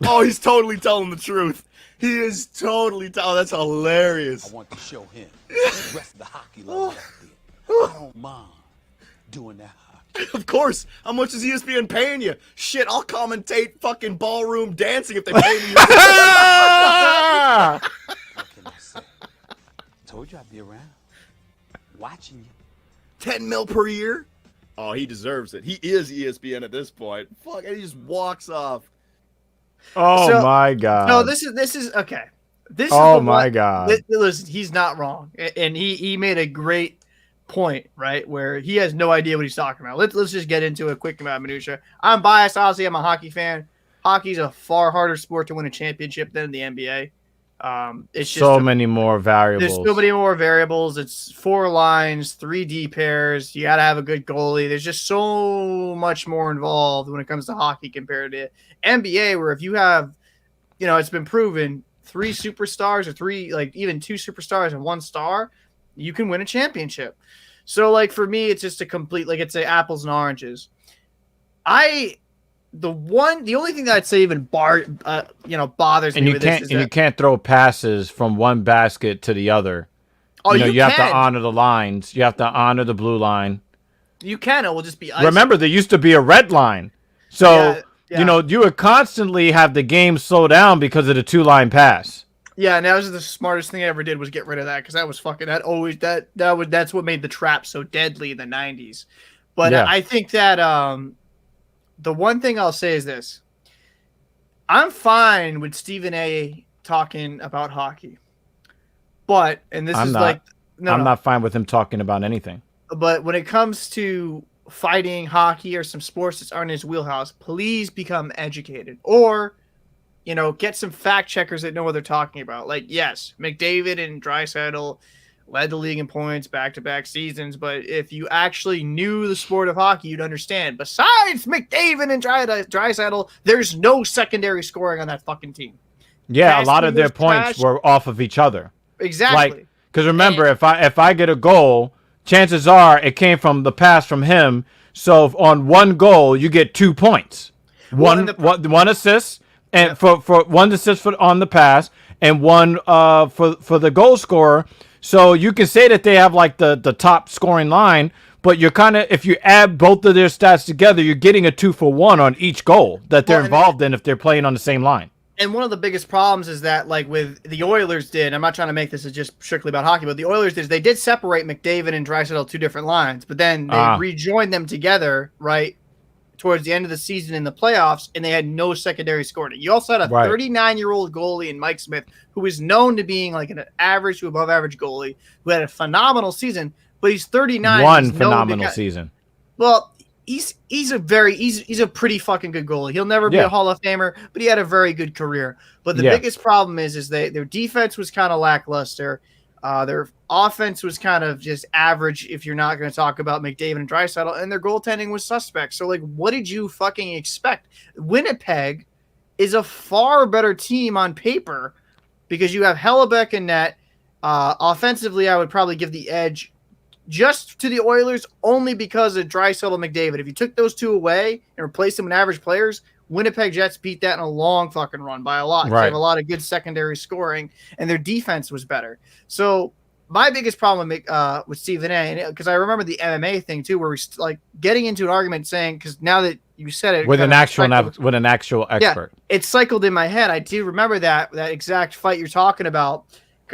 S3: Oh, he's totally telling the truth. He is totally telling. That's hilarious.
S4: I want to show him the rest of the hockey love out there. I don't mind doing that hockey.
S3: Of course. How much is ESPN paying you? Shit, I'll commentate fucking ballroom dancing if they pay me.
S4: What can I say? Told you I'd be around, watching you.
S3: 10 mil per year? Oh, he deserves it. He is ESPN at this point. Fuck, and he just walks off.
S1: Oh
S2: So-
S1: my god.
S2: No, this is okay. This
S1: Oh
S2: is
S1: my God.
S2: Listen, he's not wrong, and he made a great point, right, where he has no idea what he's talking about. Let's just get into a quick amount of minutia. I'm biased, obviously. I'm a hockey fan. Hockey's a far harder sport to win a championship than the NBA. It's just
S1: so many more variables.
S2: There's so many more variables. It's 4 lines, 3D pairs. You got to have a good goalie. There's just so much more involved when it comes to hockey compared to NBA, where if you have, it's been proven 3 superstars or 3, like even 2 superstars and 1 star, you can win a championship. So like for me, it's just a complete, like it's a apples and oranges. The only thing that I'd say even bothers me with this is
S1: you can't throw passes from one basket to the other.
S2: Oh,
S1: you have to honor the lines. You have to honor the blue line.
S2: You can. It will just be ice.
S1: Remember, there used to be a red line. So,
S2: Yeah.
S1: you would constantly have the game slow down because of the 2-line pass.
S2: Yeah, and that was the smartest thing I ever did was get rid of that because that was fucking that's what made the trap so deadly in the 90s. But
S1: Yeah.
S2: I think that the one thing I'll say is this: I'm fine with Stephen A. talking about hockey, but
S1: I'm not fine with him talking about anything.
S2: But when it comes to fighting, hockey, or some sports that aren't in his wheelhouse, please become educated or, get some fact checkers that know what they're talking about. Like, yes, McDavid and Draisaitl led the league in points back-to-back seasons, but if you actually knew the sport of hockey, you'd understand. Besides McDavid and Draisaitl, there's no secondary scoring on that fucking team.
S1: Yeah, a lot
S2: Casting
S1: of their
S2: was
S1: points
S2: trash.
S1: were off of each other.
S2: Exactly.
S1: Because remember, if I get a goal, chances are it came from the pass from him. So on one goal, you get 2 points. One assist and for 1 assist on the pass and 1 for the goal scorer. So you can say that they have like the top scoring line, but you're kind of, if you add both of their stats together, you're getting a 2-for-1 on each goal that they're involved in if they're playing on the same line.
S2: And one of the biggest problems is that, like with the Oilers did, I'm not trying to make this just strictly about hockey, but the Oilers they did separate McDavid and Draisaitl 2 different lines, but then they rejoined them together, right, towards the end of the season in the playoffs, and they had no secondary scoring. You also had a 39-year-old goalie in Mike Smith, who is known to being like an average to above average goalie, who had a phenomenal season, but he's 39.
S1: One phenomenal season.
S2: Well, he's a pretty fucking good goalie. He'll never be a Hall of Famer, but he had a very good career. But the biggest problem is their defense was kind of lackluster. Their offense was kind of just average if you're not going to talk about McDavid and Draisaitl, and their goaltending was suspect. So, like, what did you fucking expect? Winnipeg is a far better team on paper because you have Hellebuck and net. Offensively, I would probably give the edge just to the Oilers only because of Draisaitl, McDavid. If you took those two away and replaced them with average players, Winnipeg Jets beat that in a long fucking run by a lot. Right. They have a lot of good secondary scoring, and their defense was better. So my biggest problem with Stephen A, because I remember the MMA thing too, where we like getting into an argument saying, because now that you said it,
S1: with an actual expert,
S2: yeah, it cycled in my head. I do remember that exact fight you're talking about.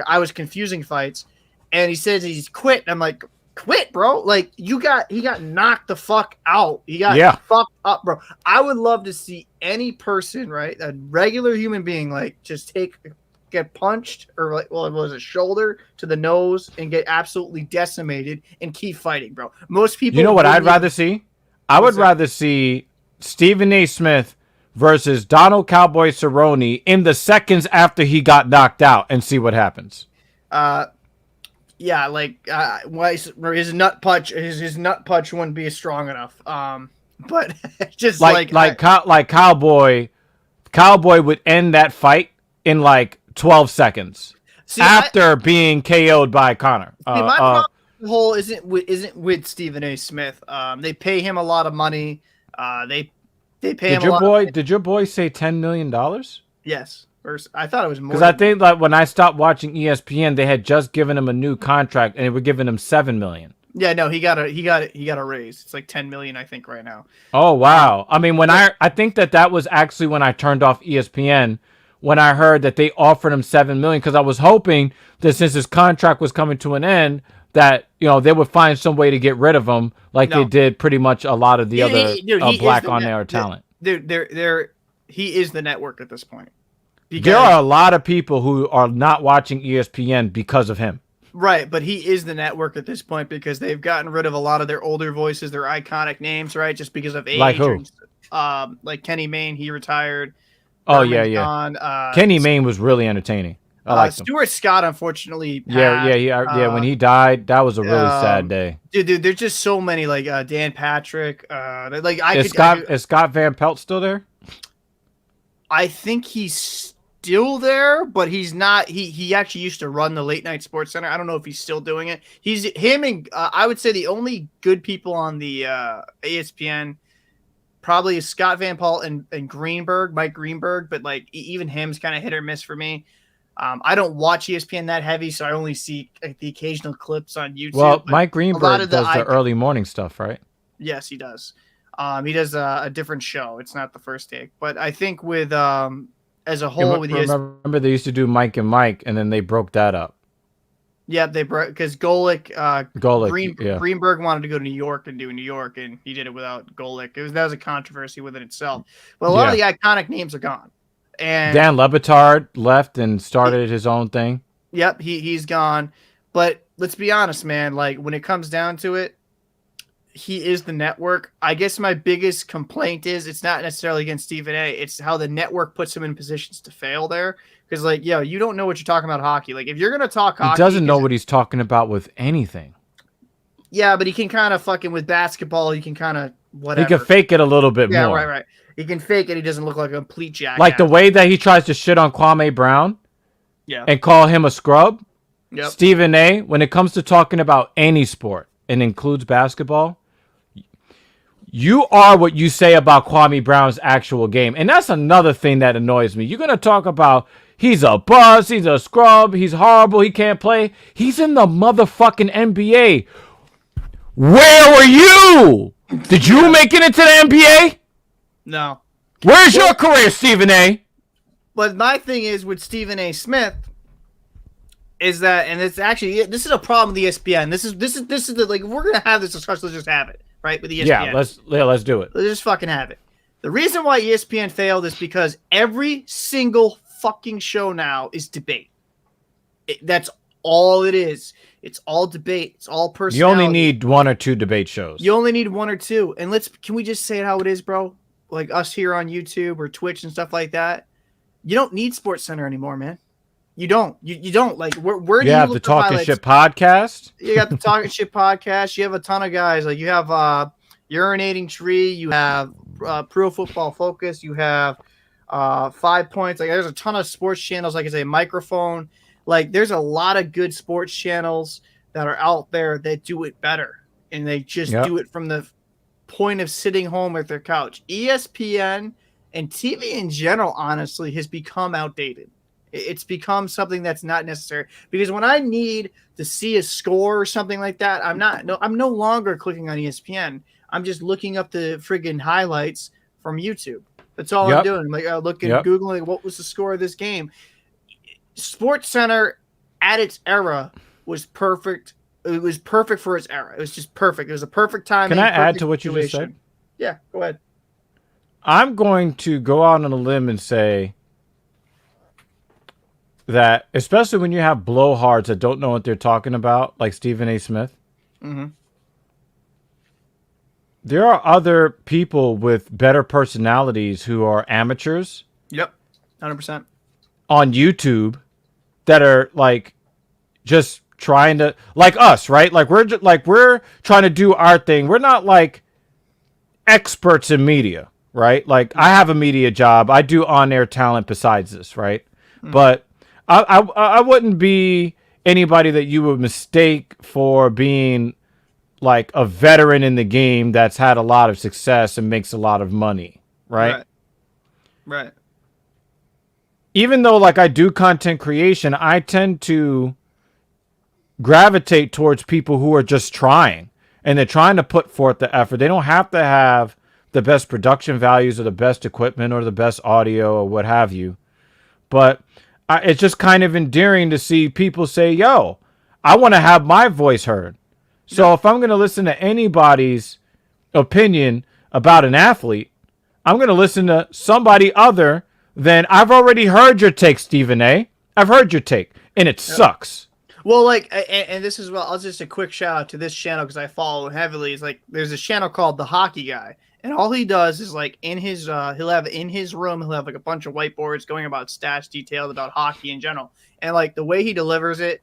S2: I was confusing fights, and he says he's quit. And I'm like, quit, bro. Like he got knocked the fuck out. He got fucked up, bro. I would love to see any person, right, a regular human being, like just get punched or like, well, it was a shoulder to the nose and get absolutely decimated and keep fighting, bro. Most people,
S1: you know what I'd rather see? I would rather see Stephen A. Smith versus Donald Cowboy Cerrone in the seconds after he got knocked out and see what happens.
S2: Yeah, like his nut punch wouldn't be strong enough. But just like Cowboy would end that fight in like 12 seconds after being KO'd by Connor. My problem with the whole isn't with Stephen A. Smith. They pay him a lot of money. They pay him a lot.
S1: Did your boy say $10 million?
S2: Yes. I thought it was more.
S1: Because I think like when I stopped watching ESPN, they had just given him a new contract and they were giving him $7 million.
S2: Yeah, no, he got a raise. It's like $10 million, I think, right now.
S1: Oh wow! I mean, I think that was actually when I turned off ESPN when I heard that they offered him $7 million, because I was hoping that since his contract was coming to an end, that they would find some way to get rid of him, like they did pretty much a lot of the other black on-air talent.
S2: He is the network at this point.
S1: There are a lot of people who are not watching ESPN because of him.
S2: Right, but he is the network at this point because they've gotten rid of a lot of their older voices, their iconic names, right? Just because of age.
S1: Like who?
S2: Like Kenny Mayne, he retired.
S1: Oh, yeah. Kenny Mayne was really entertaining. I liked him.
S2: Stuart Scott, unfortunately.
S1: When he died, that was a really sad day.
S2: Dude, there's just so many, like Dan Patrick.
S1: Is Scott Van Pelt still there?
S2: I think he's still there, but he's not. He actually used to run the late night sports center. I don't know if he's still doing it. And I would say the only good people on the ESPN probably is Scott Van Pelt and Greenberg, Mike Greenberg, but like even him's kind of hit or miss for me. I don't watch ESPN that heavy, so I only see like the occasional clips on YouTube.
S1: Well, Mike Greenberg does the early morning stuff, right?
S2: Yes, he does. He does a different show. It's not the First Take, but I think with as a whole,
S1: remember they used to do Mike and Mike, and then they broke that up.
S2: Yeah, they broke because Greenberg wanted to go to New York and do New York, and he did it without Golick. That was a controversy within itself. But a lot of the iconic names are gone. And
S1: Dan Le Batard left and started his own thing.
S2: Yep, he's gone. But let's be honest, man. Like when it comes down to it, he is the network. I guess my biggest complaint is it's not necessarily against Stephen A. It's how the network puts him in positions to fail there. Because, like, you don't know what you're talking about hockey. Like, if you're going to talk hockey...
S1: He doesn't know what he's talking about with anything.
S2: Yeah, but he can kind of fucking... With basketball, he can kind of... Whatever.
S1: He can fake it a little bit more.
S2: Yeah, right. He can fake it. He doesn't look like a complete jackass.
S1: Like the way that he tries to shit on Kwame Brown and call him a scrub.
S2: Yep.
S1: Stephen A., when it comes to talking about any sport and includes basketball... You are what you say about Kwame Brown's actual game. And that's another thing that annoys me. You're going to talk about he's a buzz, he's a scrub, he's horrible, he can't play. He's in the motherfucking NBA. Where were you? Did you make it into the NBA?
S2: No.
S1: Where's your career, Stephen A.?
S2: But my thing is with Stephen A. Smith is that, and it's actually, this is a problem with ESPN. This is the, like, if we're going to have this discussion, let's just have it. Right, with ESPN.
S1: Yeah, let's do it.
S2: Let's just fucking have it. The reason why ESPN failed is because every single fucking show now is debate. That's all it is. It's all debate. It's all personality.
S1: You only need one or two debate shows.
S2: You only need one or two. And can we just say it how it is, bro? Like us here on YouTube or Twitch and stuff like that. You don't need SportsCenter anymore, man. You don't. You don't. Like, where do you
S1: have the Talking Shit podcast?
S2: You got the Talking Shit podcast. You have a ton of guys. Like, you have Urinating Tree. You have Pro Football Focus. You have 5 Points. Like there's a ton of sports channels. Like I say, Microphone. Like there's a lot of good sports channels that are out there that do it better, and they just do it from the point of sitting home at their couch. ESPN and TV in general, honestly, has become outdated. It's become something that's not necessary, because when I need to see a score or something like that, I'm no longer clicking on ESPN. I'm just looking up the friggin' highlights from YouTube. That's all I'm doing. Like looking, Googling, like, what was the score of this game? Sports Center at its era was perfect. It was perfect for its era. It was just perfect. It was a perfect time.
S1: Can I add to what you just said?
S2: Yeah, go ahead.
S1: I'm going to go out on a limb and say that, especially when you have blowhards that don't know what they're talking about, like Stephen A. Smith, there are other people with better personalities who are amateurs.
S2: Yep, 100%.
S1: On YouTube that are like just trying to, like us, right? Like we're trying to do our thing. We're not like experts in media, right? Like I have a media job. I do on-air talent besides this, right? But I wouldn't be anybody that you would mistake for being like a veteran in the game that's had a lot of success and makes a lot of money, right?
S2: Right.
S1: Even though like I do content creation, I tend to gravitate towards people who are just trying, and they're trying to put forth the effort. They don't have to have the best production values or the best equipment or the best audio or what have you. But it's just kind of endearing to see people say, yo, I want to have my voice heard. So if I'm going to listen to anybody's opinion about an athlete, I'm going to listen to somebody other than, I've already heard your take, Stephen A. I've heard your take, and it sucks.
S2: Well, like, and this is, well, I'll just a quick shout out to this channel because I follow heavily. It's like, there's a channel called The Hockey Guy, and all he does is like in his, he'll have in his room, he'll have like a bunch of whiteboards going about stats, details about hockey in general. And like the way he delivers it,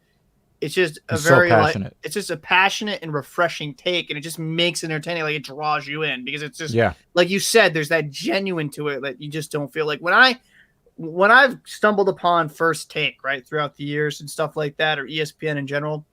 S2: it's just it's very passionate. Like, it's just a passionate and refreshing take, and it just makes it entertaining. Like it draws you in because it's just, like you said, there's that genuine to it that you just don't feel like when I've stumbled upon First Take, right, throughout the years and stuff like that, or ESPN in general,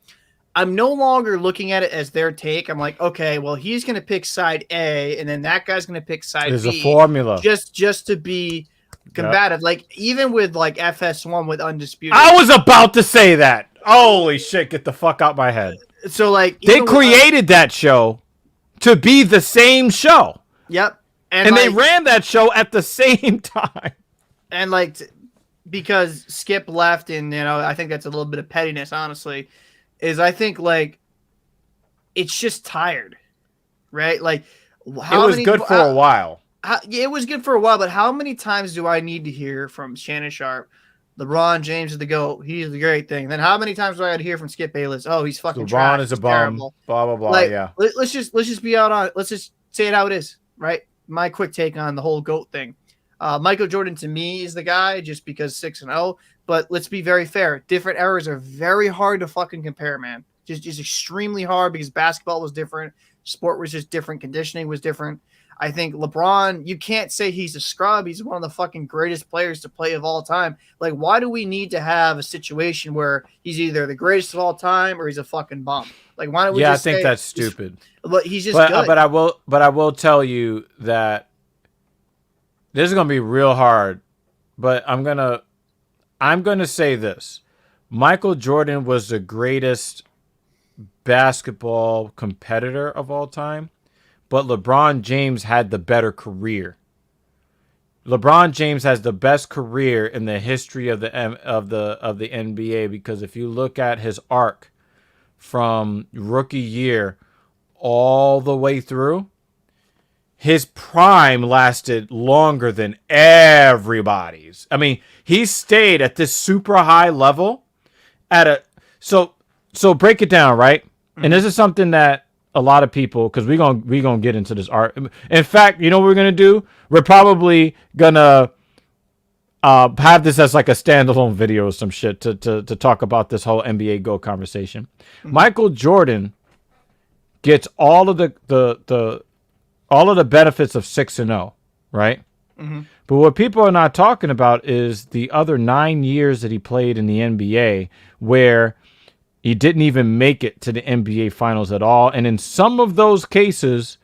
S2: I'm no longer looking at it as their take. I'm like, okay, well, he's going to pick side A, and then that guy's going to pick side B.
S1: There's a formula.
S2: Just to be combative. Like, even with, like, FS1 with Undisputed.
S1: I was about to say that. Holy shit, get the fuck out my head.
S2: So, like...
S1: They created that show to be the same show.
S2: Yep.
S1: And like, they ran that show at the same time.
S2: And, like, because Skip left, and, you know, I think that's a little bit of pettiness, honestly, is I think, like, it's just tired, right? Like,
S1: how it was good for a while.
S2: It was good for a while, but how many times do I need to hear from Shannon Sharp, LeBron James is the GOAT, he's the great thing? Then how many times do I got to hear from Skip Bayless? Oh, he's fucking trash.
S1: LeBron is a bum. Blah blah blah.
S2: Like,
S1: yeah.
S2: Let's just be out on. Let's just say it how it is, right? My quick take on the whole GOAT thing. Michael Jordan to me is the guy just because 6-0. But let's be very fair. Different eras are very hard to fucking compare, man. Just extremely hard because basketball was different. Sport was just different. Conditioning was different. I think LeBron, you can't say he's a scrub. He's one of the fucking greatest players to play of all time. Like, why do we need to have a situation where he's either the greatest of all time or he's a fucking bum? Like, why don't we just
S1: I think that's stupid.
S2: But he's just good.
S1: But I will tell you that this is going to be real hard, but I'm going to say this. Michael Jordan was the greatest basketball competitor of all time, but LeBron James had the better career. LeBron James has the best career in the history of the NBA, because if you look at his arc from rookie year all the way through, his prime lasted longer than everybody's. I mean, he stayed at this super high level so break it down, right? Mm-hmm. And this is something that a lot of people, because we're gonna get into this art. In fact, you know what we're gonna do? We're probably gonna have this as like a standalone video or some shit to talk about this whole NBA GOAT conversation. Mm-hmm. Michael Jordan gets all of the benefits of 6-0, right? But what people are not talking about is the other 9 years that he played in the NBA where he didn't even make it to the NBA Finals at all. And in some of those cases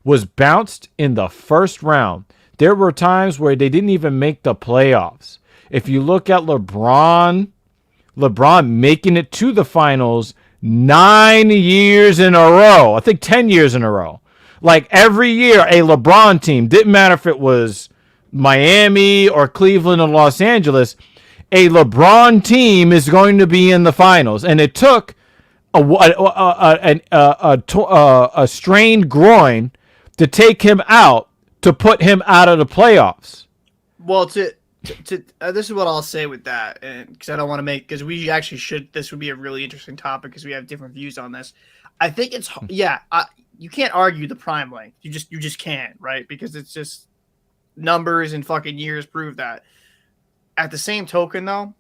S1: was bounced in the first round. There were times where they didn't even make the playoffs. If you look at LeBron making it to the finals 9 years in a row. I think 10 years in a row. Like every year, a LeBron team, didn't matter if it was Miami or Cleveland or Los Angeles, a LeBron team is going to be in the finals. And it took a strained groin to take him out, to put him out of the playoffs.
S2: Well, this is what I'll say with that, and because I don't want to because we actually should. This would be a really interesting topic because we have different views on this. I think it's you can't argue the prime length. You just can't, right? Because it's just numbers and fucking years prove that. At the same token, though,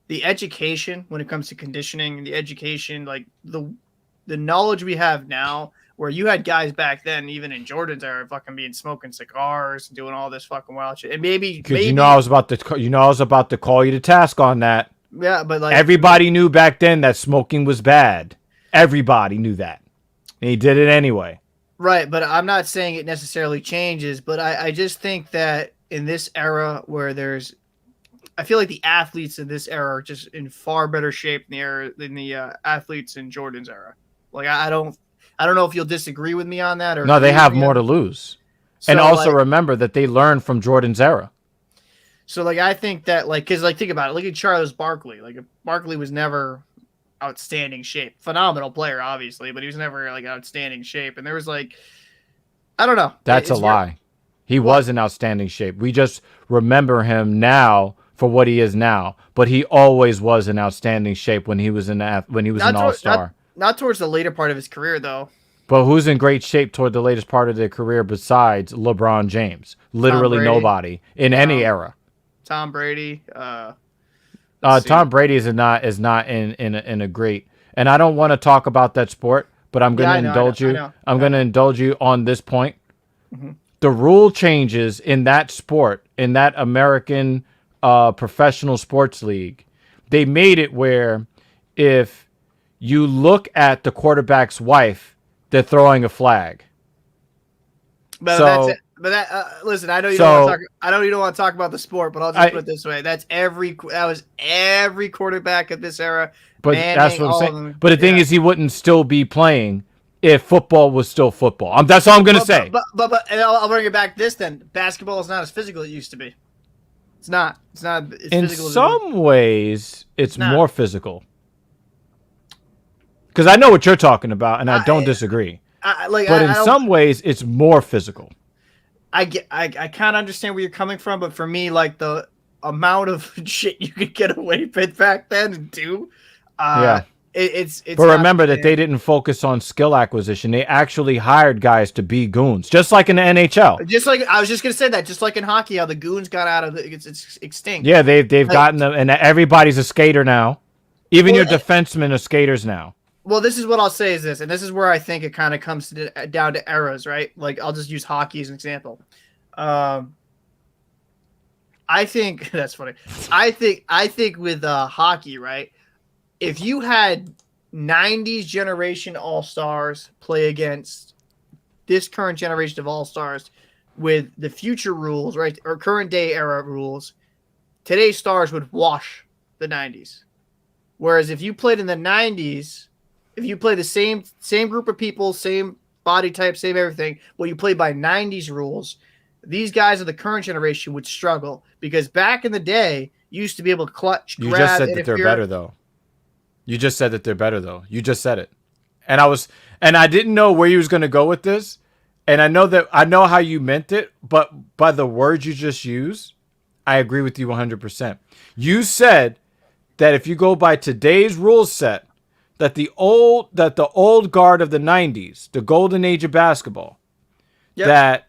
S2: the education when it comes to conditioning, the education, like the knowledge we have now, where you had guys back then, even in Jordan's era, fucking being smoking cigars and doing all this fucking wild shit. And maybe
S1: you know I was about to call you to task on that.
S2: Yeah, but like
S1: everybody knew back then that smoking was bad. Everybody knew that. And he did it anyway.
S2: Right, but I'm not saying it necessarily changes, but I just think that in this era where I feel like the athletes in this era are just in far better shape than the athletes in Jordan's era. Like I don't know if you'll disagree with me on that or
S1: no. They have more to lose, and also remember that they learned from Jordan's era.
S2: So like I think that because think about it. Look at Charles Barkley. Like Barkley was never outstanding shape, phenomenal player obviously, but he was never like outstanding shape. And there was I don't know.
S1: That's a lie. He was in outstanding shape. We just remember him now for what he is now, but he always was in outstanding shape when he was an all-star.
S2: Not towards the later part of his career, though.
S1: But who's in great shape toward the latest part of their career besides LeBron James? Literally nobody in any era.
S2: Tom Brady.
S1: Tom Brady is not in a great. And I don't want to talk about that sport, but I'm going to indulge you. I'm going to indulge you on this point. Mm-hmm. The rule changes in that sport, in that American professional sports league. They made it where if you look at the quarterback's wife, they're throwing a flag.
S2: But that's it. But listen, I know you don't want to talk. I know you don't want to talk about the sport, but I'll just put it this way: that was every quarterback of this era.
S1: But that's what I'm saying. But the thing is, he wouldn't still be playing if football was still football. That's all I'm going to say.
S2: But and I'll bring it back. Then basketball is not as physical as it used to be. It's not. It's not. As
S1: in
S2: physical
S1: some ways, it's more physical. Because I know what you're talking about, and I don't disagree. But in some ways, it's more physical.
S2: I kind of understand where you're coming from, but for me, like the amount of shit you could get away with back then and do, it's.
S1: But remember that they didn't focus on skill acquisition; they actually hired guys to be goons, just like in the NHL.
S2: Just like I was just gonna say that, just like in hockey, how the goons got out of it's extinct.
S1: Yeah, they've gotten them, and everybody's a skater now. Even your defensemen are skaters now.
S2: Well, this is what I'll say is this, and this is where I think it kind of comes down to eras, right? Like, I'll just use hockey as an example. I think that's funny. I think with hockey, right? If you had 90s generation All-Stars play against this current generation of All-Stars with the future rules, right, or current day era rules, today's stars would wash the 90s. Whereas if you played in the 90s, if you play the same group of people, same body type, same everything, well, you play by 90s rules, these guys of the current generation would struggle because back in the day, you used to be able to clutch, grab,
S1: You just said that they're better, though. You just said that they're better, though. You just said it. And I didn't know where you was going to go with this. And I know how you meant it, but by the words you just used, I agree with you 100%. You said that if you go by today's rule set, that the old guard of the 90s, the golden age of basketball, that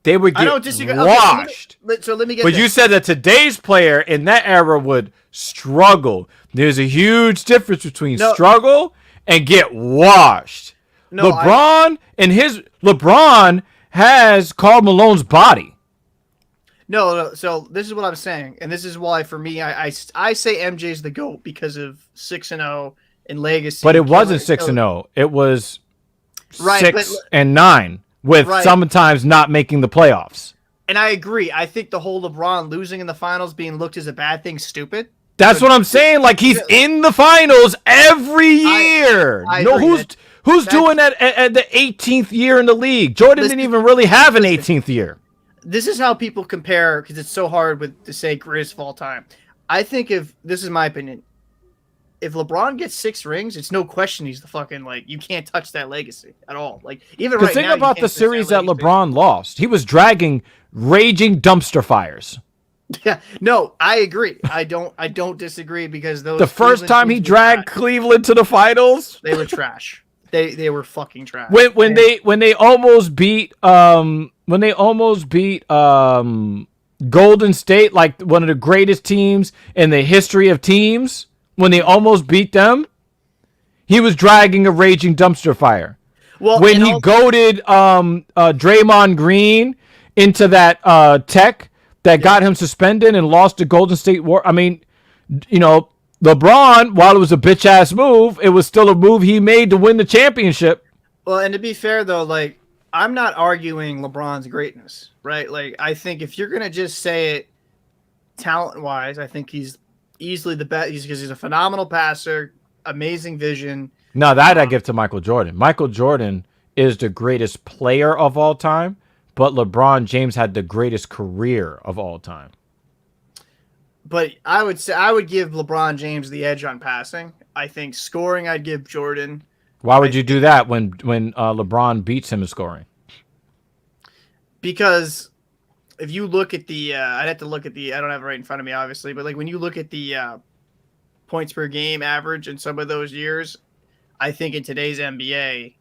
S1: they would get washed.
S2: Okay, so let me get
S1: But you said that today's player in that era would struggle. There's a huge difference between struggle and get washed. LeBron has Karl Malone's body.
S2: No. So this is what I'm saying, and this is why for me, I say MJ's the GOAT because of 6-0 and legacy.
S1: But it wasn't 6-0. It was
S2: right,
S1: 6-9 with sometimes not making the playoffs.
S2: And I agree. I think the whole LeBron losing in the finals being looked as a bad thing, stupid.
S1: That's what I'm saying. Like, he's in the finals every year. Who's doing that at the 18th year in the league? Jordan didn't even really have an 18th year.
S2: This is how people compare, because it's so hard to say greatest of all time. I think this is my opinion. If LeBron gets 6 rings, it's no question he's the fucking, like, you can't touch that legacy at all. Like, even right now,
S1: think about the series that LeBron lost. He was dragging raging dumpster fires.
S2: Yeah, no, I agree. I don't disagree, because those
S1: the first time he dragged Cleveland to the finals,
S2: they were trash. They were fucking trash.
S1: When they almost beat Golden State, like one of the greatest teams in the history of teams, when they almost beat them, he was dragging a raging dumpster fire. Well, when he goaded Draymond Green into that tech that got him suspended and lost to Golden State I mean, you know, LeBron, while it was a bitch-ass move, it was still a move he made to win the championship.
S2: Well, and to be fair, though, like, I'm not arguing LeBron's greatness, right? Like, I think if you're going to just say it talent-wise, I think he's easily the best, because he's a phenomenal passer, amazing vision.
S1: No, that I give to Michael Jordan. Michael Jordan is the greatest player of all time, but LeBron James had the greatest career of all time.
S2: But I would give LeBron James the edge on passing. I think scoring, I'd give Jordan.
S1: Why would you do that when LeBron beats him in scoring?
S2: Because if you look at I'd have to look at I don't have it right in front of me, obviously, but like when you look at the points per game average in some of those years, I think in today's NBA,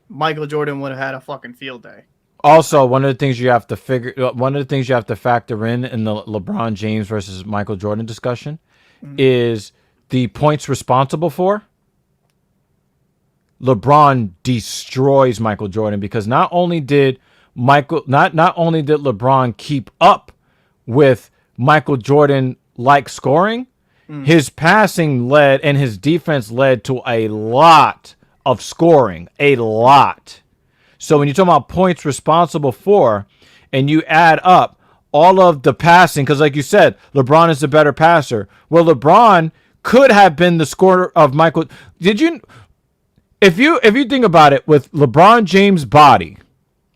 S2: Michael Jordan would have had a fucking field day.
S1: Also, one of the things you have to factor in the LeBron James versus Michael Jordan discussion is the points responsible for. LeBron destroys Michael Jordan, because not only did LeBron keep up with Michael Jordan like scoring, his passing led and his defense led to a lot of scoring, a lot. So when you're talking about points responsible for, and you add up all of the passing, because like you said, LeBron is the better passer. Well, LeBron could have been the scorer of Michael. If you think about it, with LeBron James' body,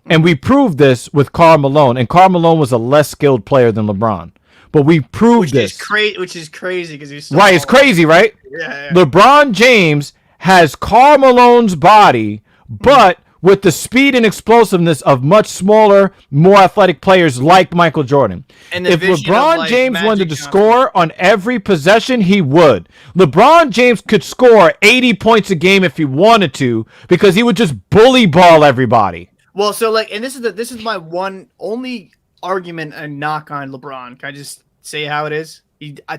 S1: and we proved this with Karl Malone, and Karl Malone was a less skilled player than LeBron, but we proved this.
S2: Which is crazy, because he's
S1: right. It's crazy, right?
S2: Yeah.
S1: LeBron James has Karl Malone's body, but with the speed and explosiveness of much smaller, more athletic players like Michael Jordan.
S2: And
S1: if LeBron James wanted to score on every possession, he would. LeBron James could score 80 points a game if he wanted to, because he would just bully ball everybody.
S2: Well, so like, and this is my one only argument and knock on LeBron. Can I just say how it is?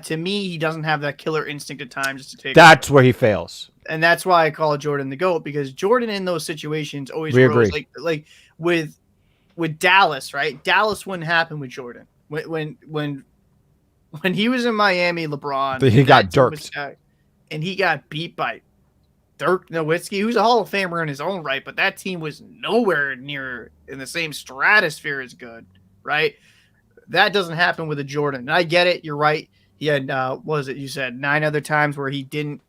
S2: To me, he doesn't have that killer instinct at times just to take.
S1: That's where he fails.
S2: And that's why I call Jordan the GOAT, because Jordan in those situations always
S1: rose.
S2: Like with Dallas, right? Dallas wouldn't happen with Jordan. When he was in Miami, LeBron,
S1: he got dirked.
S2: And he got beat by Dirk Nowitzki, who's a Hall of Famer in his own right, but that team was nowhere near in the same stratosphere as good, right? That doesn't happen with a Jordan. And I get it. You're right. He had, you said 9 other times where he didn't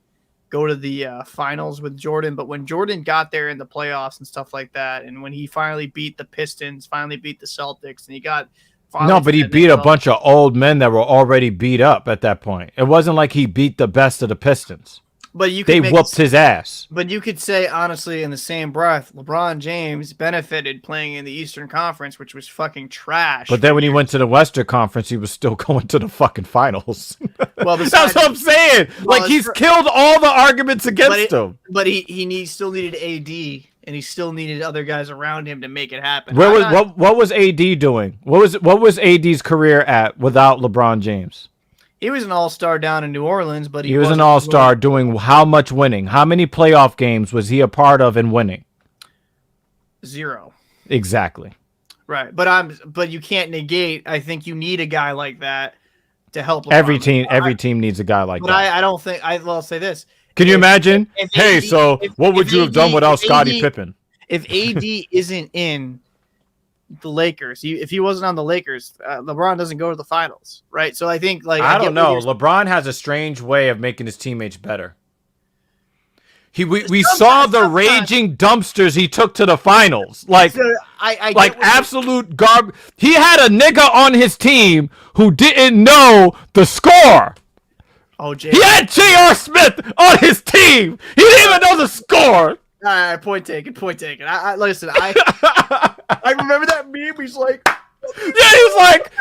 S2: go to the finals with Jordan. But when Jordan got there in the playoffs and stuff like that, and when he finally beat the Pistons, finally beat the Celtics, and he got...
S1: No, but he beat a bunch of old men that were already beat up at that point. It wasn't like he beat the best of the Pistons.
S2: But
S1: they whooped his ass.
S2: But you could say, honestly, in the same breath, LeBron James benefited playing in the Eastern Conference, which was fucking trash.
S1: But then when he went to the Western Conference, he was still going to the fucking finals.
S2: Well,
S1: that's what I'm saying. Well, like, he's killed all the arguments against him.
S2: But he still needed AD, and he still needed other guys around him to make it happen.
S1: What was AD doing? What was AD's career at without LeBron James?
S2: He was an all-star down in New Orleans, but
S1: he was an all-star doing how much winning? How many playoff games was he a part of in winning?
S2: 0.
S1: Exactly.
S2: Right. But you can't negate. I think you need a guy like that to help.
S1: Every
S2: LeBron.
S1: team needs a guy like
S2: But
S1: that.
S2: I don't think. I'll say this.
S1: Can you imagine?
S2: If
S1: Hey,
S2: AD
S1: so what would you have done without Scottie Pippen?
S2: If AD isn't in the Lakers, if he wasn't on the Lakers, LeBron doesn't go to the finals, right? So I think like
S1: I don't know. LeBron has a strange way of making his teammates better. We saw the raging dumpsters he took to the finals, like absolute garbage. He had a nigga on his team who didn't know the score.
S2: Oh, Jay.
S1: He had J.R. Smith on his team. He didn't even know the score.
S2: All right, point taken. I listen. I remember that meme. He's like,
S1: yeah, he's like,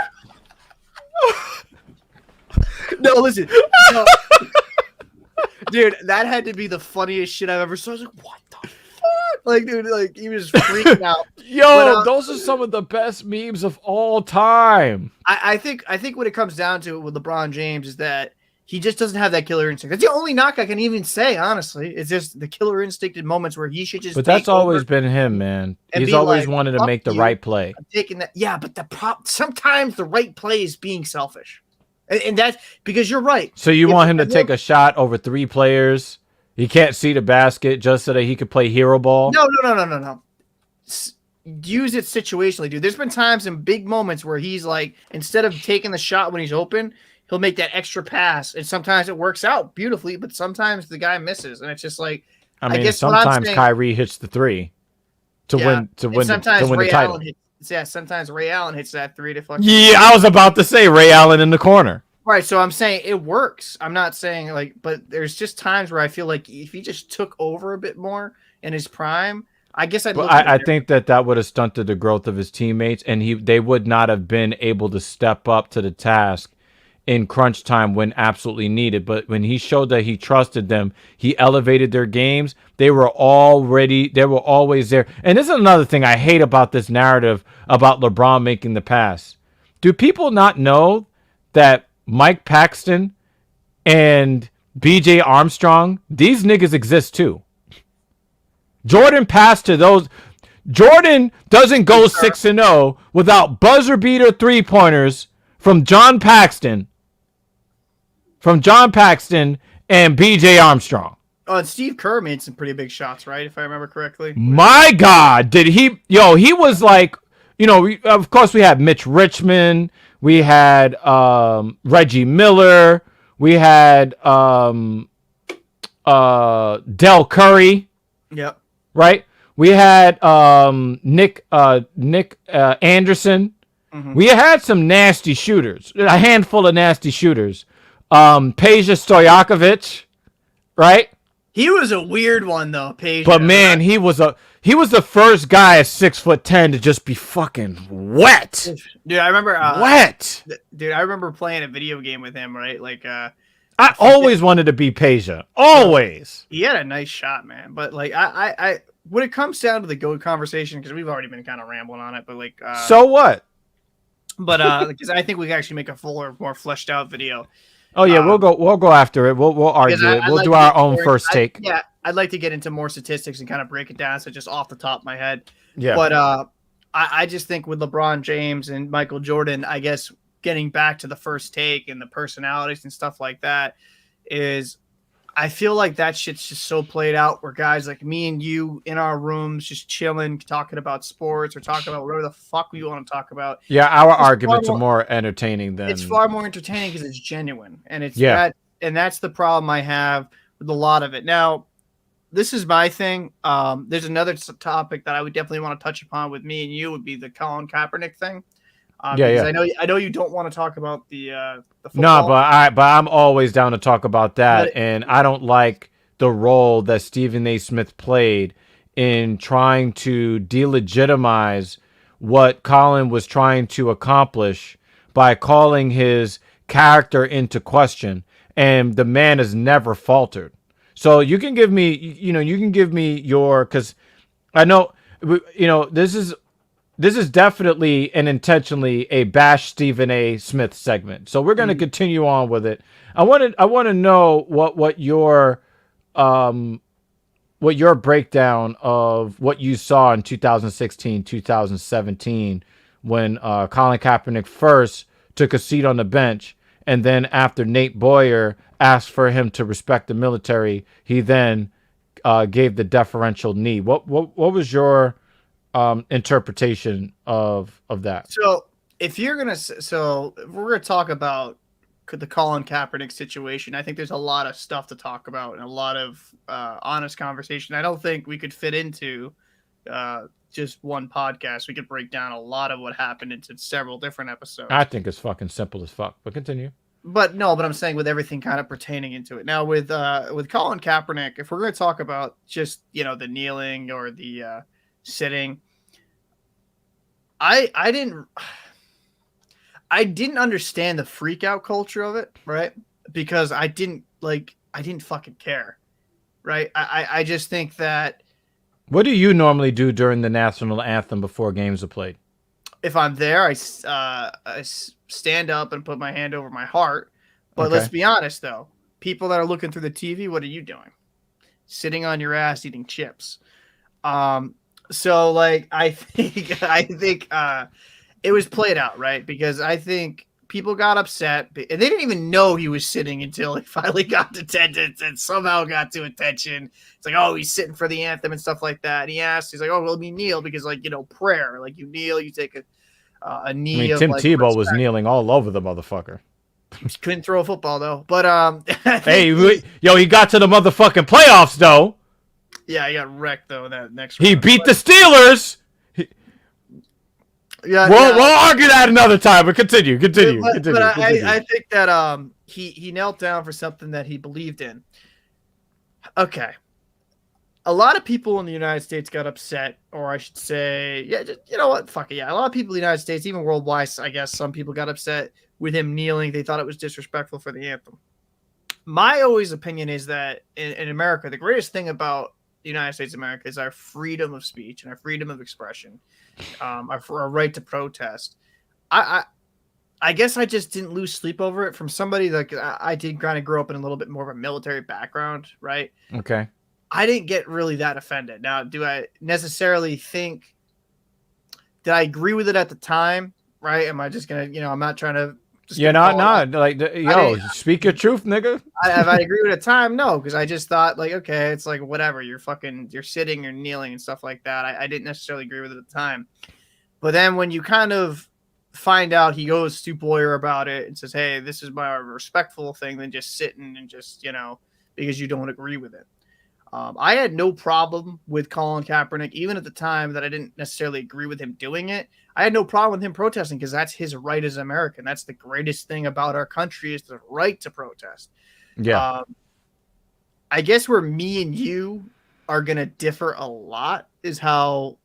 S2: no, listen. No. Dude, that had to be the funniest shit I've ever saw. I was like, what the fuck? Like, dude, like he was freaking out.
S1: Yo, those are some of the best memes of all time.
S2: I think what it comes down to with LeBron James is that he just doesn't have that killer instinct. That's the only knock I can even say, honestly. It's just the killer instinct in moments where he should just.
S1: But that's always been him, man. He's always wanted to make the right play.
S2: I'm taking that. Yeah, but sometimes the right play is being selfish. And that's because you're right.
S1: So you want him to take a shot over 3 players? He can't see the basket just so that he could play hero ball?
S2: No. Use it situationally, dude. There's been times in big moments where he's like, instead of taking the shot when he's open, he'll make that extra pass. And sometimes it works out beautifully, but sometimes the guy misses. And it's just like,
S1: I guess sometimes Kyrie hits the 3 to win the title.
S2: Sometimes Ray Allen hits that 3 to fucking.
S1: Yeah, I was about to say Ray Allen in the corner.
S2: Right, so I'm saying it works. I'm not saying like, but there's just times where I feel like if he just took over a bit more in his prime, I guess I'd.
S1: I think that would have stunted the growth of his teammates, and they would not have been able to step up to the task in crunch time when absolutely needed. But when he showed that he trusted them, he elevated their games. They were always there. And this is another thing I hate about this narrative about LeBron making the pass. Do people not know that Mike Paxton and BJ Armstrong, these niggas exist too? Jordan passed to those. Jordan doesn't go 6-0 without buzzer beater 3-pointers from John Paxton and BJ Armstrong.
S2: Oh, and Steve Kerr made some pretty big shots, right? If I remember correctly.
S1: My God, did he? Yo, he was like, of course we had Mitch Richmond, we had Reggie Miller, we had Del Curry.
S2: Yep.
S1: Right. We had Nick Anderson. Mm-hmm. We had some nasty shooters, a handful of nasty shooters. Peja Stojakovic, right?
S2: He was a weird one though, Peja.
S1: But man, he was the first guy at 6'10" to just be fucking wet.
S2: Dude, I remember
S1: wet.
S2: Dude, I remember playing a video game with him, right? Like
S1: I always wanted to be Peja. Always.
S2: He had a nice shot, man. But like I when it comes down to the GOAT conversation, because we've already been kind of rambling on it, but like
S1: so what?
S2: But because I think we can actually make a fuller, more fleshed out video.
S1: Oh yeah, we'll go after it. We'll argue it. We'll do our own first take.
S2: Yeah, I'd like to get into more statistics and kind of break it down. So just off the top of my head.
S1: Yeah.
S2: But I just think with LeBron James and Michael Jordan, I guess getting back to the first take and the personalities and stuff like that is, I feel like that shit's just so played out where guys like me and you in our rooms just chilling, talking about sports or talking about whatever the fuck we want to talk about.
S1: Yeah, our arguments are more entertaining than.
S2: It's far more entertaining because it's genuine, and it's and that's the problem I have with a lot of it. Now, this is my thing. There's another topic that I would definitely want to touch upon with me and you would be the Colin Kaepernick thing.
S1: Yeah.
S2: I know you don't want to talk about the football.
S1: No, but I'm always down to talk about that, and I don't like the role that Stephen A. Smith played in trying to delegitimize what Colin was trying to accomplish by calling his character into question, and the man has never faltered. So you can give me, because I know, this is definitely and intentionally a bash Stephen A. Smith segment. So we're going to continue on with it. I want to know what your breakdown of what you saw in 2016, 2017 when Colin Kaepernick first took a seat on the bench, and then after Nate Boyer asked for him to respect the military, he then gave the deferential knee. What was your interpretation of that?
S2: So if we're gonna talk about the Colin Kaepernick situation, I think there's a lot of stuff to talk about and a lot of honest conversation. I don't think we could fit into just one podcast. We could break down a lot of what happened into several different episodes.
S1: I think it's fucking simple as fuck, but continue.
S2: But I'm saying with everything kind of pertaining into it. Now with Colin Kaepernick, if we're going to talk about just, the kneeling or the sitting, I didn't understand the freak out culture of it, right? Because I didn't fucking care, right? I just think that.
S1: What do you normally do during the national anthem before games are played?
S2: If I'm there, I stand up and put my hand over my heart. But let's be honest, though. People that are looking through the TV, what are you doing? Sitting on your ass eating chips. So, like, I think it was played out, right? Because I think people got upset. And they didn't even know he was sitting until he finally got to attendance and somehow got to attention. It's like, oh, he's sitting for the anthem and stuff like that. And he's like, oh, well, let me kneel because, like, prayer. Like, you kneel, you take a knee.
S1: I mean, Tim Tebow was kneeling all over the motherfucker.
S2: Couldn't throw a football, though. But,
S1: hey, he got to the motherfucking playoffs, though.
S2: Yeah, he got wrecked, though, in that next
S1: He
S2: round.
S1: beat the Steelers.
S2: Yeah,
S1: we'll argue that another time, but continue.
S2: But I think that he knelt down for something that he believed in. Okay. A lot of people in the United States got upset, or I should say, you know what? Fuck it, yeah. A lot of people in the United States, even worldwide, I guess some people got upset with him kneeling. They thought it was disrespectful for the anthem. My always opinion is that in America, the greatest thing about the United States of America is our freedom of speech and our freedom of expression, our right to protest. I guess I just didn't lose sleep over it from somebody like I did kind of grow up in a little bit more of a military background, right?
S1: Okay.
S2: I didn't get really that offended. Now, do I necessarily think did I agree with it at the time? Right? Am I just gonna, I'm not trying to.
S1: You're not like, speak your truth, nigga.
S2: Have I agreed with it at the time? No, because I just thought like, okay, it's like whatever. You're sitting, you're kneeling and stuff like that. I didn't necessarily agree with it at the time, but then when you kind of find out, he goes to Boyer about it and says, "Hey, this is my respectful thing than just sitting and just because you don't agree with it." I had no problem with Colin Kaepernick, even at the time that I didn't necessarily agree with him doing it. I had no problem with him protesting because that's his right as an American. That's the greatest thing about our country is the right to protest.
S1: Yeah.
S2: I guess where me and you are going to differ a lot is how.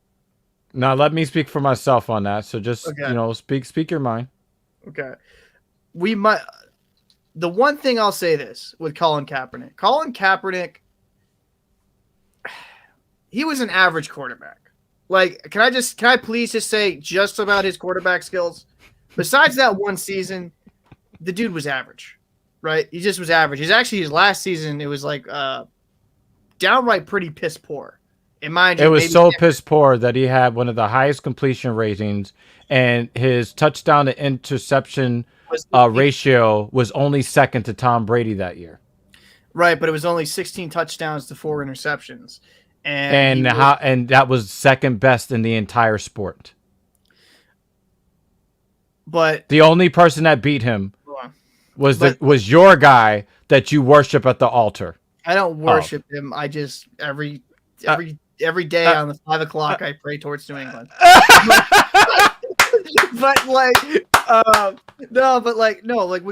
S1: Now, let me speak for myself on that. So just, speak your mind.
S2: Okay. The one thing I'll say this with Colin Kaepernick, he was an average quarterback. Like, can I please just say just about his quarterback skills? Besides that one season, the dude was average, right? He just was average. His last season, it was like downright pretty piss poor. In mind you,
S1: it was so piss poor that he had one of the highest completion ratings, and his touchdown to interception ratio was only second to Tom Brady that year.
S2: Right, but it was only 16 touchdowns to 4 interceptions.
S1: And that was second best in the entire sport.
S2: But
S1: the only person that beat him was your guy that you worship at the altar.
S2: I don't worship him. I just every day on the 5 o'clock I pray towards New England. But what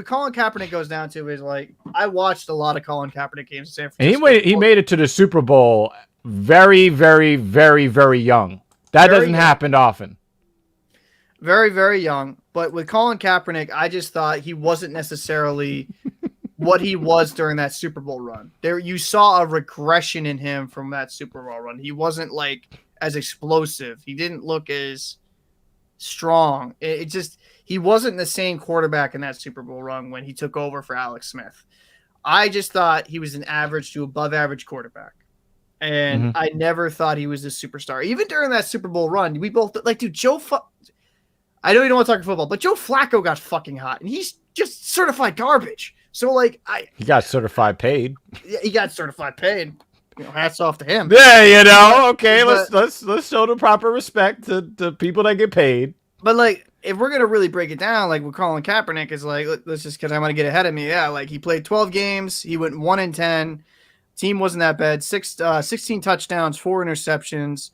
S2: Colin Kaepernick goes down to is like I watched a lot of Colin Kaepernick games in San Francisco.
S1: And he made it to the Super Bowl very, very, very, very young. That doesn't happen often.
S2: Very, very young. But with Colin Kaepernick, I just thought he wasn't necessarily what he was during that Super Bowl run. You saw a regression in him from that Super Bowl run. He wasn't like as explosive. He didn't look as strong. He wasn't the same quarterback in that Super Bowl run when he took over for Alex Smith. I just thought he was an average to above average quarterback. And I never thought he was a superstar. Even during that Super Bowl run, we both like, dude, I know you don't want to talk football, but Joe Flacco got fucking hot, and he's just certified garbage. So like,
S1: he got certified paid.
S2: He got certified paid. You know, hats off to him.
S1: Yeah, you know. Okay, let's show the proper respect to the people that get paid.
S2: But like, if we're gonna really break it down, like we're calling Kaepernick is like, let's just because I want to get ahead of me. Yeah, like he played 12 games, he went 1-10. Team wasn't that bad. 16 touchdowns, 4 interceptions.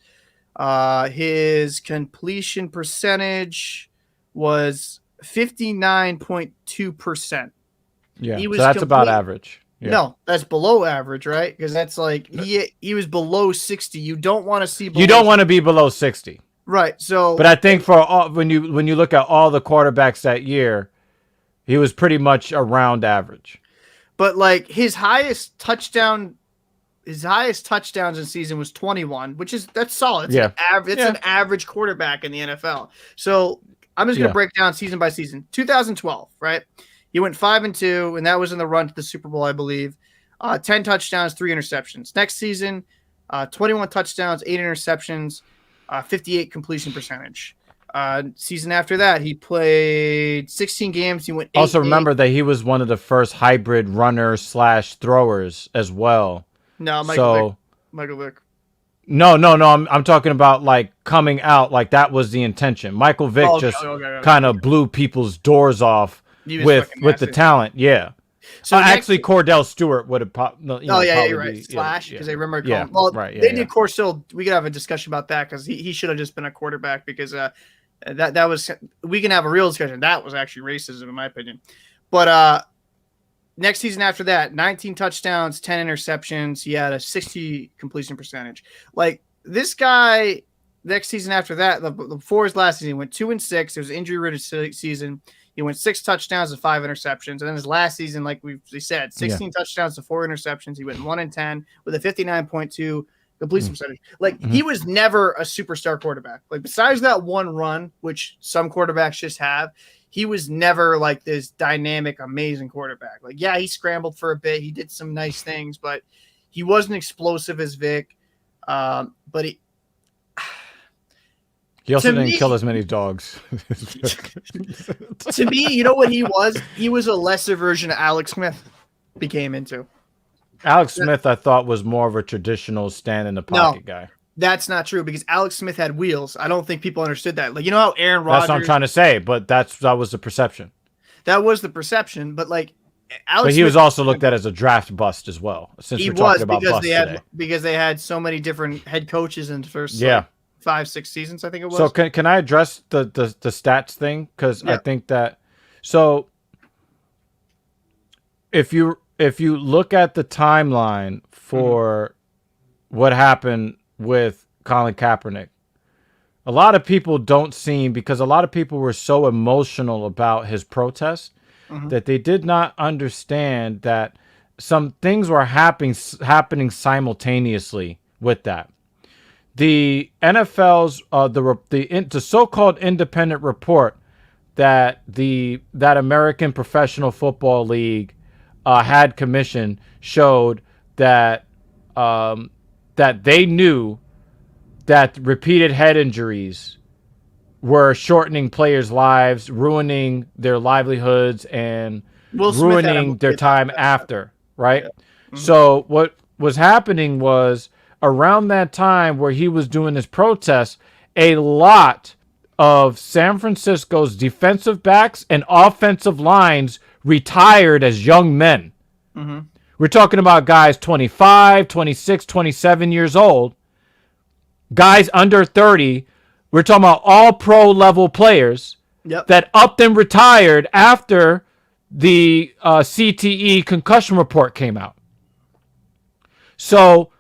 S2: His completion percentage was 59.2%.
S1: Yeah, so that's about average. Yeah.
S2: No, that's below average, right? Because that's like he was below 60. You don't want to see.
S1: You don't want to be below 60,
S2: right? So,
S1: but I think for all, when you look at all the quarterbacks that year, he was pretty much around average.
S2: But like his highest touchdowns in season was 21, that's solid. It's an average quarterback in the NFL. So I'm just gonna break down season by season. 2012, right? He went 5-2, and that was in the run to the Super Bowl, I believe. 10 touchdowns, 3 interceptions. Next season, 21 touchdowns, 8 interceptions, 58 completion percentage. Season after that, he played 16 games. He went 8-8.
S1: Also, remember that he was one of the first hybrid runners/throwers as well.
S2: No, Michael Vick.
S1: No. I'm talking about like coming out, like that was the intention. Michael Vick kind of blew people's doors off with the talent. Yeah. So actually, Cordell Stewart would have popped.
S2: You're right. Slash, because they remember. They did Corstill. We could have a discussion about that because he should have just been a quarterback because that was. We can have a real discussion. That was actually racism in my opinion. But next season after that, 19 touchdowns, 10 interceptions. He had a 60 completion percentage. Like this guy. Next season after that, before his last season, he went 2-6. There was an injury-ridden season. He went 6 touchdowns and 5 interceptions. And then his last season, like we said, 16 touchdowns to 4 interceptions. He went 1-10 with a 59.2 completion percentage. Like he was never a superstar quarterback. Like besides that one run, which some quarterbacks just have, he was never like this dynamic, amazing quarterback. Like, yeah, he scrambled for a bit. He did some nice things, but he wasn't explosive as Vic. But
S1: he also didn't kill as many dogs.
S2: To me, you know what he was? He was a lesser version of Alex Smith became into.
S1: Alex Smith, I thought, was more of a traditional stand-in-the-pocket guy.
S2: That's not true because Alex Smith had wheels. I don't think people understood that. Like, you know how Aaron Rodgers...
S1: That's what I'm trying to say, but that was the perception.
S2: That was the perception, but like...
S1: But he was also looked at as a draft bust as well, since we're talking about busts today.
S2: Because they had so many different head coaches in the first... 5-6 seasons, I think it was.
S1: So can I address the stats thing? Because I think that if you look at the timeline for what happened with Colin Kaepernick, a lot of people don't seem, because a lot of people were so emotional about his protest that they did not understand that some things were happening simultaneously with that. The NFL's the so-called independent report that that American Professional Football League had commissioned showed that that they knew that repeated head injuries were shortening players' lives, ruining their livelihoods, and ruining their time after. Right. Yeah. So what was happening was, around that time where he was doing his protest, a lot of San Francisco's defensive backs and offensive lines retired as young men. We're talking about guys 25, 26, 27 years old, guys under 30. We're talking about all pro level players that upped and retired after the CTE concussion report came out. So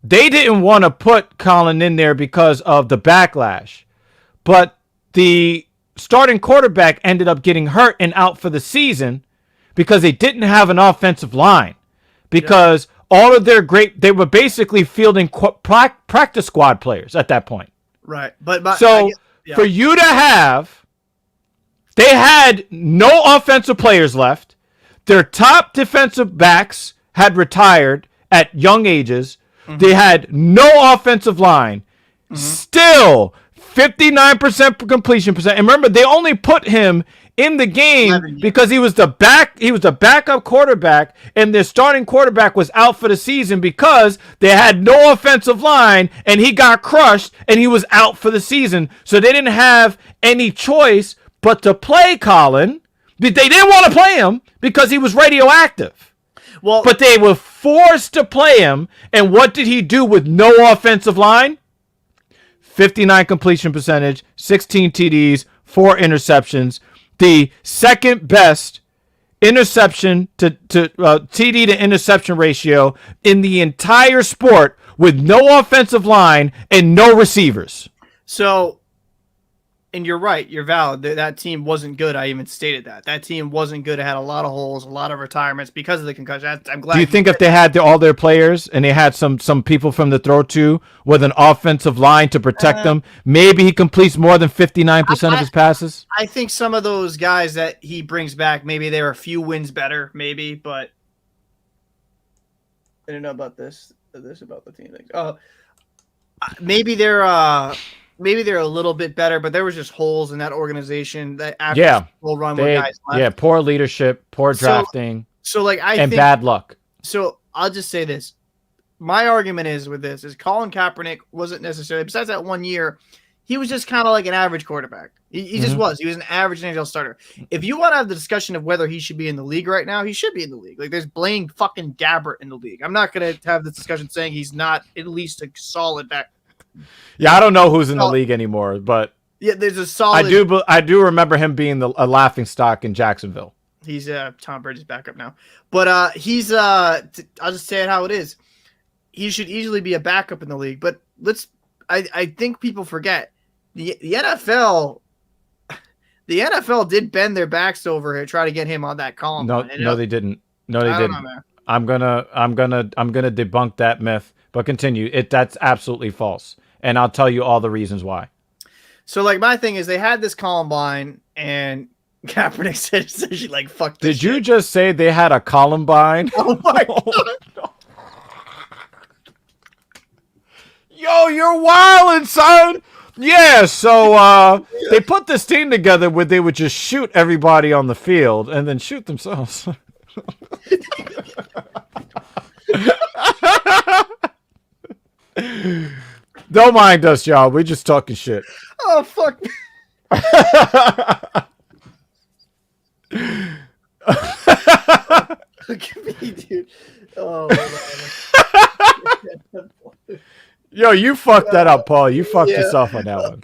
S1: they didn't want to put Colin in there because of the backlash. But the starting quarterback ended up getting hurt and out for the season because they didn't have an offensive line. Because all of they were basically fielding practice squad players at that point.
S2: Right.
S1: For you to have, they had no offensive players left. Their top defensive backs had retired at young ages. They had no offensive line. Still, 59% completion percent. And remember, they only put him in the game because he was the backup quarterback, and their starting quarterback was out for the season because they had no offensive line, and he got crushed, and he was out for the season. So they didn't have any choice but to play Colin. They didn't want to play him because he was radioactive.
S2: Well,
S1: but they were forced to play him, and what did he do with no offensive line? 59 completion percentage, 16 TDs, 4 interceptions. The second best interception to TD to interception ratio in the entire sport with no offensive line and no receivers.
S2: So, and you're right. You're valid. That team wasn't good. I even stated that. That team wasn't good. It had a lot of holes, a lot of retirements because of the concussion. I'm glad.
S1: Do you think if they had all their players and they had some people from the throw to with an offensive line to protect them, maybe he completes more than 59% of his passes?
S2: I think some of those guys that he brings back, maybe they're a few wins better, maybe, but I don't know about this about the team. Maybe they're a little bit better, but there was just holes in that organization that after full run with guys left.
S1: Yeah, poor leadership, poor drafting,
S2: I think
S1: bad luck.
S2: So I'll just say this. My argument is Colin Kaepernick wasn't necessarily, besides that 1 year, he was just kind of like an average quarterback. He just was. He was an average NHL starter. If you want to have the discussion of whether he should be in the league right now, he should be in the league. Like, there's Blaine fucking Gabbert in the league. I'm not going to have this discussion saying he's not at least a solid back.
S1: Yeah, I don't know who's in the league anymore, but
S2: yeah, there's a solid.
S1: I do remember him being a laughing stock in Jacksonville.
S2: He's Tom Brady's backup now, but he's I'll just say it how it is. He should easily be a backup in the league. But I think people forget the NFL. The NFL did bend their backs over here, try to get him on that column.
S1: No, they didn't. No, they didn't. Know, I'm gonna debunk that myth. But continue. That's absolutely false. And I'll tell you all the reasons why.
S2: So, like, my thing is they had this Columbine, and Kaepernick said essentially, like, fuck this
S1: shit. Did you just say they had a Columbine?
S2: Oh, my God.
S1: Yo, you're wildin', son. Yeah, so they put this team together where they would just shoot everybody on the field and then shoot themselves. Don't mind us, y'all. We're just talking shit.
S2: Oh, fuck. Look at me, dude. Oh, man.
S1: Yo, you fucked that up, Paul. You fucked yourself on that
S2: one.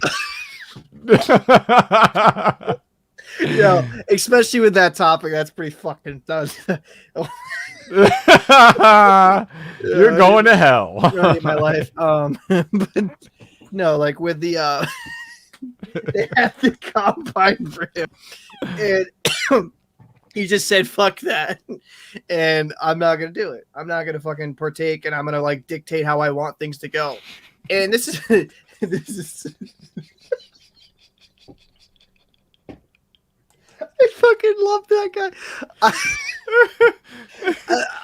S2: Yo, especially with that topic, that's pretty fucking done.
S1: You're going to hell.
S2: Running my life. But no, like with the they had the combine for him, and he just said fuck that, and I'm not gonna do it. I'm not gonna fucking partake, and I'm gonna like dictate how I want things to go. And this is I fucking love that guy.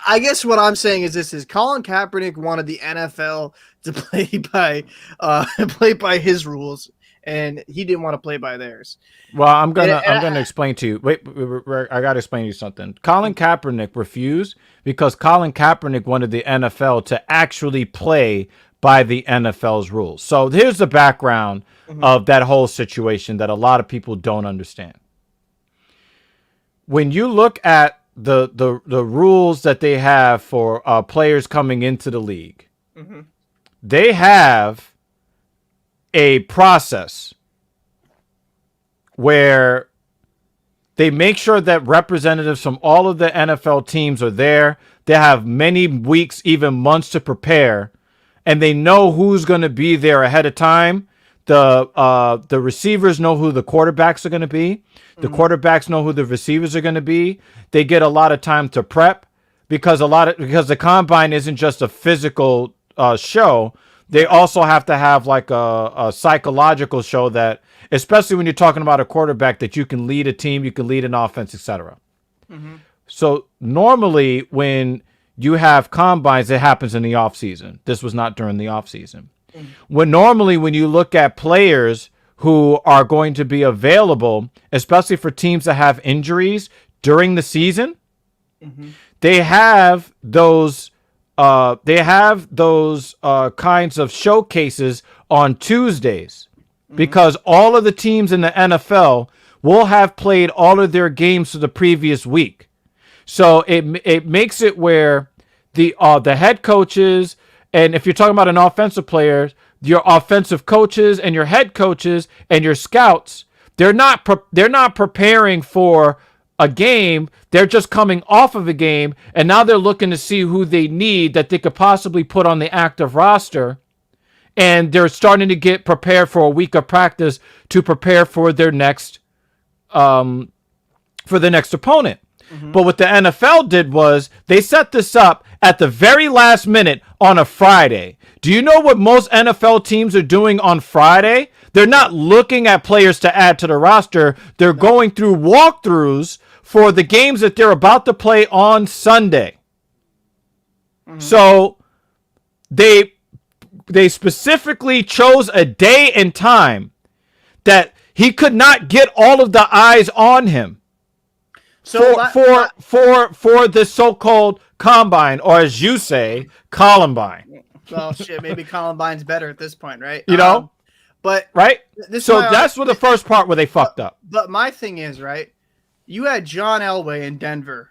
S2: I guess what I'm saying is this: is Colin Kaepernick wanted the NFL to play by his rules, and he didn't want to play by theirs.
S1: Well, I'm gonna explain to you. Wait, I gotta explain to you something. Colin Kaepernick refused because Colin Kaepernick wanted the NFL to actually play by the NFL's rules. So here's the background of that whole situation that a lot of people don't understand. When you look at the rules that they have for players coming into the league, they have a process where they make sure that representatives from all of the NFL teams are there. They have many weeks, even months to prepare, and they know who's going to be there ahead of time. The receivers know who the quarterbacks are going to be. The quarterbacks know who the receivers are going to be. They get a lot of time to prep because the combine isn't just a physical show. They also have to have like a psychological show that, especially when you're talking about a quarterback, that you can lead a team, you can lead an offense, etc. So normally when you have combines, it happens in the off season. This was not during the off season. When you look at players who are going to be available, especially for teams that have injuries during the season. Mm-hmm. They have those kinds of showcases on Tuesdays, because all of the teams in the NFL will have played all of their games for the previous week. So it makes it where the head coaches, and if you're talking about an offensive player, your offensive coaches and your head coaches and your scouts, they're not preparing for a game. They're just coming off of a game, and now they're looking to see who they need that they could possibly put on the active roster. And they're starting to get prepared for a week of practice to prepare for their next opponent. Mm-hmm. But what the NFL did was they set this up at the very last minute on a Friday. Do you know what most NFL teams are doing on Friday? They're not looking at players to add to the roster. They're going through walkthroughs for the games that they're about to play on Sunday. Mm-hmm. So they specifically chose a day and time that he could not get all of the eyes on him. So for the so-called combine, or as you say, Columbine.
S2: Well, shit, maybe Columbine's better at this point, right?
S1: You know,
S2: but
S1: right. So that's the first part where they fucked up.
S2: But my thing is, right, you had John Elway in Denver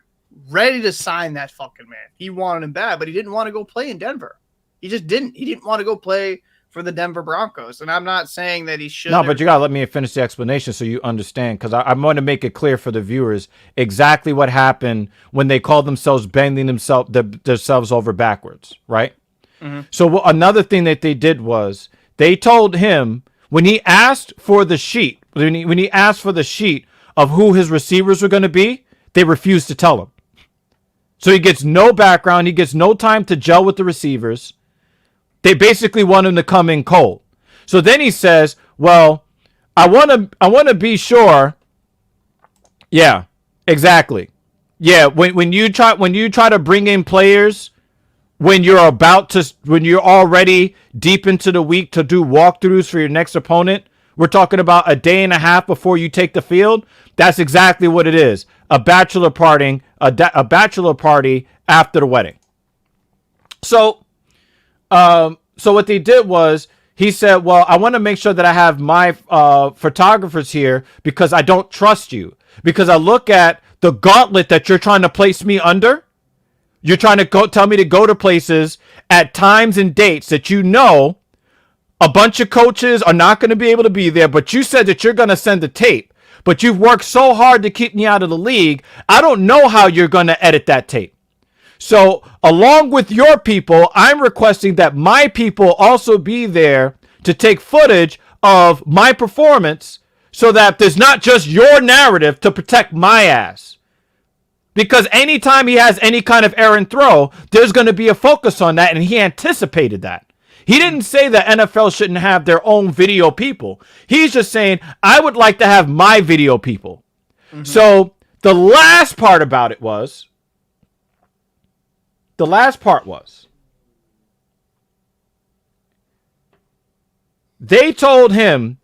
S2: ready to sign that fucking man. He wanted him bad, but he didn't want to go play in Denver. He just didn't. He didn't want to go play for the Denver Broncos. And I'm not saying that he should.
S1: No, but you got to let me finish the explanation so you understand, because I'm going to make it clear for the viewers exactly what happened when they called themselves bending themselves over backwards, right? Mm-hmm. So another thing that they did was they told him when he asked for the sheet, when he asked for the sheet of who his receivers were going to be, they refused to tell him. So he gets no background. He gets no time to gel with the receivers. They basically want him to come in cold. So then he says, well, I want to be sure. Yeah, exactly. Yeah, when you try to bring in players when you're already deep into the week to do walkthroughs for your next opponent, we're talking about a day and a half before you take the field. That's exactly what it is. A bachelor party after the wedding. So what they did was he said, well, I want to make sure that I have my photographers here because I don't trust you. Because I look at the gauntlet that you're trying to place me under. You're trying to tell me to go to places at times and dates that you know a bunch of coaches are not going to be able to be there, but you said that you're going to send the tape. But you've worked so hard to keep me out of the league. I don't know how you're going to edit that tape. So along with your people, I'm requesting that my people also be there to take footage of my performance so that there's not just your narrative to protect my ass. Because anytime he has any kind of errant throw, there's going to be a focus on that, and he anticipated that. He didn't say that NFL shouldn't have their own video people. He's just saying, I would like to have my video people. Mm-hmm. So the last part about it was, they told him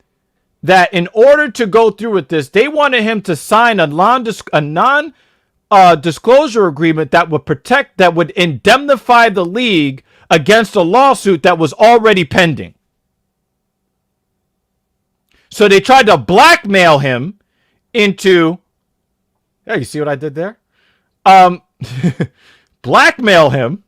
S1: that in order to go through with this, they wanted him to sign a non-disclosure agreement that would indemnify the league against a lawsuit that was already pending. So they tried to blackmail him into, yeah, you see what I did there? Blackmail him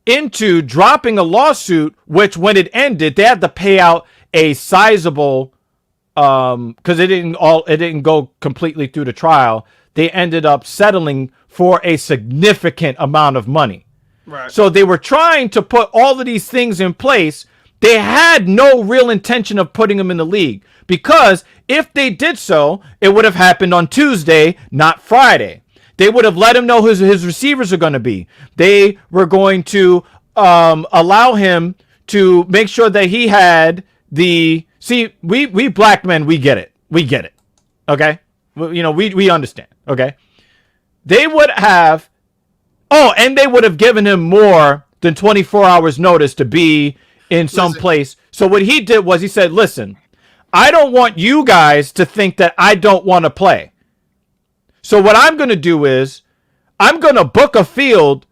S1: into dropping a lawsuit, which when it ended, they had to pay out a sizable, because it didn't go completely through the trial. They ended up settling for a significant amount of money. Right. So they were trying to put all of these things in place. They had no real intention of putting him in the league, because if they did so, it would have happened on Tuesday, not Friday. They would have let him know who his receivers are going to be. They were going to allow him to make sure that he had we black men, we get it. Okay. We understand. Okay. They would have, and they would have given him more than 24 hours notice to be in some place. So what he did was he said, listen, I don't want you guys to think that I don't want to play. So what I'm going to do is I'm going to book a field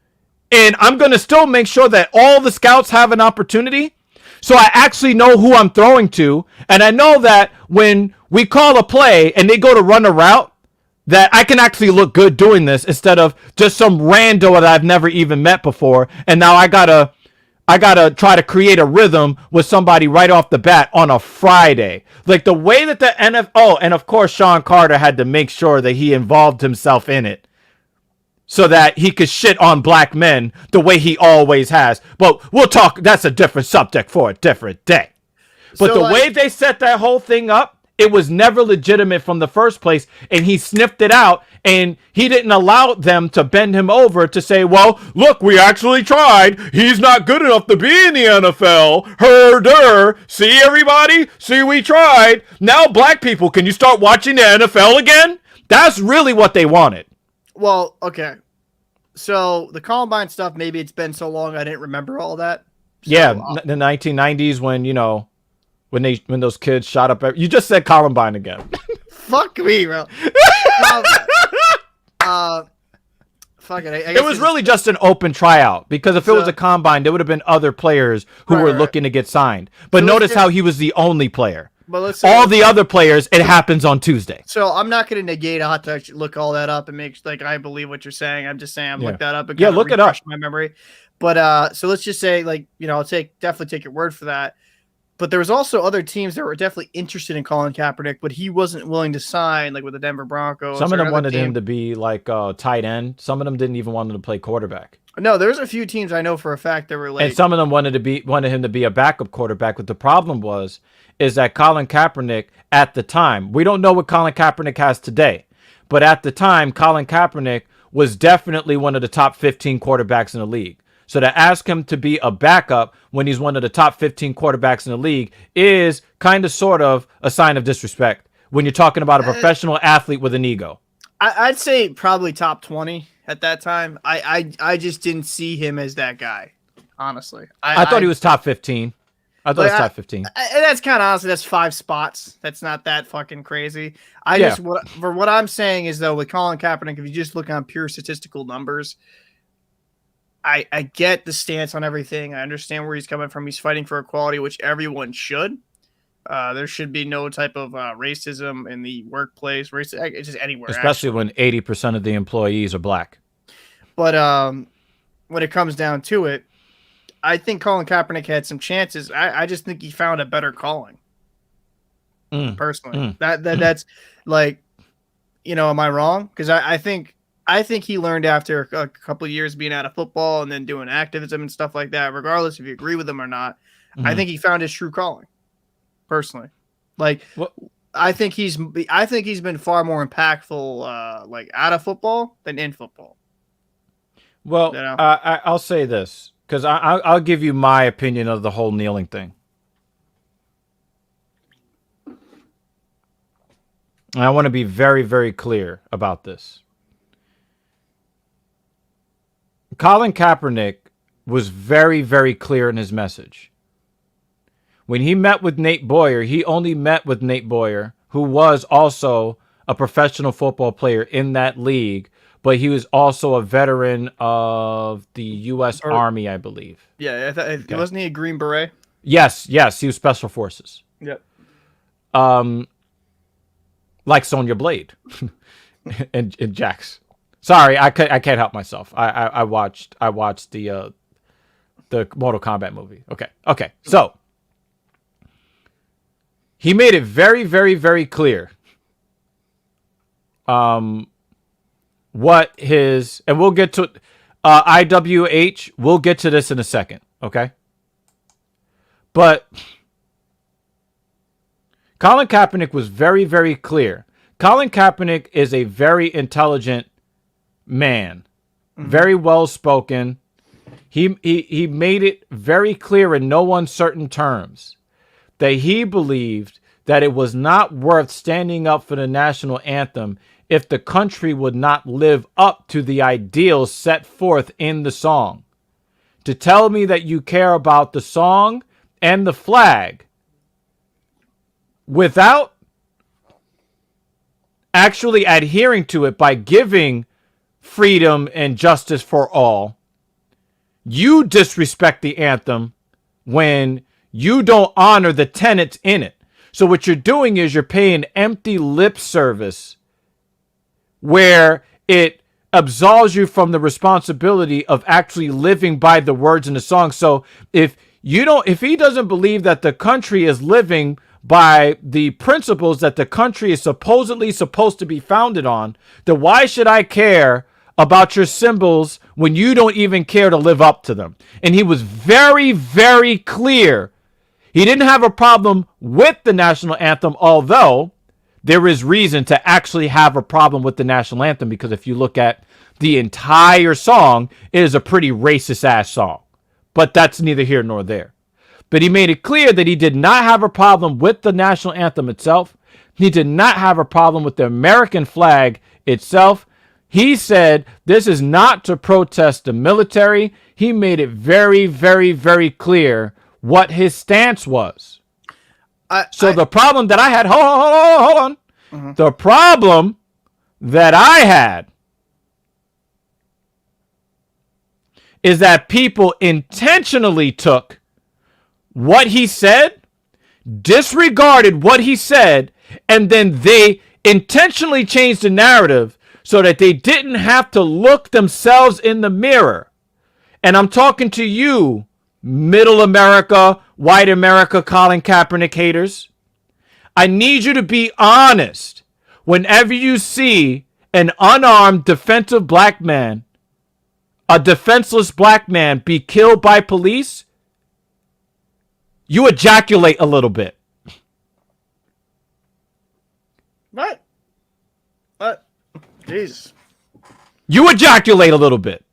S1: and I'm going to still make sure that all the scouts have an opportunity. So I actually know who I'm throwing to. And I know that when we call a play and they go to run a route, that I can actually look good doing this instead of just some rando that I've never even met before. And now I gotta try to create a rhythm with somebody right off the bat on a Friday. Like the way that the NFL, and of course Sean Carter had to make sure that he involved himself in it so that he could shit on black men the way he always has. But we'll talk, that's a different subject for a different day. But so, the way they set that whole thing up, it was never legitimate from the first place, and he sniffed it out, and he didn't allow them to bend him over to say, well, look, we actually tried. He's not good enough to be in the NFL. Herder. See, everybody? See, we tried. Now, black people, can you start watching the NFL again? That's really what they wanted.
S2: Well, okay. So the Columbine stuff, maybe it's been so long I didn't remember all that. So,
S1: yeah, the 1990s when, you know, when those kids shot up. You just said Columbine again.
S2: Fuck me, bro. Fuck it.
S1: It was really just an open tryout because if it was a combine, there would have been other players who were looking to get signed. But so notice how he was the only player. But let's all the other players, it happens on Tuesday.
S2: So I'm not going to negate. I'll have to look all that up and make like I believe what you're saying. I'm just saying look that up and kind of
S1: look it up.
S2: My memory. But so let's just say like I'll definitely take your word for that. But there was also other teams that were definitely interested in Colin Kaepernick, but he wasn't willing to sign, like with the Denver Broncos.
S1: Some of them wanted him to be like tight end. Some of them didn't even want him to play quarterback.
S2: No, there's a few teams I know for a fact that were like,
S1: and some of them wanted him to be a backup quarterback. But the problem is that Colin Kaepernick at the time, we don't know what Colin Kaepernick has today, but at the time, Colin Kaepernick was definitely one of the top 15 quarterbacks in the league. So to ask him to be a backup when he's one of the top 15 quarterbacks in the league is kind of sort of a sign of disrespect when you're talking about a professional athlete with an ego.
S2: I'd say probably top 20 at that time. I just didn't see him as that guy, honestly.
S1: I thought he was top 15. I thought he was top 15.
S2: And that's kind of honestly, that's 5 spots. That's not that fucking crazy. For what I'm saying is though, with Colin Kaepernick, if you just look on pure statistical numbers, I get the stance on everything. I understand where he's coming from. He's fighting for equality, which everyone should. There should be no type of racism in the workplace, it's just anywhere.
S1: Especially when 80% of the employees are black.
S2: But when it comes down to it, I think Colin Kaepernick had some chances. I just think he found a better calling. Personally, that's like, am I wrong? Because I think he learned after a couple of years being out of football and then doing activism and stuff like that, regardless if you agree with him or not, I think he found his true calling. Personally, like I think he's been far more impactful, like out of football than in football.
S1: Well, I'll say this because I'll give you my opinion of the whole kneeling thing. And I want to be very, very clear about this. Colin Kaepernick was very, very clear in his message. When he met with Nate Boyer, he only met with Nate Boyer, who was also a professional football player in that league, but he was also a veteran of the U.S. Army, I believe.
S2: Yeah, wasn't he a Green Beret?
S1: Yes, he was Special Forces.
S2: Yep.
S1: Like Sonya Blade and Jax. Sorry, I can't help myself. I watched the Mortal Kombat movie. Okay. So he made it very, very, very clear. What his and we'll get to IWH. We'll get to this in a second. Okay. But Colin Kaepernick was very, very clear. Colin Kaepernick is a very intelligent man, very well spoken. He made it very clear in no uncertain terms that he believed that it was not worth standing up for the national anthem if the country would not live up to the ideals set forth in the song. To tell me that you care about the song and the flag without actually adhering to it by giving freedom and justice for all, you disrespect the anthem when you don't honor the tenets in it. So what you're doing is you're paying empty lip service where it absolves you from the responsibility of actually living by the words in the song. So if he doesn't believe that the country is living by the principles that the country is supposedly supposed to be founded on, then why should I care about your symbols when you don't even care to live up to them? And he was very, very clear. He didn't have a problem with the national anthem, although there is reason to actually have a problem with the national anthem, because if you look at the entire song, it is a pretty racist ass song. But that's neither here nor there. But he made it clear that he did not have a problem with the national anthem itself. He did not have a problem with the American flag itself. He said this is not to protest the military. He made it very, very, very clear what his stance was. The problem that I had, hold on. Mm-hmm. The problem that I had is that people intentionally took what he said, disregarded what he said, and then they intentionally changed the narrative so that they didn't have to look themselves in the mirror. And I'm talking to you, middle America, white America, Colin Kaepernick haters. I need you to be honest. Whenever you see an unarmed defensive black man, a defenseless black man be killed by police, you ejaculate a little bit.
S2: What? Jesus.
S1: You ejaculate a little bit.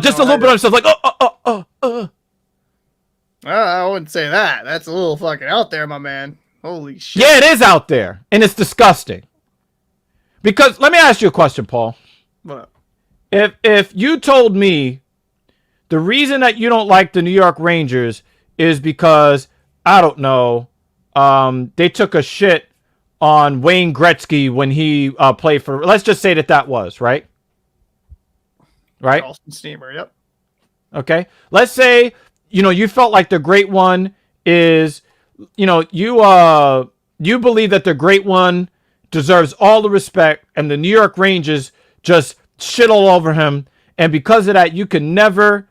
S1: Just a little bit of stuff like,
S2: I wouldn't say that. That's a little fucking out there, my man. Holy shit.
S1: Yeah, it is out there. And it's disgusting. Because, let me ask you a question, Paul.
S2: What?
S1: If you told me the reason that you don't like the New York Rangers is because, I don't know, they took a shit on Wayne Gretzky when he played for, let's just say that was, right? Right?
S2: Charleston Steamer, yep.
S1: Okay. Let's say, you felt like the great one is, you believe that the great one deserves all the respect, and the New York Rangers just shit all over him. And because of that, you can never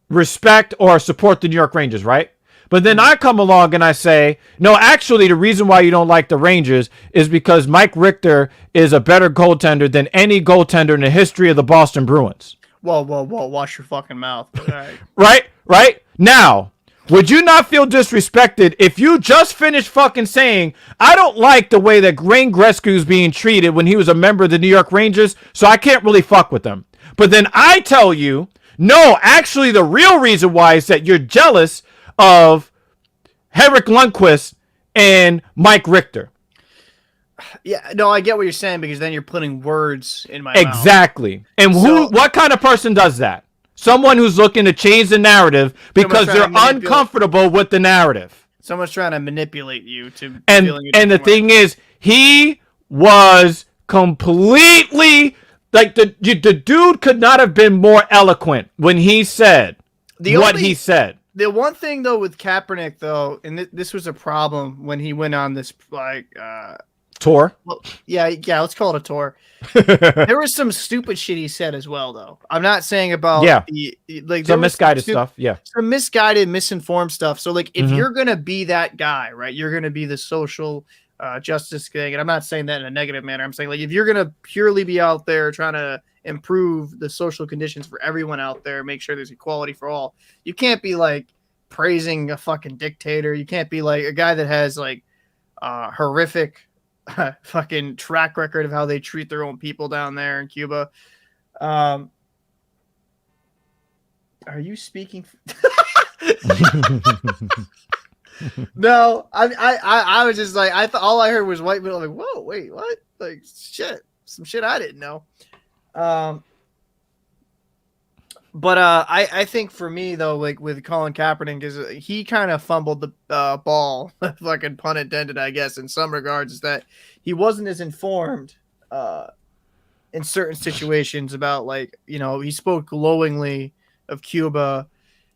S1: respect or support the New York Rangers, right? But then I come along and I say, no, actually, the reason why you don't like the Rangers is because Mike Richter is a better goaltender than any goaltender in the history of the Boston Bruins.
S2: Whoa, wash your fucking mouth. All right.
S1: Right? Now, would you not feel disrespected if you just finished fucking saying, I don't like the way that Wayne Gretzky was being treated when he was a member of the New York Rangers, so I can't really fuck with them. But then I tell you, no, actually the real reason why is that you're jealous of Henrik Lundqvist and Mike Richter.
S2: Yeah, no, I get what you're saying, because then you're putting words in my mouth.
S1: Exactly. And what kind of person does that? Someone who's looking to change the narrative because they're uncomfortable with the narrative.
S2: Someone's trying to manipulate you to
S1: and the thing is, he was completely like the dude could not have been more eloquent when he said what he said.
S2: The one thing though with Kaepernick though, and this was a problem when he went on this
S1: tour.
S2: Well, yeah, let's call it a tour. There was some stupid shit he said as well, though. I'm not saying about
S1: some misguided stuff. Yeah,
S2: some misguided, misinformed stuff. So, like, if you're gonna be that guy, right, you're gonna be the social justice thing, and I'm not saying that in a negative manner. I'm saying, like, if you're gonna purely be out there trying to improve the social conditions for everyone out there, make sure there's equality for all, you can't be like praising a fucking dictator. You can't be like a guy that has like horrific fucking track record of how they treat their own people down there in Cuba. Are you speaking? No, I was just like, I thought all I heard was white people. I'm like, whoa, wait, what? Like, shit, some shit I didn't know. But I think for me though, like with Colin Kaepernick, is he kind of fumbled the ball, fucking pun intended, I guess, in some regards, is that he wasn't as informed in certain situations about, like, you know, he spoke glowingly of Cuba,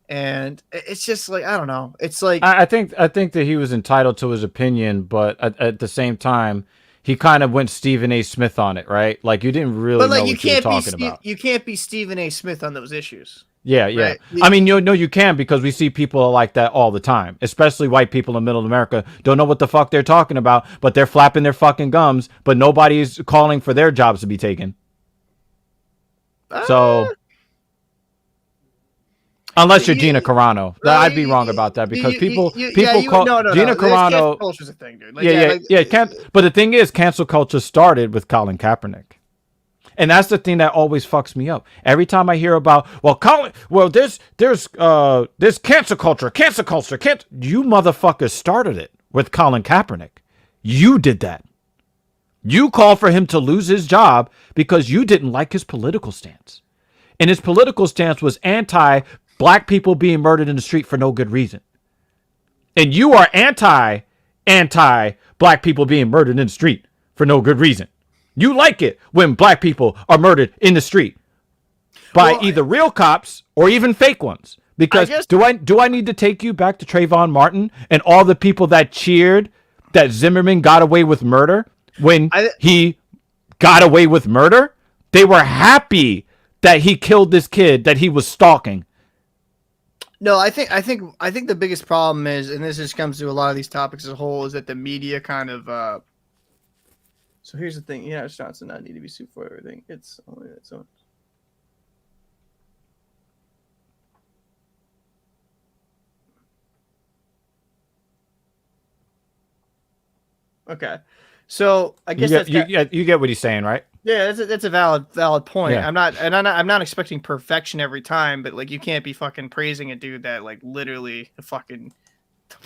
S2: and it's just like, I don't know, it's like
S1: I think that he was entitled to his opinion, but at the same time, he kind of went Stephen A. Smith on it, right? Like you didn't really
S2: but like
S1: know
S2: you
S1: what you were
S2: can't be
S1: talking about.
S2: you can't be Stephen A. Smith on those issues.
S1: Yeah, yeah.
S2: Right.
S1: I mean, you can, because we see people like that all the time, especially white people in middle America don't know what the fuck they're talking about, but they're flapping their fucking gums, but nobody's calling for their jobs to be taken. So, unless you're Gina Carano, I'd be wrong about that, because people call Gina Carano.
S2: Cancel culture's a thing, dude. Like,
S1: But the thing is, cancel culture started with Colin Kaepernick. And that's the thing that always fucks me up. Every time I hear about, there's cancel culture. You motherfuckers started it with Colin Kaepernick. You did that. You called for him to lose his job because you didn't like his political stance. And his political stance was anti-black people being murdered in the street for no good reason. And you are anti-black people being murdered in the street for no good reason. You like it when black people are murdered in the street by either real cops or even fake ones. Because do I need to take you back to Trayvon Martin and all the people that cheered that Zimmerman got away with murder when he got away with murder? They were happy that he killed this kid that he was stalking.
S2: No, I think the biggest problem is, and this just comes to a lot of these topics as a whole, is that the media kind of. So here's the thing. Yeah, shots do not need to be sued for everything. It's only its own. Okay, so I guess
S1: you get what he's saying, right?
S2: Yeah, that's a valid point.
S1: Yeah.
S2: I'm not expecting perfection every time, but like you can't be fucking praising a dude that like literally the fucking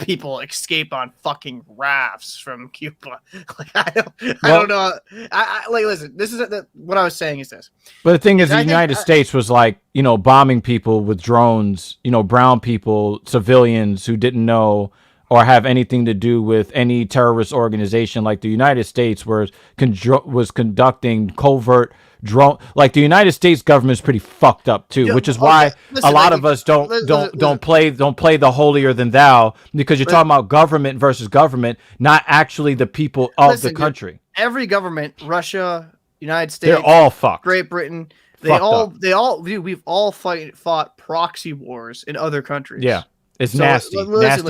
S2: people escape on fucking rafts from Cuba. Like I don't know. I like, listen. This is what I was saying is this.
S1: But the thing is, the United States was like, you know, bombing people with drones. You know, brown people, civilians who didn't know or have anything to do with any terrorist organization. Like the United States was conducting covert drone. Like the United States government is pretty fucked up too, which is why a lot of us don't play the holier than thou, because you're talking about government versus government, not actually the people of the country.
S2: Every government, Russia, United States,
S1: they're all fucked.
S2: Great Britain, we've all fought proxy wars in other countries.
S1: Yeah. It's nasty,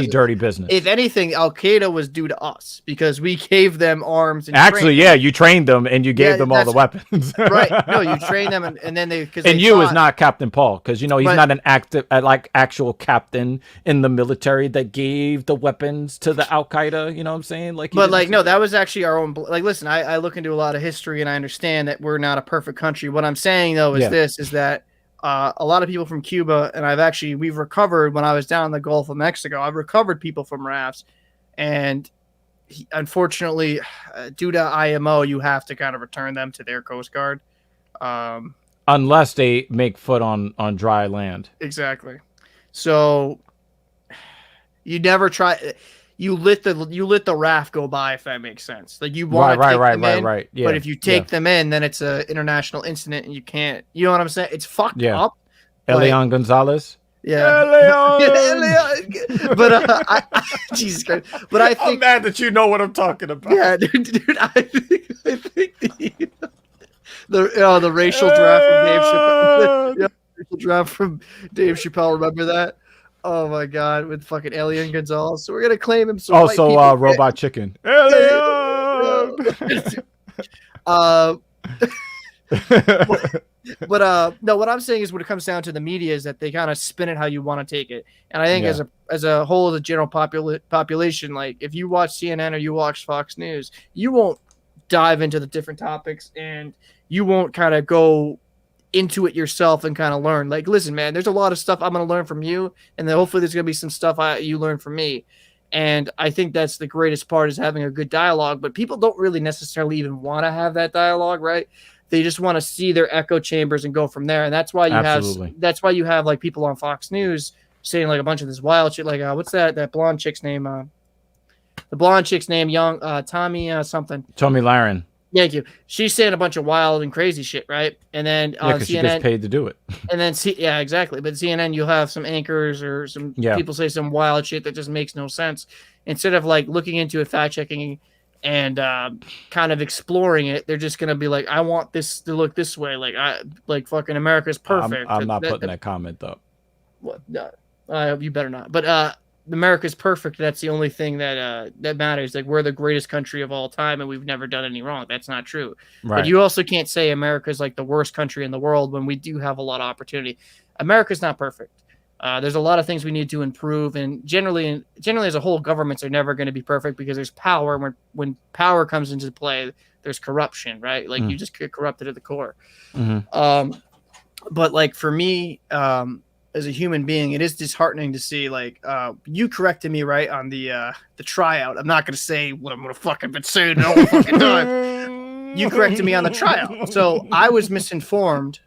S1: dirty business.
S2: If anything, Al Qaeda was due to us because we gave them arms. And
S1: actually, you trained them and you gave them all the weapons.
S2: Right? No, you trained them, and then they.
S1: And you is not Captain Paul, because you know he's not an actual captain in the military that gave the weapons to the Al Qaeda. You know what I'm saying? No, that was actually our own. Like, listen, I look into a lot of history and I understand that we're not a perfect country. What I'm saying though is that. A lot of people from Cuba, and we've recovered when I was down in the Gulf of Mexico. I've recovered people from rafts, and unfortunately, due to IMO, you have to kind of return them to their Coast Guard. Unless they make foot on dry land.
S2: Exactly. So you never try. You let the raft go by, if that makes sense. Like you want to take them in,
S1: right. Yeah.
S2: But if you take them in, then it's an international incident, and you can't. You know what I'm saying? It's fucked up.
S1: Elian Gonzalez.
S2: Yeah. Leon. But Jesus Christ. But I think
S1: I'm mad that you know what I'm talking about.
S2: Yeah, dude. I think the racial draft from Dave Chappelle. Yeah, racial draft from Dave Chappelle. Remember that? Oh my God, with fucking Elian Gonzalez. So we're gonna claim him. So
S1: also, Robot Chicken.
S2: Elian. But no, what I'm saying is when it comes down to the media is that they kind of spin it how you want to take it. And I think as a whole, the general population, like if you watch CNN or you watch Fox News, you won't dive into the different topics and you won't kind of go into it yourself and kind of learn. Like, listen, man, there's a lot of stuff I'm going to learn from you, and then hopefully there's going to be some stuff you learn from me. And I think that's the greatest part, is having a good dialogue, but people don't really necessarily even want to have that dialogue, right? They just want to see their echo chambers and go from there. And that's why you have like people on Fox News saying like a bunch of this wild shit. Like, what's that blonde chick's name? The blonde chick's name, Tommy something.
S1: Tommy Lahren.
S2: Thank you. She's saying a bunch of wild and crazy shit, right? And then on
S1: because
S2: CNN,
S1: she gets paid to do it.
S2: And then yeah, exactly. But CNN, you'll have some anchors or some people say some wild shit that just makes no sense. Instead of like looking into it, fact checking, and kind of exploring it, they're just gonna be like, I want this to look this way. Like fucking America's perfect.
S1: I'm not putting that comment up.
S2: What? You better not. But America's perfect. That's the only thing that matters. Like, we're the greatest country of all time, and we've never done any wrong. That's not true. Right. But you also can't say America's like the worst country in the world when we do have a lot of opportunity. America's not perfect. There's a lot of things we need to improve, and generally as a whole, governments are never going to be perfect because there's power. When power comes into play, there's corruption, right? Like you just get corrupted at the core. Mm-hmm. But like for me, as a human being, it is disheartening to see like you corrected me right on the tryout. I'm not going to say what I'm going to fucking been saying all the fucking time. You corrected me on the tryout, so I was misinformed.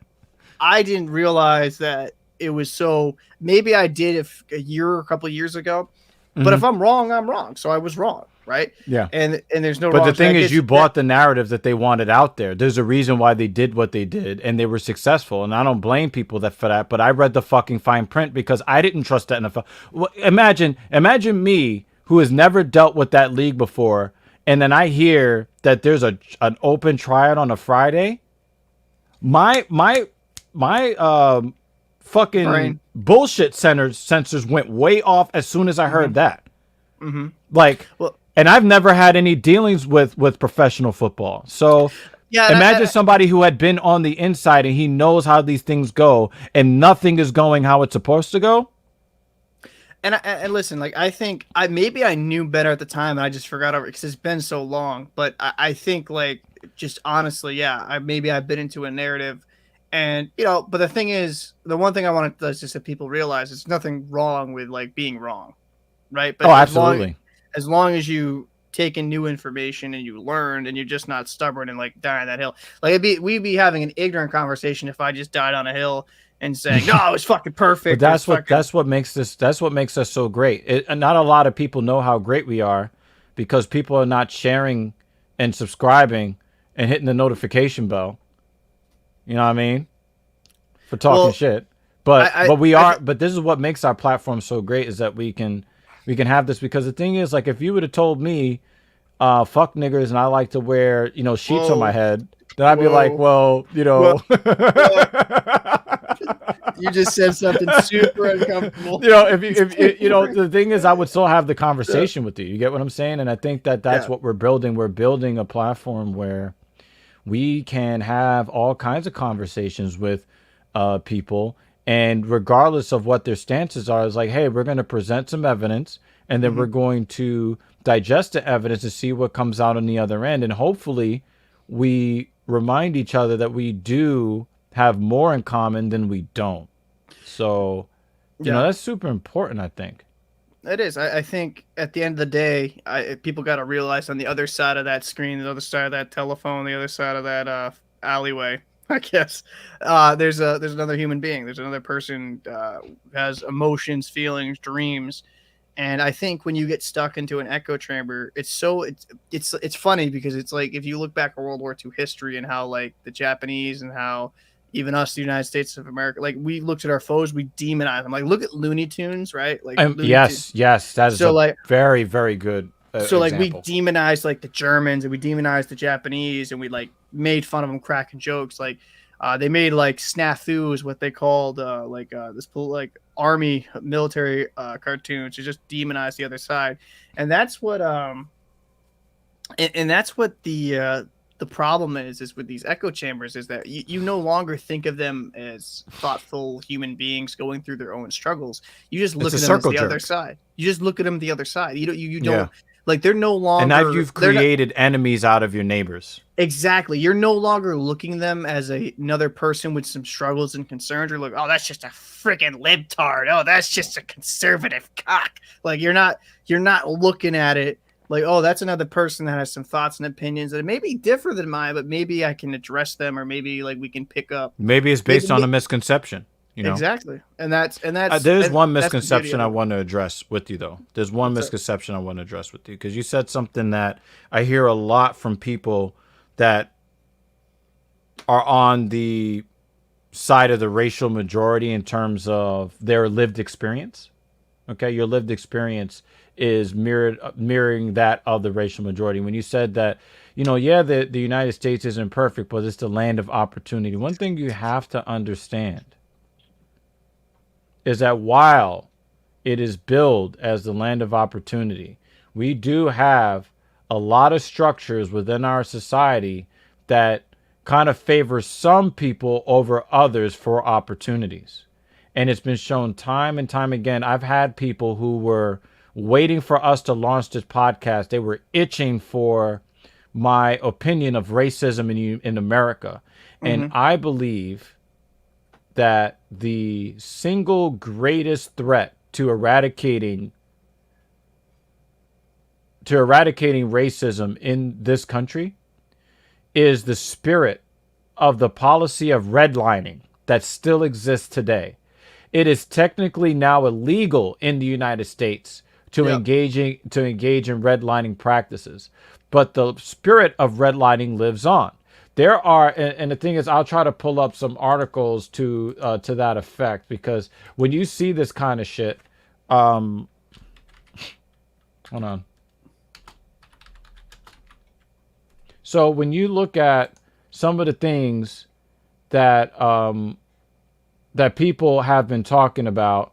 S2: I didn't realize that it was so. Maybe I did a couple of years ago, but if I'm wrong, I'm wrong. So I was wrong, right?
S1: Yeah.
S2: And there's no.
S1: But
S2: wrong.
S1: the thing is, you bought the narrative that they wanted out there. There's a reason why they did what they did, and they were successful. And I don't blame people for that. But I read the fucking fine print because I didn't trust that NFL. Well, imagine me who has never dealt with that league before, and then I hear that there's an open tryout on a Friday. My fucking
S2: Brain.
S1: bullshit sensors went way off as soon as I heard that.
S2: Mm-hmm.
S1: Like, and I've never had any dealings with professional football. So imagine somebody who had been on the inside and he knows how these things go and nothing is going how it's supposed to go.
S2: And listen, like, I think maybe I knew better at the time and I just forgot over it because it's been so long. But I think, like, just honestly, I've been into a narrative. And, but the thing is, the one thing I want to just that people realize is nothing wrong with like being wrong, right? But
S1: absolutely.
S2: As long as you take in new information and you learn and you're just not stubborn and like die on that hill. Like we'd be having an ignorant conversation if I just died on a hill and saying, no, it was fucking perfect.
S1: But that's what makes us so great. Not a lot of people know how great we are because people are not sharing and subscribing and hitting the notification bell. You know what I mean? For talking shit. But we are. But this is what makes our platform so great is that we can have this, because the thing is, like, if you would have told me, fuck niggers and I like to wear, sheets on my head, then I'd be like, well,
S2: you just said something super uncomfortable.
S1: If the thing is, I would still have the conversation with you. You get what I'm saying? And I think that's what we're building. We're building a platform where we can have all kinds of conversations with people, and regardless of what their stances are, it's like, hey, we're going to present some evidence, and then we're going to digest the evidence and see what comes out on the other end. And hopefully we remind each other that we do have more in common than we don't. So, that's super important, I think.
S2: It is. I think at the end of the day, people got to realize on the other side of that screen, the other side of that telephone, the other side of that alleyway, I guess, there's another human being. There's another person who has emotions, feelings, dreams. And I think when you get stuck into an echo chamber, it's funny because it's like if you look back at World War II history and how like the Japanese and how even us, the United States of America, like we looked at our foes, we demonized them. Like look at Looney Tunes, right? Like
S1: yes, that is very, very good.
S2: So like
S1: example.
S2: we demonized like the Germans and we demonized the Japanese and we like made fun of them, cracking jokes. Like they made like snafus, what they called this like army military cartoons to just demonize the other side, and that's what the problem is with these echo chambers is that you no longer think of them as thoughtful human beings going through their own struggles. You just look at them as the other side. You just look at them the other side. You don't like they're no longer.
S1: And now you've created enemies out of your neighbors.
S2: Exactly. You're no longer looking at them as another person with some struggles and concerns. You're like, oh, that's just a freaking libtard. Oh, that's just a conservative cock. Like you're not looking at it Like, oh, that's another person that has some thoughts and opinions that may be different than mine, but maybe I can address them, or maybe like we can pick up.
S1: Maybe it's based on a misconception.
S2: Exactly, and that's
S1: there's one
S2: that's the beauty
S1: misconception
S2: of
S1: I
S2: it.
S1: want to address with you, though. There's one
S2: What's up?
S1: misconception I want to address with you, because you said something that I hear a lot from people that are on the side of the racial majority in terms of their lived experience. Okay, your lived experience is mirroring that of the racial majority. When you said that, the United States isn't perfect, but it's the land of opportunity. One thing you have to understand is that while it is billed as the land of opportunity, we do have a lot of structures within our society that kind of favor some people over others for opportunities. And it's been shown time and time again. I've had people who were waiting for us to launch this podcast. They were itching for my opinion of racism in America. And I believe that the single greatest threat to eradicating racism in this country is the spirit of the policy of redlining that still exists today. It is technically now illegal in the United States to engage in redlining practices, but the spirit of redlining lives on. There are, and the thing is, I'll try to pull up some articles to that effect, because when you see this kind of shit, hold on. So when you look at some of the things that that people have been talking about,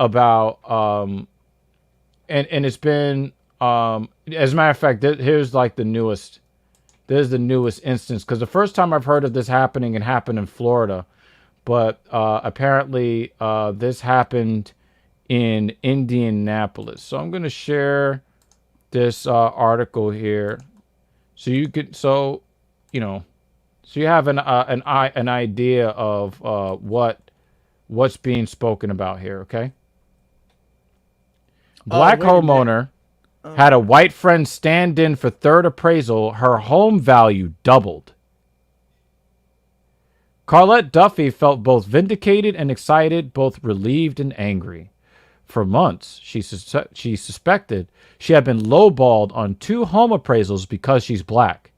S1: and it's been, as a matter of fact, here's like the newest. There's the newest instance, because the first time I've heard of this happening, it happened in Florida, but apparently this happened in Indianapolis. So I'm going to share this article here, so you could, so you have an idea of what's being spoken about here. Okay, black homeowner had a white friend stand in for third appraisal. Her home value doubled. Carlette Duffy felt both vindicated and excited, both relieved and angry. For months, she suspected she had been lowballed on 2 home appraisals because she's black.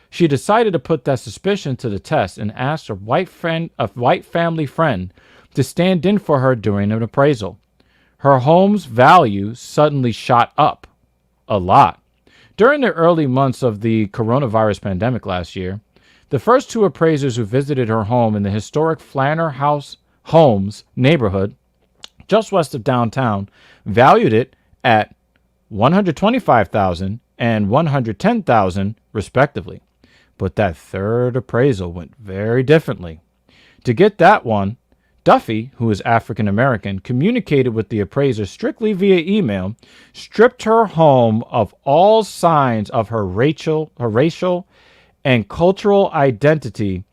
S1: She decided to put that suspicion to the test and asked a white family friend to stand in for her during an appraisal. Her home's value suddenly shot up. A lot. During the early months of the coronavirus pandemic last year, the first 2 appraisers who visited her home in the historic Flanner Homes neighborhood, just west of downtown, valued it at $125,000 and $110,000 respectively. But that third appraisal went very differently. To get that one, Duffy, who is African American, communicated with the appraiser strictly via email, stripped her home of all signs of her racial and cultural identity,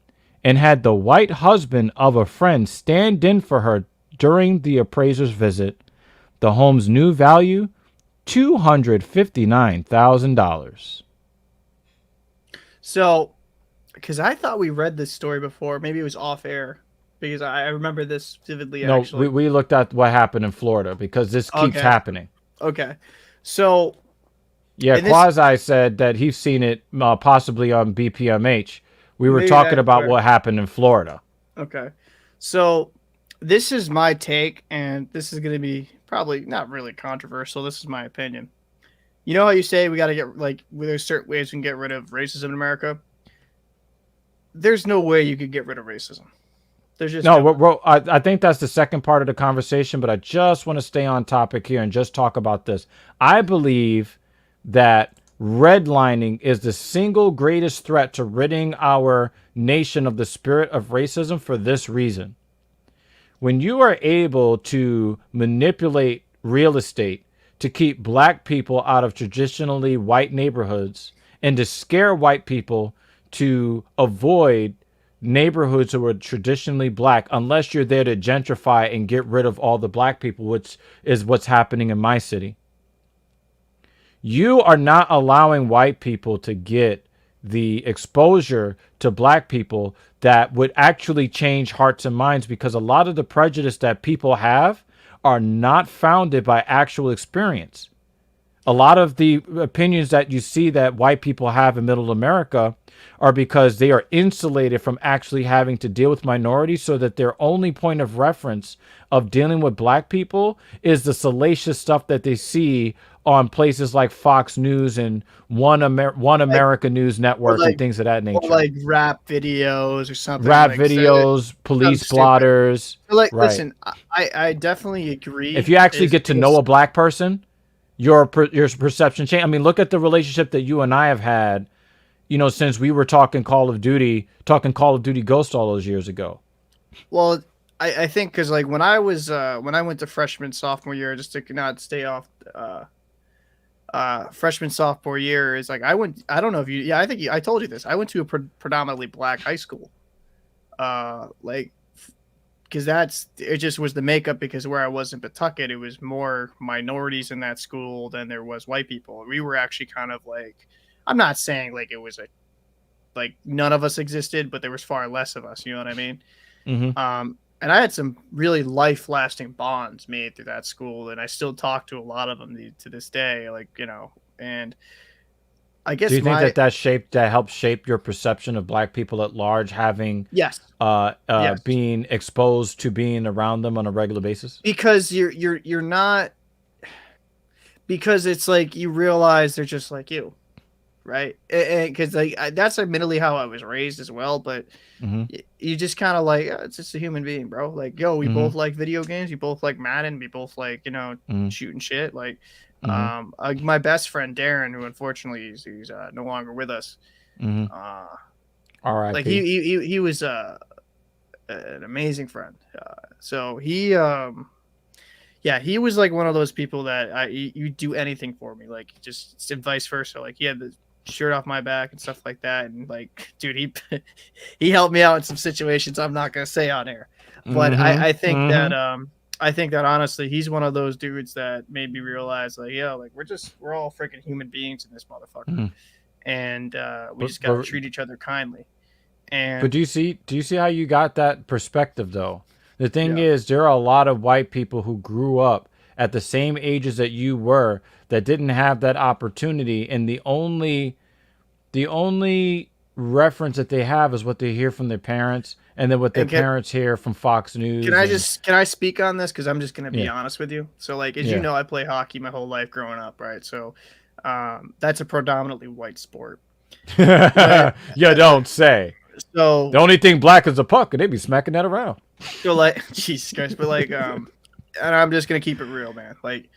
S1: and had the white husband of a friend stand in for her during the appraiser's visit. The home's new value, $259,000.
S2: So, because I thought we read this story before, maybe it was off air. Because I remember this vividly.
S1: No,
S2: actually.
S1: we looked at what happened in Florida, because this keeps happening.
S2: Okay. So.
S1: Yeah, Quasi said that he's seen it possibly on BPMH. We were talking about what happened in Florida.
S2: Okay. So this is my take, and this is going to be probably not really controversial. This is my opinion. You know how you say we got to get, like, there's certain ways we can get rid of racism in America? There's no way you could get rid of racism. There's just
S1: I think that's the second part of the conversation, but I just want to stay on topic here and just talk about this. I believe that redlining is the single greatest threat to ridding our nation of the spirit of racism for this reason. When you are able to manipulate real estate to keep black people out of traditionally white neighborhoods and to scare white people to avoid neighborhoods who are traditionally black, unless you're there to gentrify and get rid of all the black people, which is what's happening in my city. you are not allowing white people to get the exposure to black people that would actually change hearts and minds, because a lot of the prejudice that people have are not founded by actual experience. A lot of the opinions that you see that white people have in middle America are because they are insulated from actually having to deal with minorities, so that their only point of reference of dealing with black people is the salacious stuff that they see on places like Fox News and One America News Network and things of that nature.
S2: Or like rap videos or something.
S1: Rap
S2: like
S1: videos, police blotters.
S2: Like,
S1: right.
S2: Listen, I definitely agree.
S1: If you actually get to know a black person, your perception change. I mean, look at the relationship that you and I have had, since we were talking Call of Duty Ghost all those years ago.
S2: Well, I think because like when I went to freshman sophomore year, just to not stay off, freshman sophomore year is like I don't know if you, I think I told you this. I went to a predominantly black high school, because it just was the makeup, because where I was in Pawtucket, it was more minorities in that school than there was white people. We were actually kind of like, I'm not saying like it was like none of us existed, but there was far less of us. You know what I mean?
S1: Mm-hmm.
S2: And I had some really life-lasting bonds made through that school, and I still talk to a lot of them to this day. And I guess.
S1: Do you think that helped shape your perception of black people at large, having
S2: yes,
S1: being exposed to being around them on a regular basis?
S2: Because you're not, because it's like you realize they're just like you, right? Because that's admittedly how I was raised as well, but you just kind of like, it's just a human being, bro. Like, yo, we both like video games, we both like Madden, we both like shooting shit, like. My best friend Darren, who unfortunately he's no longer with us.
S1: All right.
S2: Like he was an amazing friend. So he was like one of those people that you do anything for me, like just and vice versa. Like he had the shirt off my back and stuff like that, and like, dude, he helped me out in some situations I'm not gonna say on air, but I think that I think that honestly, he's one of those dudes that made me realize, like, yo, like we're all freaking human beings in this motherfucker, and we just gotta treat each other kindly.
S1: But do you see how you got that perspective though? The thing is, there are a lot of white people who grew up at the same ages that you were that didn't have that opportunity, and the only reference that they have is what they hear from their parents, and then what their parents hear from Fox News.
S2: Can I speak on this? Because I'm just gonna be honest with you. So like, as you know, I play hockey my whole life growing up, right? So that's a predominantly white sport.
S1: You don't say.
S2: So
S1: the only thing black is a puck, and they be smacking that around.
S2: So like, Jesus Christ, but like, and I'm just gonna keep it real, man. Like,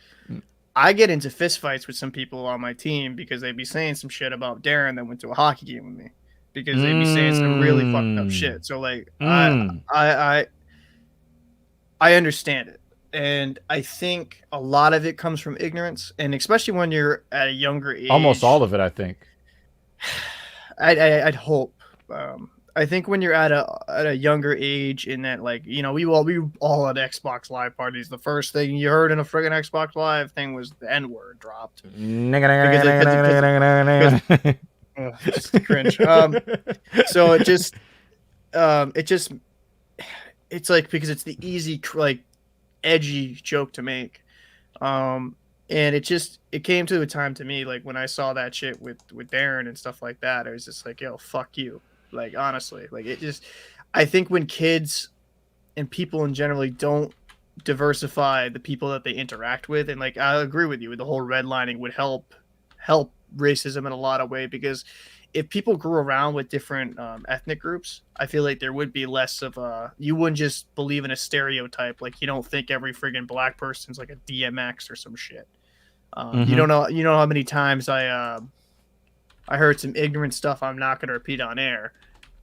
S2: I get into fist fights with some people on my team because they'd be saying some shit about Darren that went to a hockey game with me, because they'd be saying some really fucked up shit. So like, I understand it, and I think a lot of it comes from ignorance, and especially when you're at a younger age.
S1: Almost all of it, I think.
S2: I'd hope. I think when you're at a younger age, in that, like, we all had Xbox Live parties. The first thing you heard in a friggin' Xbox Live thing was the N-word dropped. Just cringe. So it's like, because it's the easy, like, edgy joke to make. And it came to a time to me, like, when I saw that shit with Darren and stuff like that, I was just like, yo, fuck you. Like, honestly, like, I think when kids and people in general don't diversify the people that they interact with, and like, I agree with you, the whole redlining would help racism in a lot of ways, because if people grew around with different ethnic groups, I feel like there would be less of you wouldn't just believe in a stereotype. Like, you don't think every friggin' black person's like a DMX or some shit. You don't know how many times I heard some ignorant stuff I'm not going to repeat on air,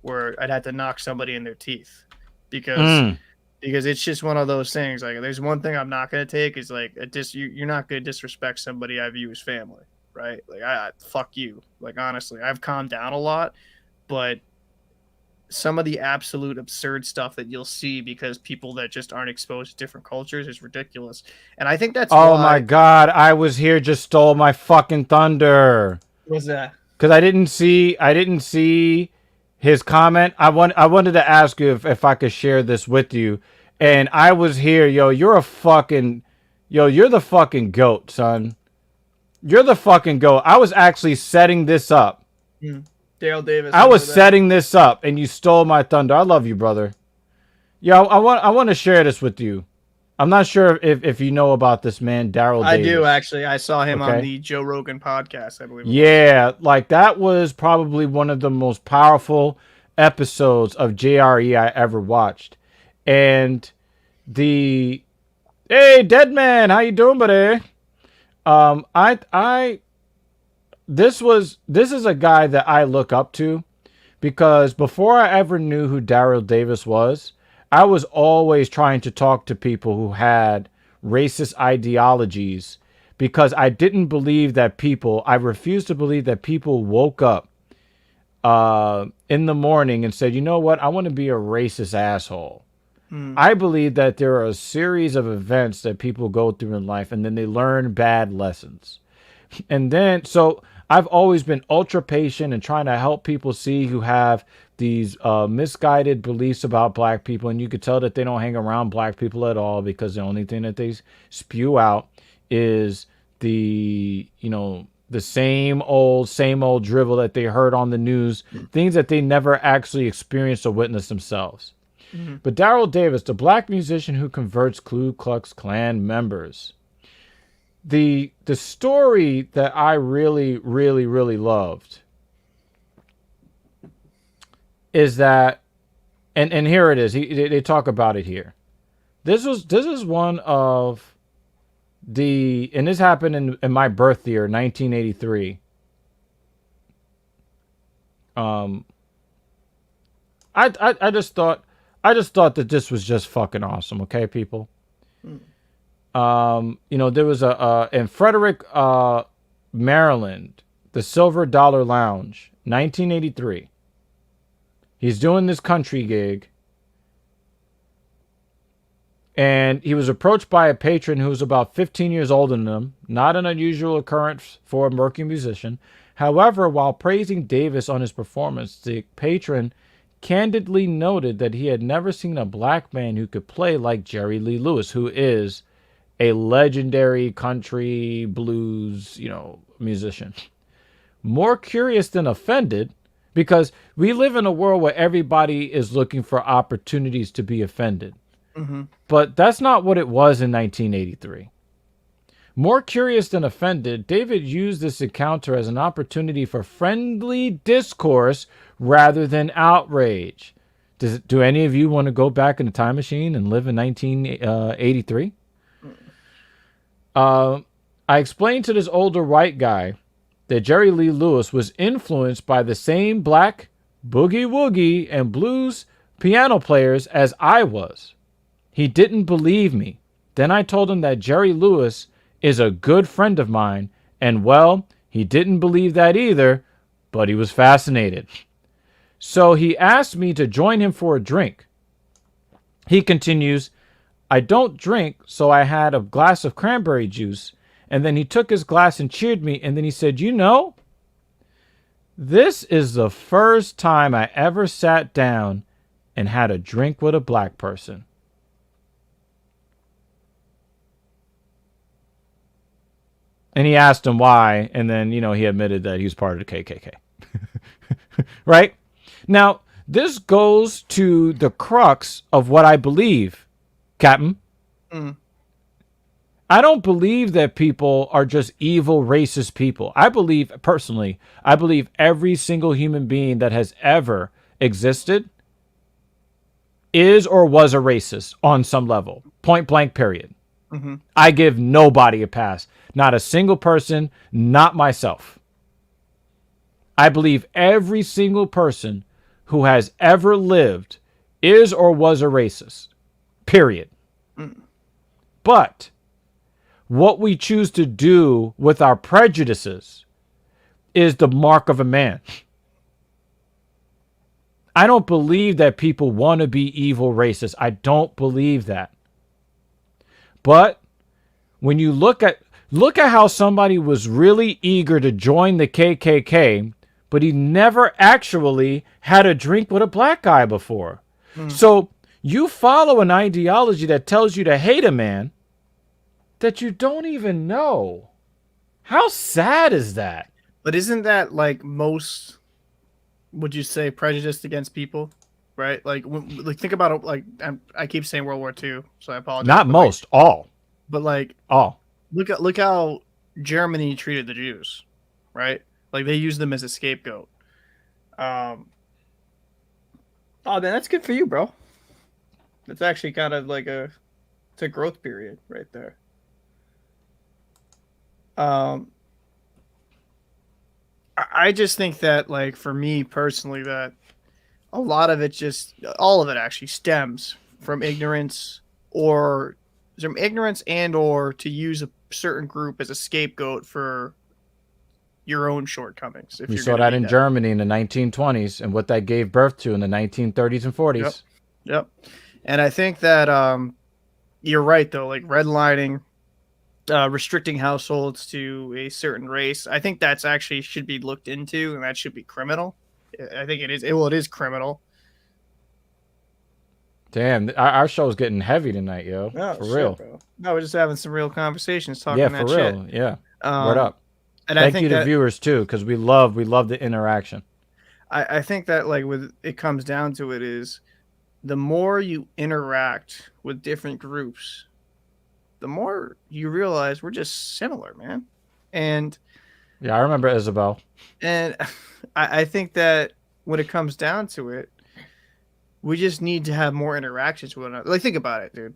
S2: where I'd have to knock somebody in their teeth, because it's just one of those things. Like, there's one thing I'm not going to take is like you're not going to disrespect somebody I view as family, right? Like, I fuck you. Like, honestly, I've calmed down a lot, but some of the absolute absurd stuff that you'll see because people that just aren't exposed to different cultures is ridiculous. And I think that's
S1: Oh
S2: why.
S1: my God, I was here, just stole my fucking thunder.
S2: Was that?
S1: Because I didn't see his comment. I wanted to ask you if I could share this with you. And I was here, yo, you're the fucking GOAT, son. You're the fucking GOAT. I was actually setting this up.
S2: Daryl Davis.
S1: I was setting this up and you stole my thunder. I love you, brother. Yo, I want to share this with you. I'm not sure if you know about this man, Daryl Davis.
S2: I do, actually. I saw him on the Joe Rogan podcast, I believe.
S1: Yeah, like that was probably one of the most powerful episodes of JRE I ever watched. And hey, Dead Man, how you doing, buddy? This is a guy that I look up to because before I ever knew who Daryl Davis was, I was always trying to talk to people who had racist ideologies because I didn't believe that I refused to believe that people woke up in the morning and said, you know what, I want to be a racist asshole. I believe that there are a series of events that people go through in life and then they learn bad lessons. And then, so I've always been ultra patient and trying to help people see who have these misguided beliefs about black people. And you could tell that they don't hang around black people at all because the only thing that they spew out is the same old drivel that they heard on the news, things that they never actually experienced or witnessed themselves. But Daryl Davis, the black musician who converts Ku Klux Klan members, the story that I really, really, really loved is that, and here it is. They talk about it here. This is one of and this happened in my birth year, 1983. I just thought that this was just fucking awesome. Okay, people. There was in Frederick, Maryland, the Silver Dollar Lounge, 1983. He's doing this country gig. And he was approached by a patron who was about 15 years older than him. Not an unusual occurrence for a murky musician. However, while praising Davis on his performance, the patron candidly noted that he had never seen a black man who could play like Jerry Lee Lewis, who is a legendary country blues, musician. More curious than offended, because we live in a world where everybody is looking for opportunities to be offended. But that's not what it was in 1983. More curious than offended, David used this encounter as an opportunity for friendly discourse rather than outrage. Do any of you want to go back in the time machine and live in 1983? I explained to this older white guy that Jerry Lee Lewis was influenced by the same black boogie woogie and blues piano players as I was. He didn't believe me. Then I told him that Jerry Lewis is a good friend of mine, and well, he didn't believe that either, but he was fascinated. So he asked me to join him for a drink. He continues, I don't drink, so I had a glass of cranberry juice, and then he took his glass and cheered me, and then he said, this is the first time I ever sat down and had a drink with a black person. And he asked him why, and then, he admitted that he was part of the KKK. Right? Now, this goes to the crux of what I believe, Captain. I don't believe that people are just evil, racist people. I believe every single human being that has ever existed is or was a racist on some level. Point blank, period. I give nobody a pass. Not a single person, not myself. I believe every single person who has ever lived is or was a racist. Period. But what we choose to do with our prejudices is the mark of a man. I don't believe that people want to be evil racists. I don't believe that. But when you look at how somebody was really eager to join the KKK, but he never actually had a drink with a black guy before. So you follow an ideology that tells you to hate a man that you don't even know. How sad is that?
S2: But isn't that like most, would you say, prejudiced against people? Right? Like think about it. Like I keep saying World War II, so I apologize.
S1: Not most, all.
S2: But like
S1: all.
S2: Look how Germany treated the Jews, right? Like they used them as a scapegoat. Oh man, that's good for you, bro. That's actually kind of like it's a growth period right there. I just think that, like, for me personally, that a lot of it all of it actually stems from ignorance and or to use a certain group as a scapegoat for your own shortcomings.
S1: We saw that in Germany in the 1920s and what that gave birth to in the 1930s and 40s.
S2: Yep. And I think that you're right, though, like redlining, restricting households to a certain race. I think that's actually should be looked into, and that should be criminal. I think it is. Well, it is criminal.
S1: Damn, our show's getting heavy tonight, yo.
S2: No,
S1: for
S2: shit,
S1: real.
S2: Bro. No, we're just having some real conversations, talking
S1: yeah,
S2: that
S1: for real.
S2: shit.
S1: Yeah. Word up.
S2: And
S1: Thank you to viewers too, because we love the interaction.
S2: I think that like it comes down to it is the more you interact with different groups, the more you realize we're just similar, man. And
S1: yeah, I remember Isabel.
S2: And I think that when it comes down to it, we just need to have more interactions with one another. Like, think about it, dude.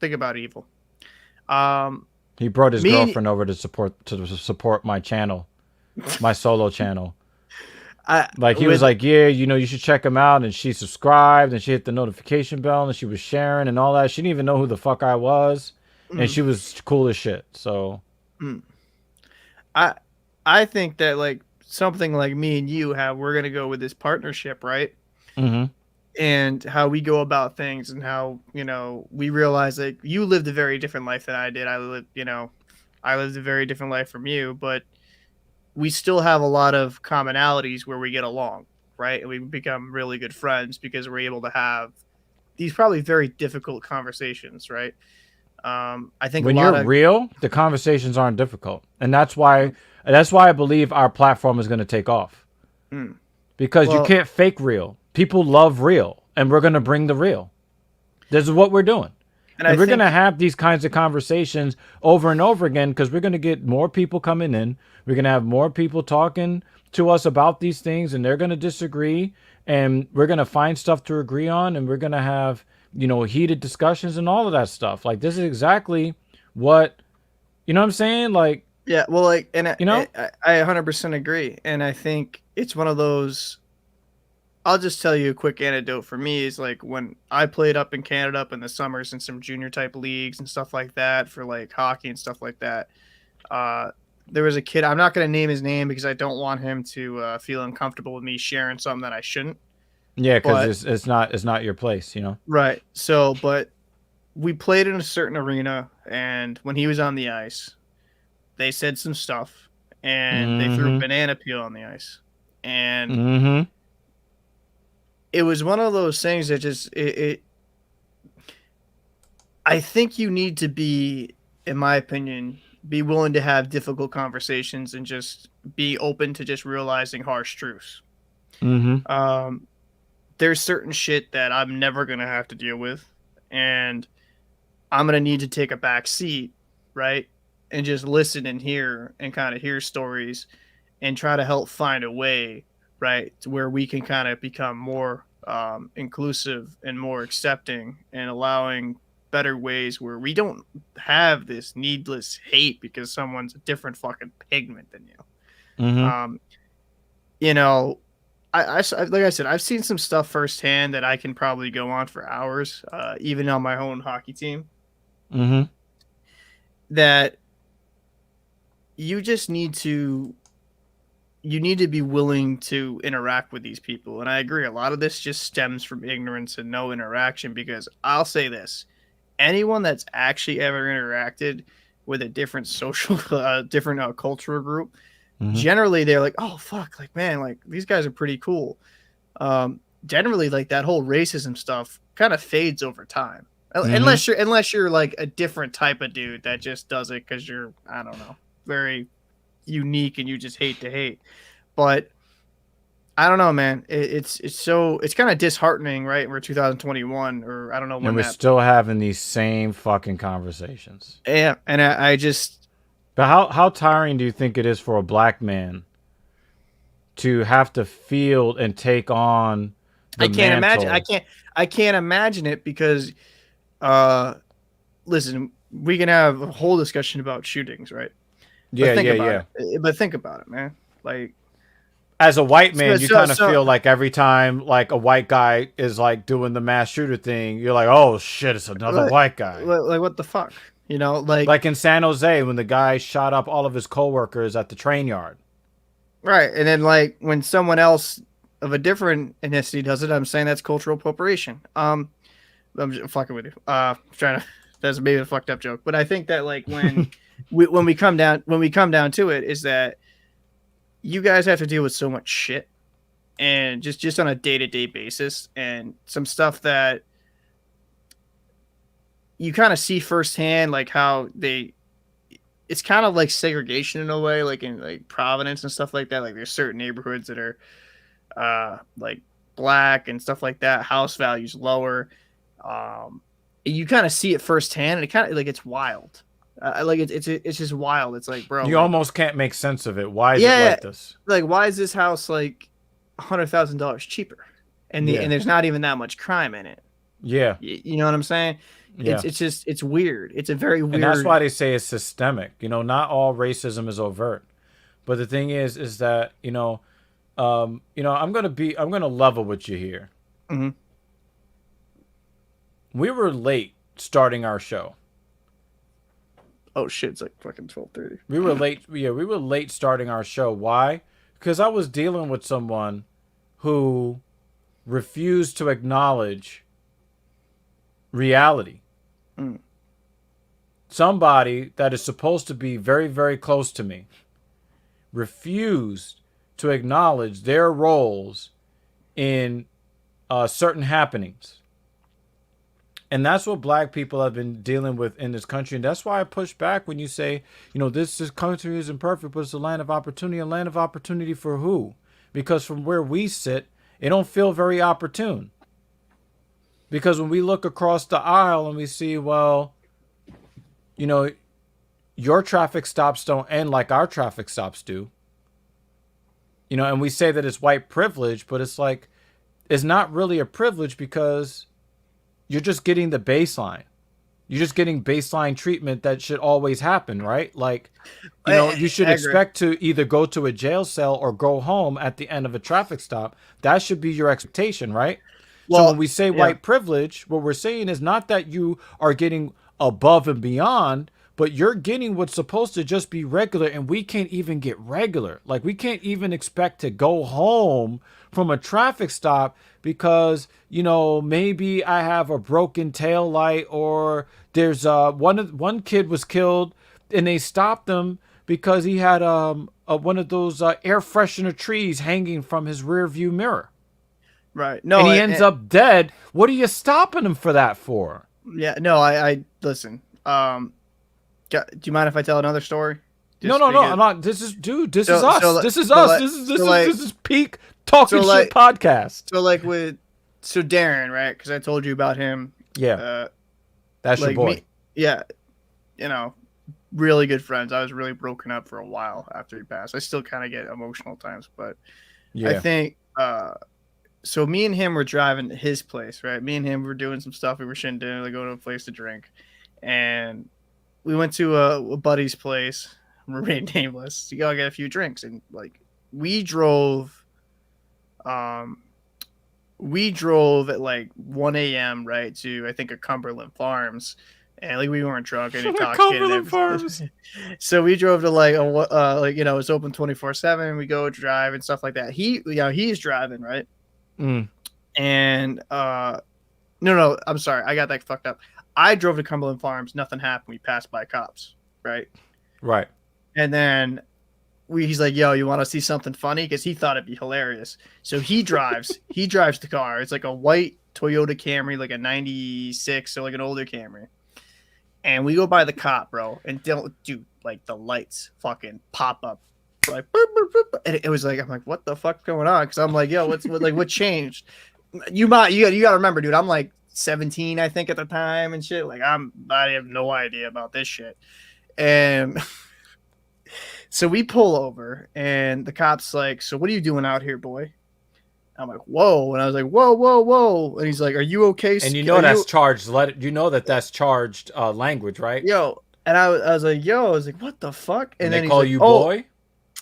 S2: Think about evil.
S1: He brought his girlfriend over to support my channel, my solo channel. He was like, yeah, you should check him out. And she subscribed and she hit the notification bell and she was sharing and all that. She didn't even know who the fuck I was. And she was cool as shit. So
S2: I think that like something like me and you we're going to go with this partnership, right?
S1: Mm-hmm.
S2: And how we go about things and how, we realize that you lived a very different life than I did. I lived a very different life from you, but we still have a lot of commonalities where we get along, right? And we become really good friends because we're able to have these probably very difficult conversations, right? I think
S1: when you're real, the conversations aren't difficult. And that's why I believe our platform is going to take off. Because you can't fake real. People love real, and we're going to bring the real. This is what we're doing. And we're going to have these kinds of conversations over and over again because we're going to get more people coming in. We're going to have more people talking to us about these things, and they're going to disagree, and we're going to find stuff to agree on, and we're going to have, heated discussions and all of that stuff. Like, this is exactly what, you know what I'm saying? Like,
S2: yeah, well, like, and I 100% agree. And I think it's one of those, I'll just tell you a quick anecdote for me is like when I played up in Canada up in the summers in some junior type leagues and stuff like that for like hockey and stuff like that. There was a kid, I'm not going to name his name because I don't want him to feel uncomfortable with me sharing something that I shouldn't.
S1: Yeah, because it's not your place,
S2: Right. So, but we played in a certain arena, and when he was on the ice, they said some stuff, and they threw a banana peel on the ice, and it was one of those things that just I think you need to be, in my opinion, be willing to have difficult conversations and just be open to just realizing harsh truths. There's certain shit that I'm never going to have to deal with, and I'm going to need to take a back seat, right? And just listen and hear and kind of hear stories and try to help find a way, right, to where we can kind of become more inclusive and more accepting and allowing better ways where we don't have this needless hate because someone's a different fucking pigment than you. I like I said, I've seen some stuff firsthand that I can probably go on for hours, even on my own hockey team. That you just need to you need to be willing to interact with these people. And I agree. A lot of this just stems from ignorance and no interaction, because I'll say this, anyone that's actually ever interacted with a different social, different cultural group, generally they're like, oh, fuck, like, man, like these guys are pretty cool. Generally, like that whole racism stuff kind of fades over time. Unless you're like a different type of dude that just does it because you're, I don't know, very unique and you just hate to hate. But I don't know, man. It's kind of disheartening, right? We're 2021, or I don't know when.
S1: And we're still having these same fucking conversations.
S2: Yeah, and I just.
S1: But how tiring do you think it is for a black man to have to field and take on the mantle?
S2: I can't imagine it, because listen, we can have a whole discussion about shootings, right?
S1: Yeah.
S2: But think about it, man. Like,
S1: as a white man, you kind of feel like every time like a white guy is like doing the mass shooter thing, you're like, oh shit, it's another white guy.
S2: Like what the fuck? You know,
S1: like in San Jose when the guy shot up all of his coworkers at the train yard. Right.
S2: And then like when someone else of a different ethnicity does it, I'm saying that's cultural appropriation. I'm just fucking with you. Trying to, that's maybe a fucked up joke, but I think that like when when we come down to it, is that you guys have to deal with so much shit, and just on a day-to-day basis, and some stuff that you kind of see firsthand, like how it's kind of like segregation in a way, like in like Providence and stuff like that. Like there's certain neighborhoods that are like black and stuff like that, house values lower. You kind of see it firsthand, and it kind of like, it's wild. Like it's just wild. It's like, bro,
S1: you
S2: like,
S1: almost can't make sense of it. Why is it like this?
S2: Like, why is this house like $100,000 cheaper, and there's not even that much crime in it?
S1: Yeah,
S2: you know what I'm saying? Yeah. It's weird. It's a very weird.
S1: And that's why they say it's systemic. You know, not all racism is overt, but the thing is that I'm gonna level with you here.
S2: Mm-hmm.
S1: We were late starting our show.
S2: Oh shit, it's like fucking 12:30.
S1: We were late. Yeah, we were late starting our show. Why? Because I was dealing with someone who refused to acknowledge reality. Somebody that is supposed to be very, very close to me refused to acknowledge their roles in certain happenings. And that's what black people have been dealing with in this country. And that's why I push back when you say, this country isn't perfect, but it's a land of opportunity. A land of opportunity for who? Because from where we sit, it don't feel very opportune. Because when we look across the aisle and we see, well, your traffic stops don't end like our traffic stops do. And we say that it's white privilege, but it's like, it's not really a privilege, because you're just getting the baseline. You're just getting baseline treatment that should always happen, right? Like, you should expect to either go to a jail cell or go home at the end of a traffic stop. That should be your expectation, right? Well, so when we say white privilege, what we're saying is not that you are getting above and beyond, but you're getting what's supposed to just be regular, and we can't even get regular. Like, we can't even expect to go home from a traffic stop because, maybe I have a broken tail light, or there's one kid was killed and they stopped him because he had one of those air freshener trees hanging from his rear view mirror.
S2: Right. No,
S1: and he ends up dead. What are you stopping him for that for?
S2: Yeah. No, I listen. Do you mind if I tell another story?
S1: No, I'm not. This is us. This is us. This is peak talking shit podcast.
S2: So Darren, right? Because I told you about him.
S1: Yeah. That's your boy.
S2: Really good friends. I was really broken up for a while after he passed. I still kind of get emotional at times, but yeah. I think so me and him were driving to his place, right? Me and him were doing some stuff. We were shitting dinner, like going to a place to drink, and we went to a buddy's place. Remain nameless. You gotta get a few drinks, and like we drove at like 1 a.m. right to, I think, a Cumberland Farms, And like we weren't drunk and
S1: Cumberland
S2: intoxicated.
S1: Farms.
S2: So we drove to like it's open 24/7. We go drive and stuff like that. He's driving, right?
S1: Mm.
S2: And no, I'm sorry, I got that fucked up. I drove to Cumberland Farms. Nothing happened. We passed by cops, right?
S1: Right.
S2: And then he's like, "Yo, you want to see something funny?" Because he thought it'd be hilarious. So he drives. He drives the car. It's like a white Toyota Camry, like a '96, so like an older Camry. And we go by the cop, bro, and dude, like the lights fucking pop up, like boop, boop, boop, and it was like, I'm like, what the fuck's going on? Because I'm like, yo, what changed? You got to remember, dude, I'm like 17, I think, at the time and shit. Like I have no idea about this shit. And so we pull over, and the cop's like, "So what are you doing out here, boy?" I'm like, "Whoa!" And I was like, "Whoa, whoa, whoa!" And he's like, "Are you okay?"
S1: And you know that's charged. You know that's charged language, right?
S2: Yo, and I was like, "Yo," I was like, "What the fuck?" And then
S1: they
S2: he's
S1: call
S2: like,
S1: you
S2: "Oh,
S1: boy."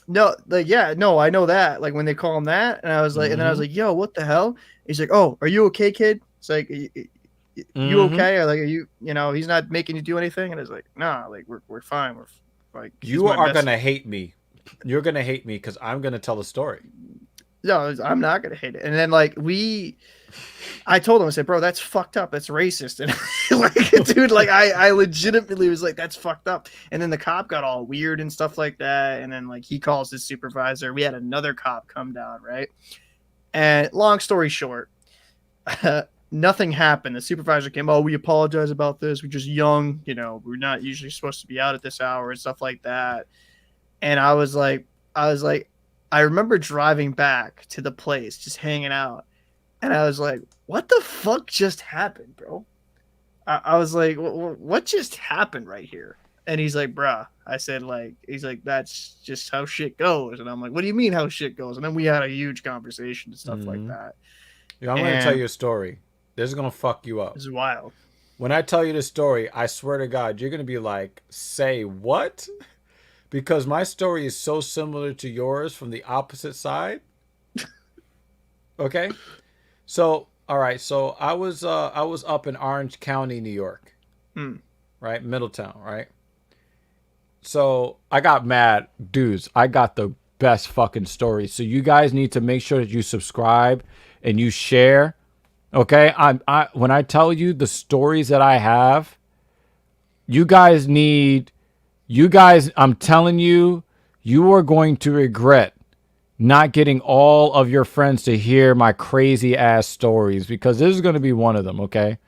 S2: no, like no, I know that. Like when they call him that, and I was like, and then I was like, "Yo, what the hell?" He's like, "Oh, are you okay, kid?" It's like, "You okay?" Or like, "Are you? You know, he's not making you do anything." And I was like, "Nah, like we're fine. We're like."
S1: You are gonna hate me. You're gonna hate me because I'm gonna tell the story.
S2: No, I'm not gonna hate it. And then like I told him, I said, "Bro, that's fucked up. That's racist." And like, dude, like I legitimately was like, "That's fucked up." And then the cop got all weird and stuff like that. And then like he calls his supervisor. We had another cop come down, right? And long story short, nothing happened. The supervisor came, "Oh, we apologize about this. We're just young, you know, we're not usually supposed to be out at this hour," and stuff like that. And I was like, I remember driving back to the place, just hanging out. And I was like, what the fuck just happened, bro? I was like, what just happened right here? And he's like, bruh. I said, like, he's like, that's just how shit goes. And I'm like, what do you mean how shit goes? And then we had a huge conversation and stuff like that.
S1: Yeah, I'm going to tell you a story. This is going to fuck you up.
S2: This is wild.
S1: When I tell you this story, I swear to God, you're going to be like, say what? Because my story is so similar to yours from the opposite side. Okay? So, all right. So I was up in Orange County, New York. Right? Middletown, right? So I got mad. Dudes, I got the best fucking story. So you guys need to make sure that you subscribe and you share. Okay? When I tell you the stories that I have, I'm telling you, you are going to regret not getting all of your friends to hear my crazy ass stories, because this is going to be one of them. Okay.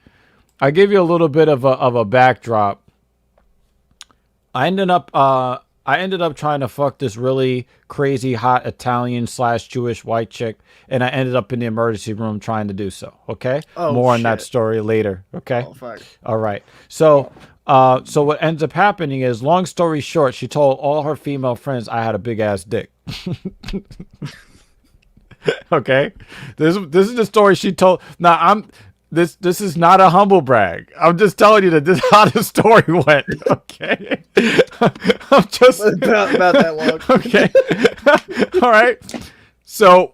S1: I give you a little bit of a backdrop. I ended up trying to fuck this really crazy hot Italian / Jewish white chick, and I ended up in the emergency room trying to do so. Okay. More on that story later. Okay.
S2: Oh, fuck.
S1: All right. So what ends up happening is, long story short, she told all her female friends I had a big ass dick. Okay, this is the story she told. Now this is not a humble brag. I'm just telling you that this is how the story went. Okay, I'm just
S2: about that long.
S1: Okay, all right. So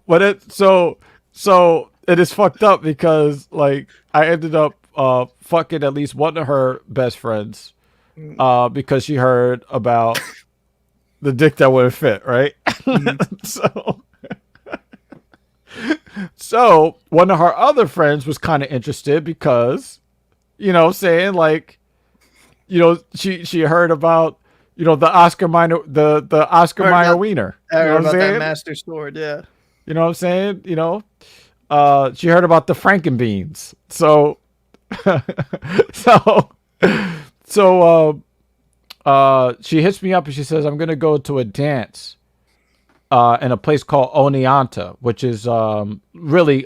S1: it is fucked up because like I ended up fucking at least one of her best friends because she heard about the dick that wouldn't fit, right? So one of her other friends was kind of interested because, saying like, she heard about, the Oscar Mayer, the Oscar Mayer wiener.
S2: I heard about that master sword, yeah.
S1: You know what I'm saying? She heard about the Frankenbeans. So she hits me up and she says, I'm going to go to a dance in a place called Oneonta, which is really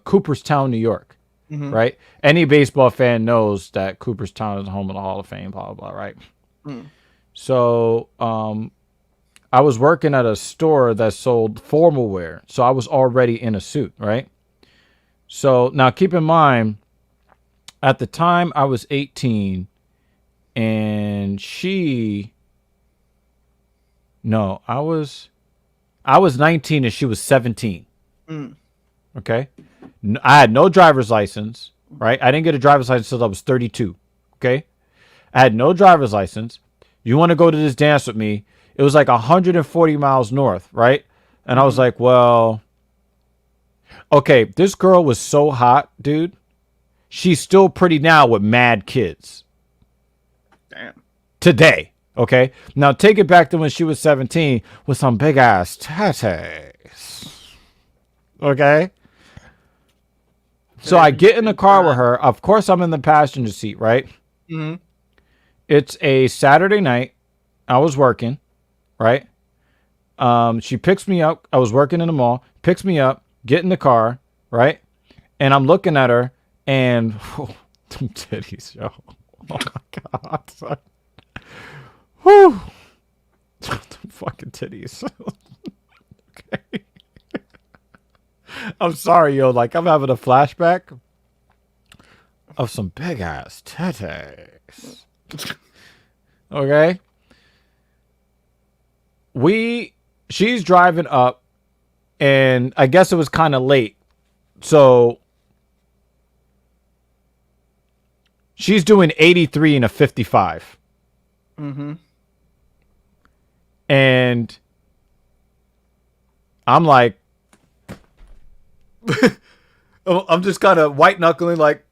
S1: Cooperstown, New York, right? Any baseball fan knows that Cooperstown is the home of the Hall of Fame, blah, blah, blah, right? So I was working at a store that sold formal wear, so I was already in a suit, right? So now keep in mind, at the time I was 18 and I was 19 and she was 17. Okay. I had no driver's license, right? I didn't get a driver's license until I was 32. Okay. I had no driver's license. You want to go to this dance with me? It was like 140 miles north, right? And I was like, well, okay, this girl was so hot, dude. She's still pretty now with mad kids.
S2: Damn.
S1: Today, okay? Now take it back to when she was 17 with some big ass tatties. Okay? So I get in the car with her. Of course, I'm in the passenger seat, right?
S2: Mm-hmm.
S1: It's a Saturday night. I was working, right? She picks me up. I was working in the mall. Picks me up. Get in the car, right? And I'm looking at her, and them titties, yo. Oh my god, son. Whew. Them fucking titties. Okay. I'm sorry, yo. Like, I'm having a flashback of some big ass titties. Okay. She's driving up, and I guess it was kind of late. So she's doing 83 in a 55.
S2: Mm-hmm.
S1: And I'm like, I'm just kind of white knuckling, like,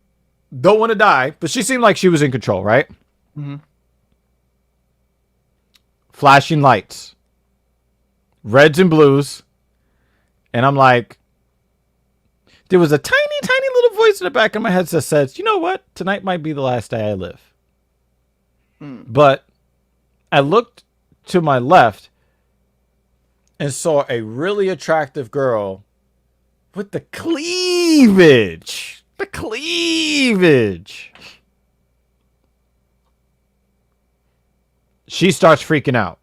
S1: don't want to die. But she seemed like she was in control, right?
S2: Mm-hmm.
S1: Flashing lights, reds and blues. And I'm like, there was a tiny, tiny little voice in the back of my head that says, you know what? Tonight might be the last day I live. But I looked to my left and saw a really attractive girl with the cleavage. The cleavage. She starts freaking out.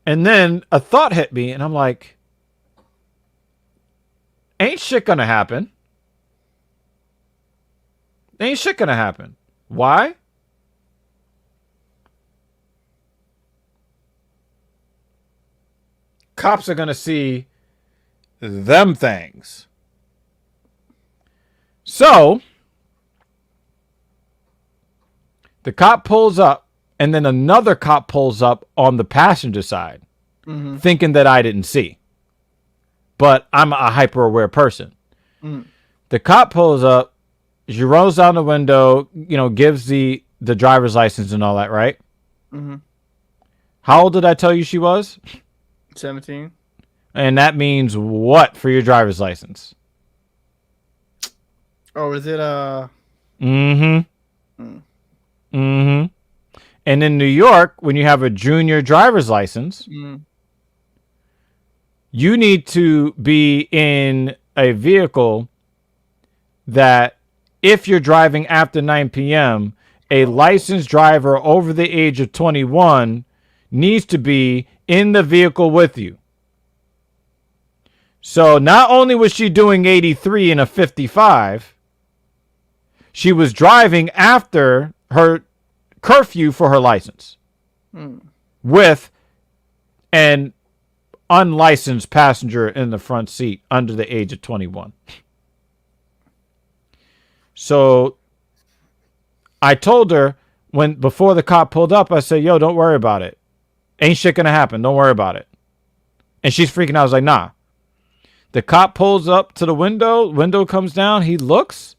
S1: And then a thought hit me, and I'm like, ain't shit gonna happen. Ain't shit gonna happen. Why? Cops are gonna see them things. So the cop pulls up, and then another cop pulls up on the passenger side, thinking that I didn't see. But I'm a hyper aware person. The cop pulls up. She rolls down the window, gives the driver's license and all that, right?
S2: Mm-hmm.
S1: How old did I tell you she was?
S2: 17.
S1: And that means what for your driver's license?
S2: Oh, is it
S1: Mm-hmm. Mm-hmm. And in New York, when you have a junior driver's license, you need to be in a vehicle that, if you're driving after 9 p.m., a licensed driver over the age of 21 needs to be in the vehicle with you. So not only was she doing 83 in a 55, she was driving after her curfew for her license with an unlicensed passenger in the front seat under the age of 21. So I told her before the cop pulled up, I said, yo, don't worry about it. Ain't shit gonna happen. Don't worry about it. And she's freaking out. I was like, nah. The cop pulls up to the window comes down. He looks.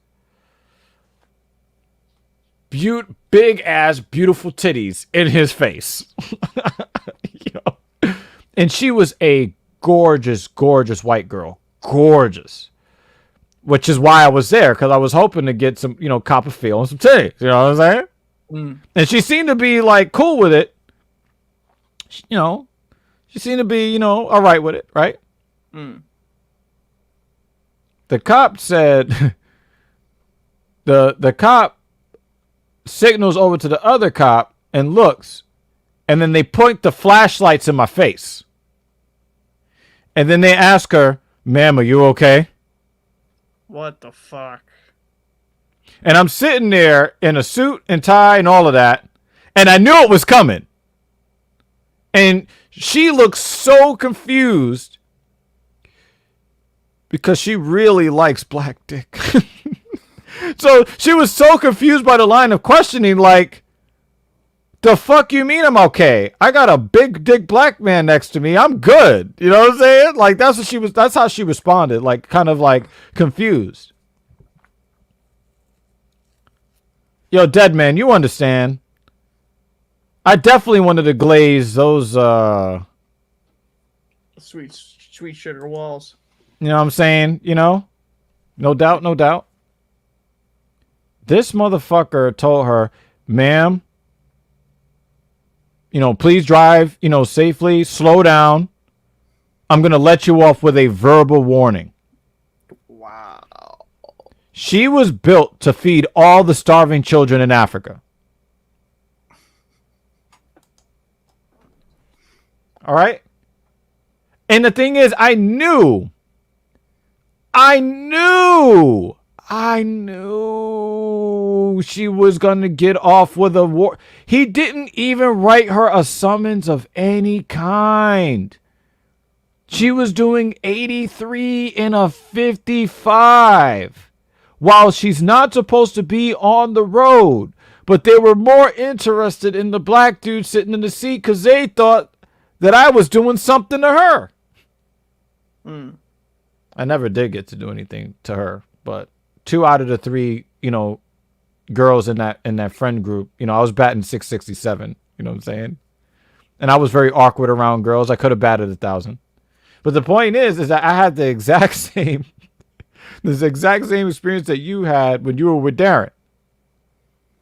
S1: Big ass, beautiful titties in his face. Yo. And she was a gorgeous, gorgeous white girl. Gorgeous. Which is why I was there, because I was hoping to get some, cop a feel and some titties. You know what I'm saying? And she seemed to be, like, cool with it. She seemed to be, all right with it, right? The cop said, the cop signals over to the other cop and looks, and then they point the flashlights in my face. And then they ask her, ma'am, are you okay?
S2: What the fuck?
S1: And I'm sitting there in a suit and tie and all of that, and I knew it was coming. And she looks so confused because she really likes black dick. So she was so confused by the line of questioning, like, the fuck you mean I'm okay? I got a big dick black man next to me. I'm good. You know what I'm saying? Like, that's how she responded, like, kind of like confused. Yo, dead man, you understand. I definitely wanted to glaze those
S2: Sweet sugar walls.
S1: you know what I'm saying? You know? No doubt, no doubt. This motherfucker told her, ma'am, you know, please drive, you know, safely, slow down. I'm going to let you off with a verbal warning.
S2: Wow.
S1: She was built to feed all the starving children in Africa. All right? And the thing is, I knew she was going to get off with a war. He didn't even write her a summons of any kind. She was doing 83 in a 55 while she's not supposed to be on the road. But they were more interested in the black dude sitting in the seat because they thought that I was doing something to her. I never did get to do anything to her, but 2 out of the 3, you know, girls in that friend group, you know, I was batting 667, you know what I'm saying? And I was very awkward around girls. I could have batted 1,000. But the point is that I had the exact same experience that you had when you were with Darren.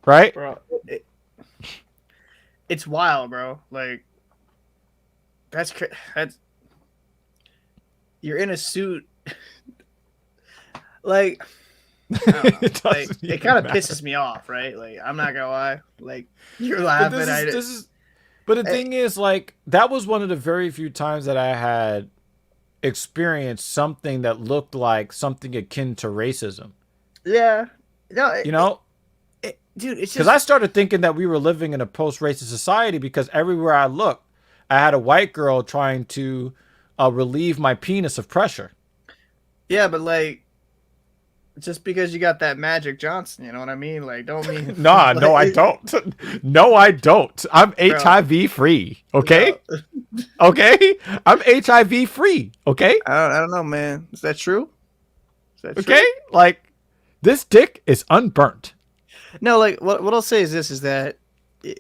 S1: Right?
S2: Bro, it's wild, bro. Like, that's you're in a suit. Like, I don't know. Like, it kind of pisses me off, right? Like, I'm not gonna lie. Like, you're laughing at it.
S1: But the thing is, like, that was one of the very few times that I had experienced something that looked like something akin to racism.
S2: Yeah. No,
S1: you know?
S2: Dude, it's just...
S1: Because I started thinking that we were living in a post-racist society because everywhere I looked, I had a white girl trying to relieve my penis of pressure.
S2: Yeah, but, like, just because you got that Magic Johnson, you know what I mean? Like, don't mean...
S1: Nah, no, I don't. No, I don't. I'm HIV free, okay?
S2: No.
S1: Okay? I'm HIV free, okay?
S2: I don't know, man. Is that true?
S1: Okay? Like, this dick is unburnt.
S2: No, like, what I'll say is that,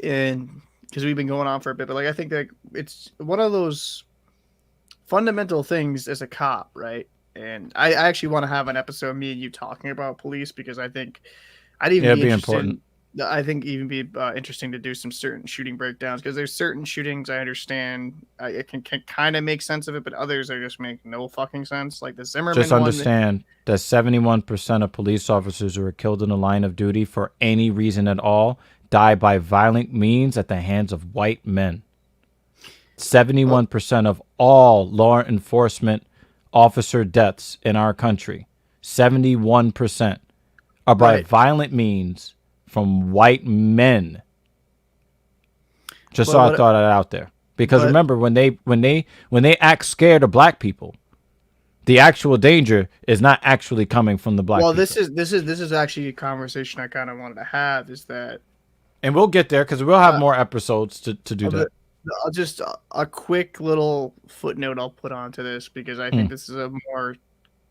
S2: and because we've been going on for a bit, but, like, I think that it's one of those fundamental things as a cop, right? And I actually want to have an episode of me and you talking about police because I think I'd even be important. I think even be interesting to do some certain shooting breakdowns because there's certain shootings I understand it can kind of make sense of it, but others are just make no fucking sense. Like the Zimmerman.
S1: Just understand that 71% of police officers who are killed in the line of duty for any reason at all die by violent means at the hands of white men. 71% of all law enforcement officer deaths in our country, 71% are by violent means from white men. Just so I thought that out there, because remember when they act scared of black people, the actual danger is not actually coming from the black people. Well,
S2: this is actually a conversation I kind of wanted to have. Is that,
S1: and we'll get there because we'll have more episodes to do that.
S2: I'll just a quick little footnote I'll put onto this because I think this is a more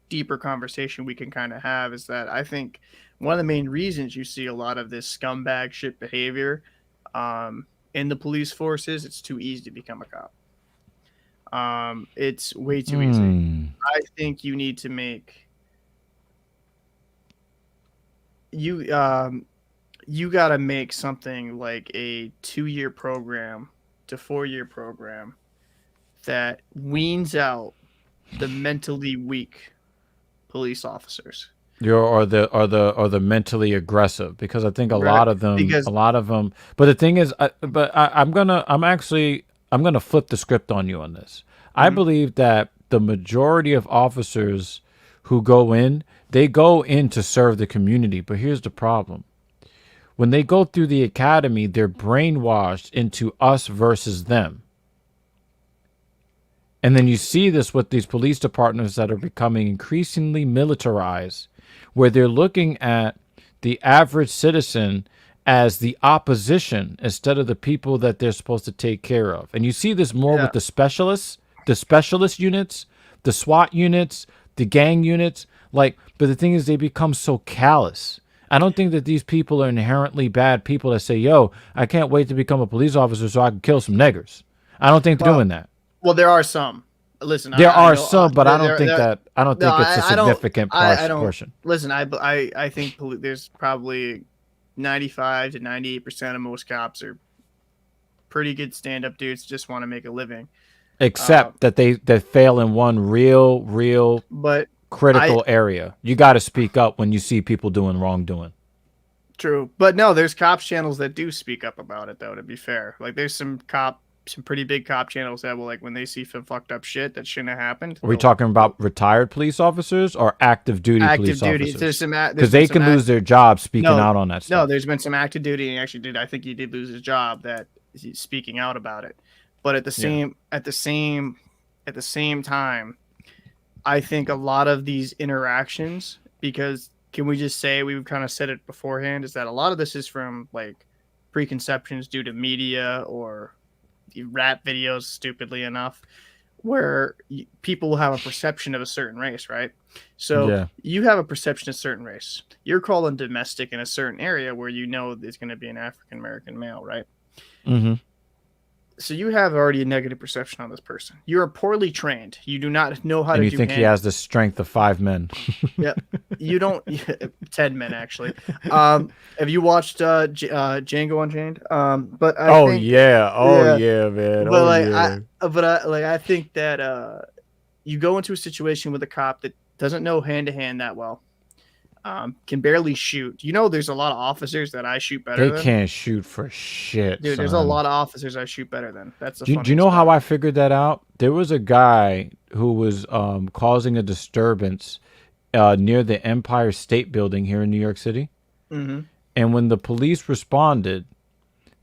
S2: deeper conversation we can kind of have. Is that I think one of the main reasons you see a lot of this scumbag shit behavior in the police forces, it's too easy to become a cop. It's way too easy. I think you need to make you got to make something like a 2-year program to 4-year program that weans out the mentally weak police officers.
S1: Or the mentally aggressive, because I think a lot of them. But the thing is, I'm gonna flip the script on you on this. I believe that the majority of officers who go in, they go in to serve the community. But here's the problem. When they go through the academy, they're brainwashed into us versus them. And then you see this with these police departments that are becoming increasingly militarized, where they're looking at the average citizen as the opposition instead of the people that they're supposed to take care of. And you see this more with the specialist units, the SWAT units, the gang units. Like, but the thing is, they become so callous. I don't think that these people are inherently bad people that say, yo, I can't wait to become a police officer so I can kill some niggers. I don't think they're doing that.
S2: Well, there are some. Listen,
S1: there are some, but I don't think it's a significant portion.
S2: Listen, I think there's probably 95 to 98% of most cops are pretty good stand-up dudes who just want to make a living.
S1: Except that they fail in one real critical area. You got to speak up when you see people doing wrongdoing.
S2: True. But no, there's cops channels that do speak up about it, though, to be fair. Like, there's some pretty big cop channels that will, like, when they see some fucked up shit that shouldn't have happened.
S1: Are we talking about retired police officers or active duty police officers? Because they can lose their job speaking out on that stuff.
S2: No, there's been some active duty, and he actually did. I think he did lose his job that he's speaking out about it. But at the same time, I think a lot of these interactions, because can we just say, we've kind of said it beforehand, is that a lot of this is from like preconceptions due to media or rap videos, stupidly enough, where people will have a perception of a certain race, right? So you have a perception of a certain race. You're calling domestic in a certain area where you know there's going to be an African American male, right? Mm-hmm. So you have already a negative perception on this person. You are poorly trained. You do not know how to do.
S1: And you think he has the strength of 5 men?
S2: Yeah, you don't. 10 men actually. Have you watched Django Unchained? But I think,
S1: man.
S2: But I think that you go into a situation with a cop that doesn't know hand to hand that well. Can barely shoot. You know, there's a lot of officers that I shoot better than.
S1: They can't shoot for shit,
S2: dude. There's a lot of officers I shoot better than. That's the.
S1: Do you know how I figured that out? There was a guy who was causing a disturbance near the Empire State Building here in New York City. Mm-hmm. And when the police responded,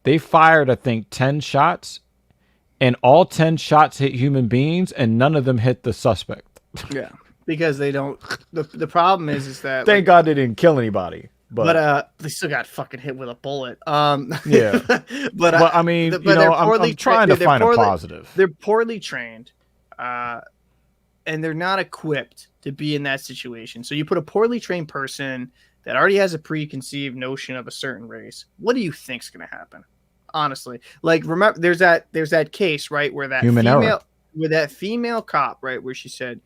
S1: they fired, I think, 10 shots, and all 10 shots hit human beings, and none of them hit the suspect.
S2: Yeah. Because they don't. The problem is that
S1: thank God they didn't kill anybody, but
S2: they still got fucking hit with a bullet.
S1: Yeah, but I mean, I'm trying to find a positive.
S2: They're poorly trained, and they're not equipped to be in that situation. So you put a poorly trained person that already has a preconceived notion of a certain race. What do you think's going to happen? Honestly, like remember, there's that case, right, where that female cop, right, where she said.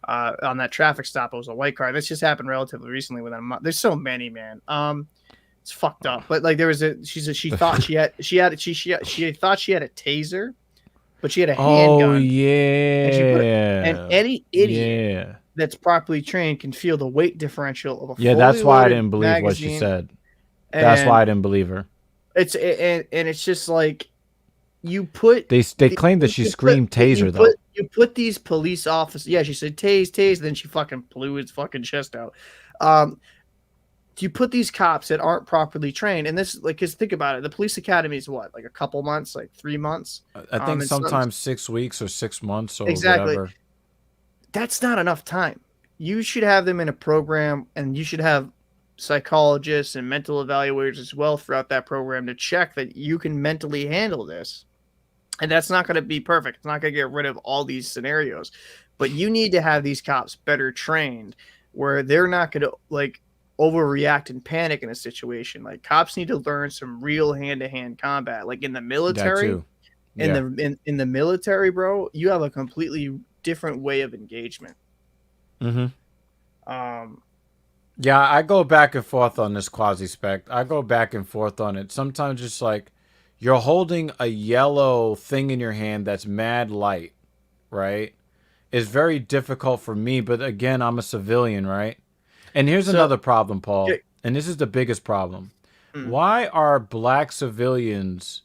S2: On that traffic stop, it was a white car. This just happened relatively recently within a month. There's so many, man. It's fucked up. But like there was she thought she thought she had a taser, but she had a handgun.
S1: Oh yeah.
S2: And any idiot that's properly trained can feel the weight differential of a
S1: that's why I didn't believe what she said. That's why I didn't believe her.
S2: It's just like you put
S1: they claimed that she screamed taser though.
S2: You put these police officers. Yeah, she said tase. Then she fucking blew his fucking chest out. You put these cops that aren't properly trained, and this, like, cause think about it. The police academy is what, like a couple months, like 3 months.
S1: I think sometimes 6 weeks or 6 months or whatever.
S2: That's not enough time. You should have them in a program, and you should have psychologists and mental evaluators as well throughout that program to check that you can mentally handle this. And that's not going to be perfect. It's not going to get rid of all these scenarios. But you need to have these cops better trained where they're not going to like overreact and panic in a situation. Like cops need to learn some real hand-to-hand combat. Like in the military, in the military, bro, you have a completely different way of engagement.
S1: Mm-hmm. Yeah, I go back and forth on this quasi-spec. I go back and forth on it. Sometimes it's like, you're holding a yellow thing in your hand that's mad light, right? It's very difficult for me, but again, I'm a civilian, right? And here's another problem, Paul, and this is the biggest problem. Why are black civilians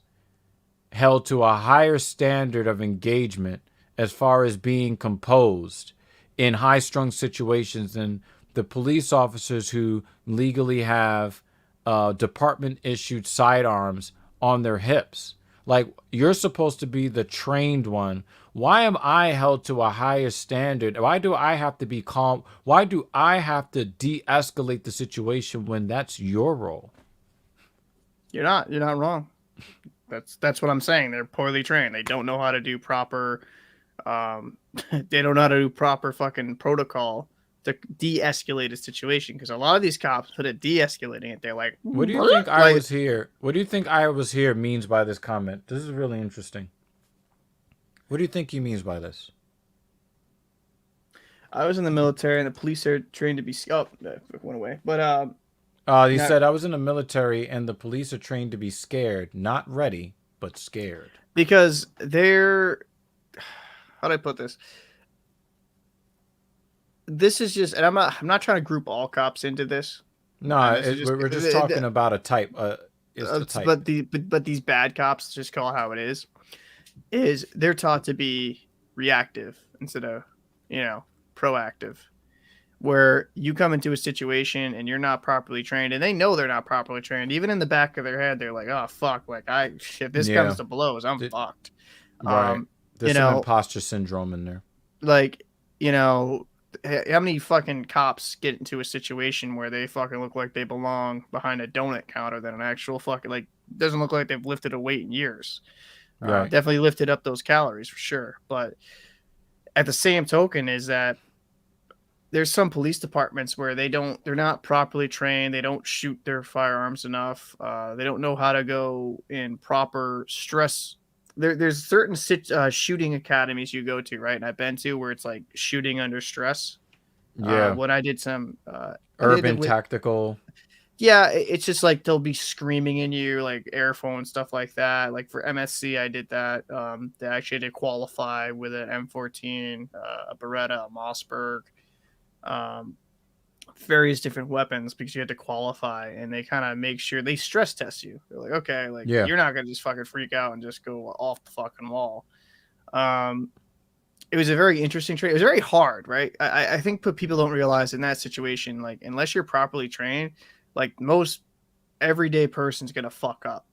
S1: held to a higher standard of engagement as far as being composed in high-strung situations than the police officers who legally have department-issued sidearms on their hips? Like, you're supposed to be the trained one. Why am I held to a higher standard? Why do I have to be calm? Why do I have to de-escalate the situation when that's your role?
S2: You're not wrong. That's what I'm saying. They're poorly trained. They don't know how to do proper they don't know how to do proper fucking protocol to de-escalate a situation, because a lot of these cops put it de-escalating it. They're like,
S1: What do you think I was here? What do you think I was here means by this comment? This is really interesting. What do you think he means by this?
S2: I was in the military and the police are trained to be it went away. But
S1: He said, I was in the military and the police are trained to be scared, not ready, but scared.
S2: Because they're, how do I put this? This is just, and I'm not trying to group all cops into this.
S1: No, we're just talking about a type. It's the type.
S2: But these bad cops, just call it how it is they're taught to be reactive instead of, proactive. Where you come into a situation and you're not properly trained, and they know they're not properly trained. Even in the back of their head, they're like, "Oh fuck! Like if this comes to blows, I'm fucked."
S1: Right. There's some imposter syndrome in there.
S2: Like, how many fucking cops get into a situation where they fucking look like they belong behind a donut counter than an actual fucking, like, doesn't look like they've lifted a weight in years.
S1: Right.
S2: Definitely lifted up those calories for sure. But at the same token is that there's some police departments where they're not properly trained. They don't shoot their firearms enough. They don't know how to go in proper stress. There's certain shooting academies you go to, right? And I've been to where it's like shooting under stress.
S1: Yeah.
S2: When I did some
S1: urban tactical.
S2: Yeah, it's just like they'll be screaming in you, like airphone stuff like that. Like for MSC, I did that. They actually had to qualify with an M14, a Beretta, a Mossberg, various different weapons, because you had to qualify, and they kind of make sure they stress test you. They're like, okay, like you're not gonna just fucking freak out and just go off the fucking wall. It was a very interesting trade. It was very hard, right? I think people don't realize in that situation, like, unless you're properly trained, like, most everyday person's gonna fuck up,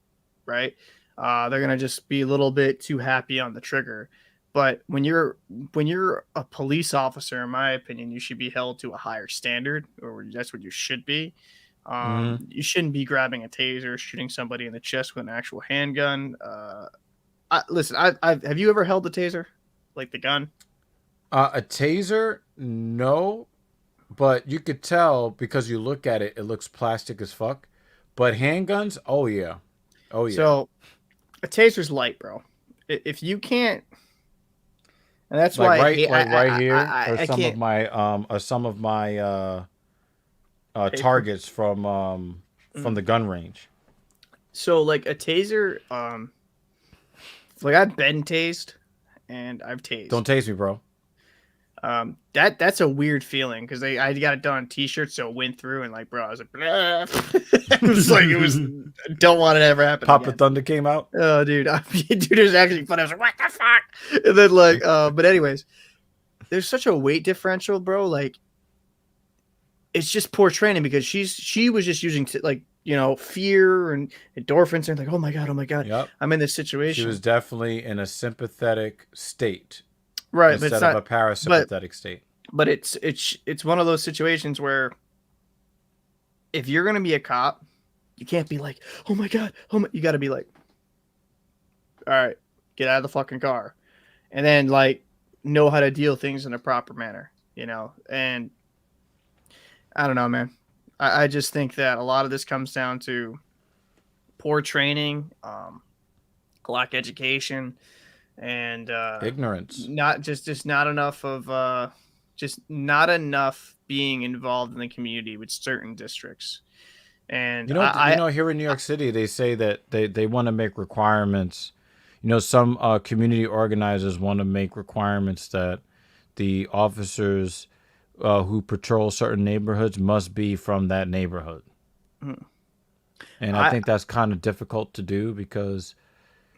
S2: right? They're gonna just be a little bit too happy on the trigger. But when you're a police officer, in my opinion, you should be held to a higher standard, or that's what you should be. You shouldn't be grabbing a taser, shooting somebody in the chest with an actual handgun. Listen, have you ever held a taser, like the gun?
S1: A taser, no, but you could tell because you look at it, it looks plastic as fuck. But handguns, oh yeah.
S2: So a taser's light, bro. If you can't. And that's
S1: like
S2: why
S1: right here are some of my targets from the gun range.
S2: So like a taser, like I've been tased and I've tased.
S1: Don't tase me, bro.
S2: That's a weird feeling, because I got it done on t-shirts, so it went through, and like, bro, I was like, it was don't want it to ever happen.
S1: Papa Thunder came out.
S2: Oh, dude, it was actually fun. I was like, what the fuck? And then like, but anyways, there's such a weight differential, bro. Like, it's just poor training, because she was just using fear and endorphins, and like, oh my god,
S1: yep.
S2: I'm in this situation.
S1: She was definitely in a sympathetic state.
S2: Right,
S1: instead
S2: but it's not
S1: of a parasympathetic state.
S2: But it's one of those situations where if you're gonna be a cop, you can't be like, oh my god, you got to be like, all right, get out of the fucking car, and then like know how to deal things in a proper manner, And I don't know, man. I just think that a lot of this comes down to poor training, lack education, and
S1: ignorance.
S2: Not enough of not enough being involved in the community with certain districts. And
S1: here in New York City, they say that they want to make requirements. Some community organizers want to make requirements that the officers who patrol certain neighborhoods must be from that neighborhood. Mm-hmm. And I think that's kind of difficult to do, because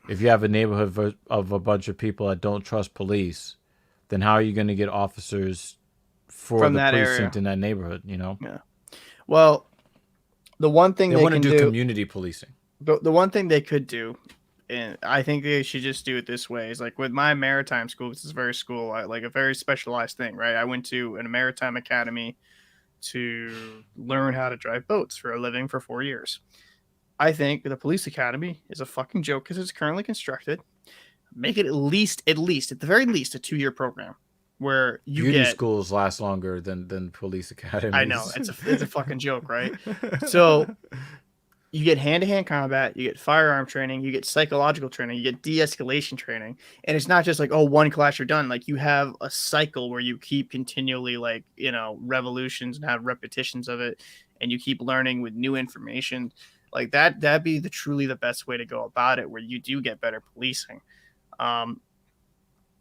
S1: if you have a neighborhood of a bunch of people that don't trust police, then how are you going to get officers from the precinct in that neighborhood?
S2: Yeah. Well, the one thing they
S1: want to
S2: can
S1: do community policing.
S2: The one thing they could do and I think they should just do it this way. It's like with my maritime school, this is like a very specialized thing, right? I went to a maritime academy to learn how to drive boats for a living for 4 years. I think the police academy is a fucking joke because it's currently constructed. Make it at the very least, a 2-year program where you
S1: Beauty
S2: get
S1: schools last longer than police academies.
S2: I know it's a fucking joke, right? So you get hand-to-hand combat, you get firearm training, you get psychological training, you get de-escalation training, and it's not just like, oh, one class you're done. Like you have a cycle where you keep continually like, you know, revolutions and have repetitions of it, and you keep learning with new information. Like that'd be truly the best way to go about it, where you do get better policing.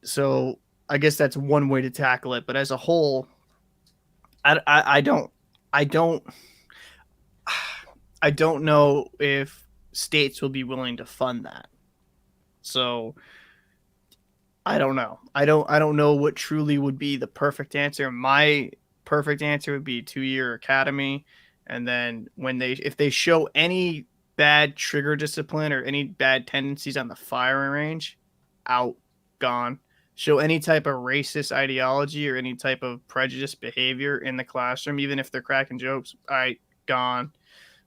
S2: So I guess that's one way to tackle it, but as a whole, I don't know if states will be willing to fund that. So I don't know. I don't know what truly would be the perfect answer. My perfect answer would be 2-year academy, and then if they show any bad trigger discipline or any bad tendencies on the firing range, out, gone. Show any type of racist ideology or any type of prejudice behavior in the classroom, even if they're cracking jokes, all right, gone.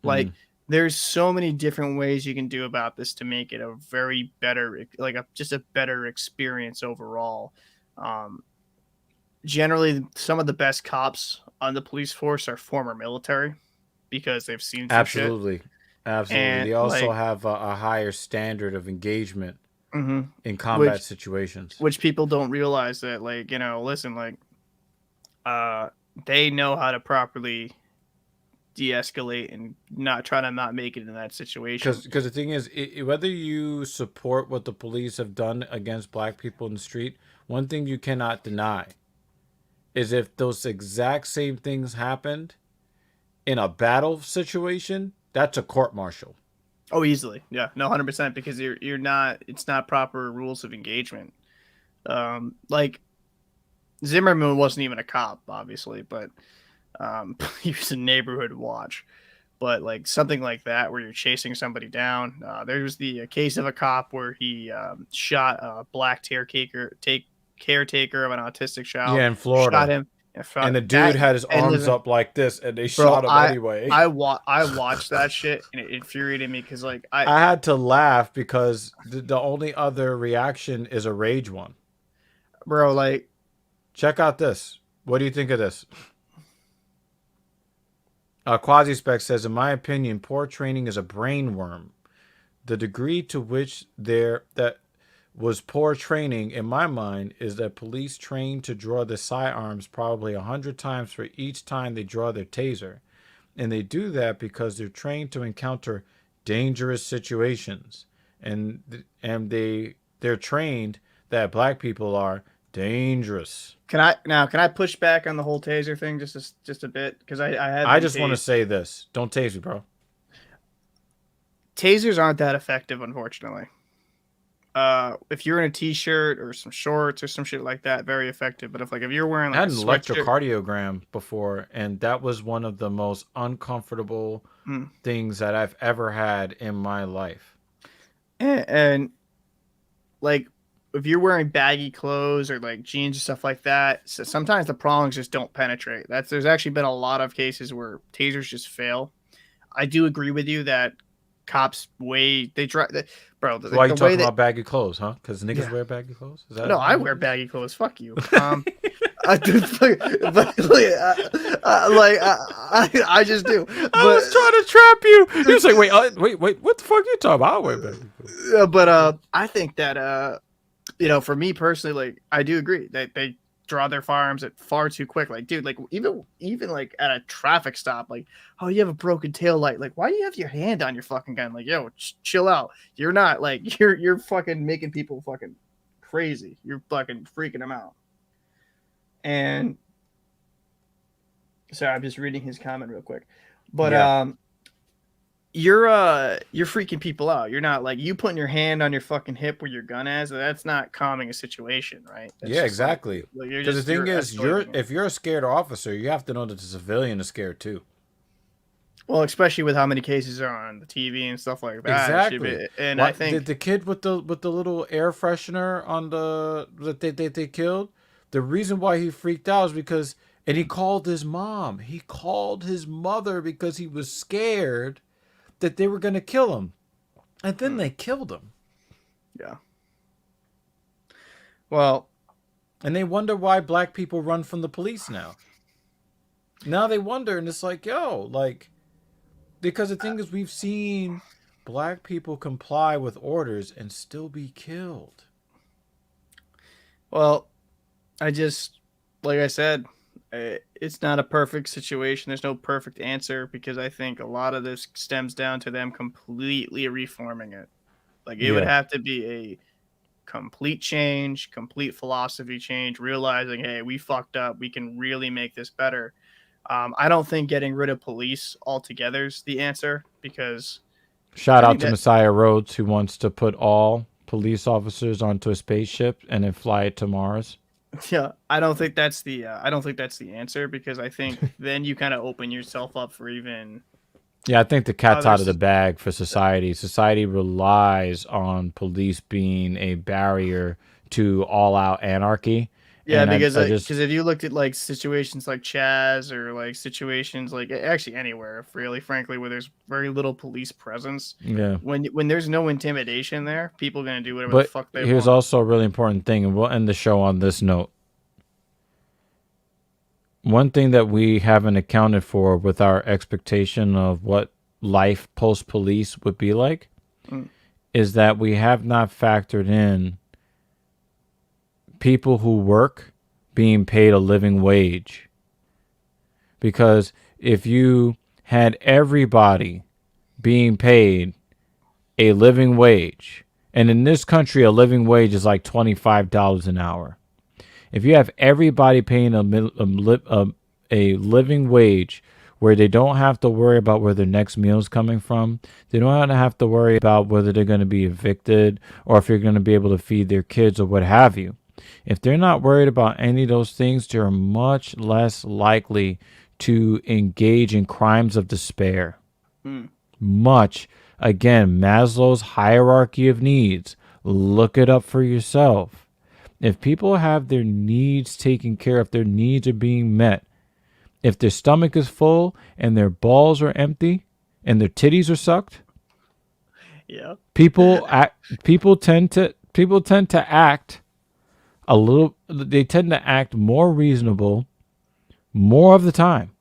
S2: Like there's so many different ways you can do about this to make it a very better, just a better experience overall. Generally, some of the best cops on the police force are former military because they've seen some
S1: absolutely,
S2: shit.
S1: absolutely.
S2: And,
S1: they also
S2: like,
S1: have a higher standard of engagement
S2: in
S1: combat situations,
S2: which people don't realize that, like, you know, listen, like, they know how to properly de-escalate and not make it in that situation.
S1: Because the thing is, whether you support what the police have done against black people in the street, one thing you cannot deny is if those exact same things happened in a battle situation, that's a court-martial.
S2: Oh, easily. Yeah, no, 100%, because it's not proper rules of engagement. Like Zimmerman wasn't even a cop, obviously, but he was a neighborhood watch. But like something like that, where you're chasing somebody down. There was the case of a cop where he shot a black caretaker of an autistic child.
S1: Yeah, in Florida.
S2: Shot him.
S1: And the dude had his arms up like this, and they shot him anyway.
S2: I watched that shit, and it infuriated me because, like,
S1: I had to laugh because the only other reaction is a rage one.
S2: Bro, like,
S1: check out this. What do you think of this? Quasi-Spec says, in my opinion, poor training is a brain worm. The degree to which that was poor training, in my mind, is that police trained to draw the sidearms probably 100 times for each time they draw their taser. And they do that because they're trained to encounter dangerous situations. And they're trained that black people are dangerous.
S2: Can I push back on the whole taser thing just a bit? Because
S1: I just want to say this. Don't tase me, bro.
S2: Tasers aren't that effective, unfortunately. If you're in a t-shirt or some shorts or some shit like that, very effective. But if you're wearing like
S1: I had an electrocardiogram before, and that was one of the most uncomfortable things that I've ever had in my life.
S2: And like if you're wearing baggy clothes or like jeans and stuff like that, so sometimes the prongs just don't penetrate. There's actually been a lot of cases where tasers just fail. I do agree with you that cops bro.
S1: Why are you talking about baggy clothes, huh? Because niggas wear baggy clothes? Is that
S2: I wear baggy clothes. Fuck you. I just do.
S1: I was trying to trap you. He was like, wait, what the fuck are you talking about? I wear baggy clothes.
S2: But I think that for me personally, like, I do agree that they draw their firearms at far too quick. Like, dude, like even like at a traffic stop, like, oh, you have a broken tail light. Like, why do you have your hand on your fucking gun? Like, yo, chill out. You're not like you're fucking making people fucking crazy. You're fucking freaking them out. And sorry, I'm just reading his comment real quick. But you're freaking people out. You're not like you putting your hand on your fucking hip where your gun is. That's not calming a situation, right? That's
S1: exactly. Because the thing is, if you're a scared officer, you have to know that the civilian is scared too.
S2: Well, especially with how many cases are on the TV and stuff like that.
S1: Exactly.
S2: And
S1: What,
S2: I think
S1: the kid with the little air freshener on that they killed. The reason why he freaked out is because, and he called his mom. He called his mother because he was scared that they were going to kill him, and then they killed him.
S2: yeah. Well,
S1: And they wonder why black people run from the police now. Now they wonder, and it's like, yo, like, because the thing is, we've seen black people comply with orders and still be killed.
S2: well, I just, like I said, it's not a perfect situation. There's no perfect answer because I think a lot of this stems down to them completely reforming it. Like it would
S1: Yeah.
S2: have to be a complete change, complete philosophy change, realizing, hey, we fucked up. We can really make this better. I don't think getting rid of police altogether is the answer because
S1: Shout
S2: I
S1: out
S2: think
S1: to
S2: that-
S1: Messiah Rhodes, who wants to put all police officers onto a spaceship and then fly it to Mars.
S2: yeah, I don't think that's the answer because I think then you kind of open yourself up for even.
S1: Yeah, I think the cat's
S2: Oh,
S1: out of the
S2: there's-
S1: bag for society. Society relies on police being a barrier to all-out anarchy.
S2: Yeah,
S1: And
S2: because
S1: I just
S2: if you looked at like situations like Chaz or like situations like actually anywhere really frankly where there's very little police presence,
S1: yeah.
S2: when there's no intimidation there, people are gonna do whatever
S1: But
S2: the fuck they
S1: here's
S2: want.
S1: also a really important thing, and we'll end the show on this note. One thing that we haven't accounted for with our expectation of what life post-police would be like is that we have not factored in people who work being paid a living wage. Because if you had everybody being paid a living wage, and in this country a living wage is like $25 an hour. If you have everybody paying a living wage where they don't have to worry about where their next meal is coming from, they don't have to worry about whether they're going to be evicted or if you're going to be able to feed their kids or what have you. If they're not worried about any of those things, they're much less likely to engage in crimes of despair. Much. Again, Maslow's hierarchy of needs. Look it up for yourself. If people have their needs taken care of, their needs are being met, if their stomach is full and their balls are empty and their titties are sucked,
S2: Yeah.
S1: people tend to act a little, they tend to act more reasonable more of the time.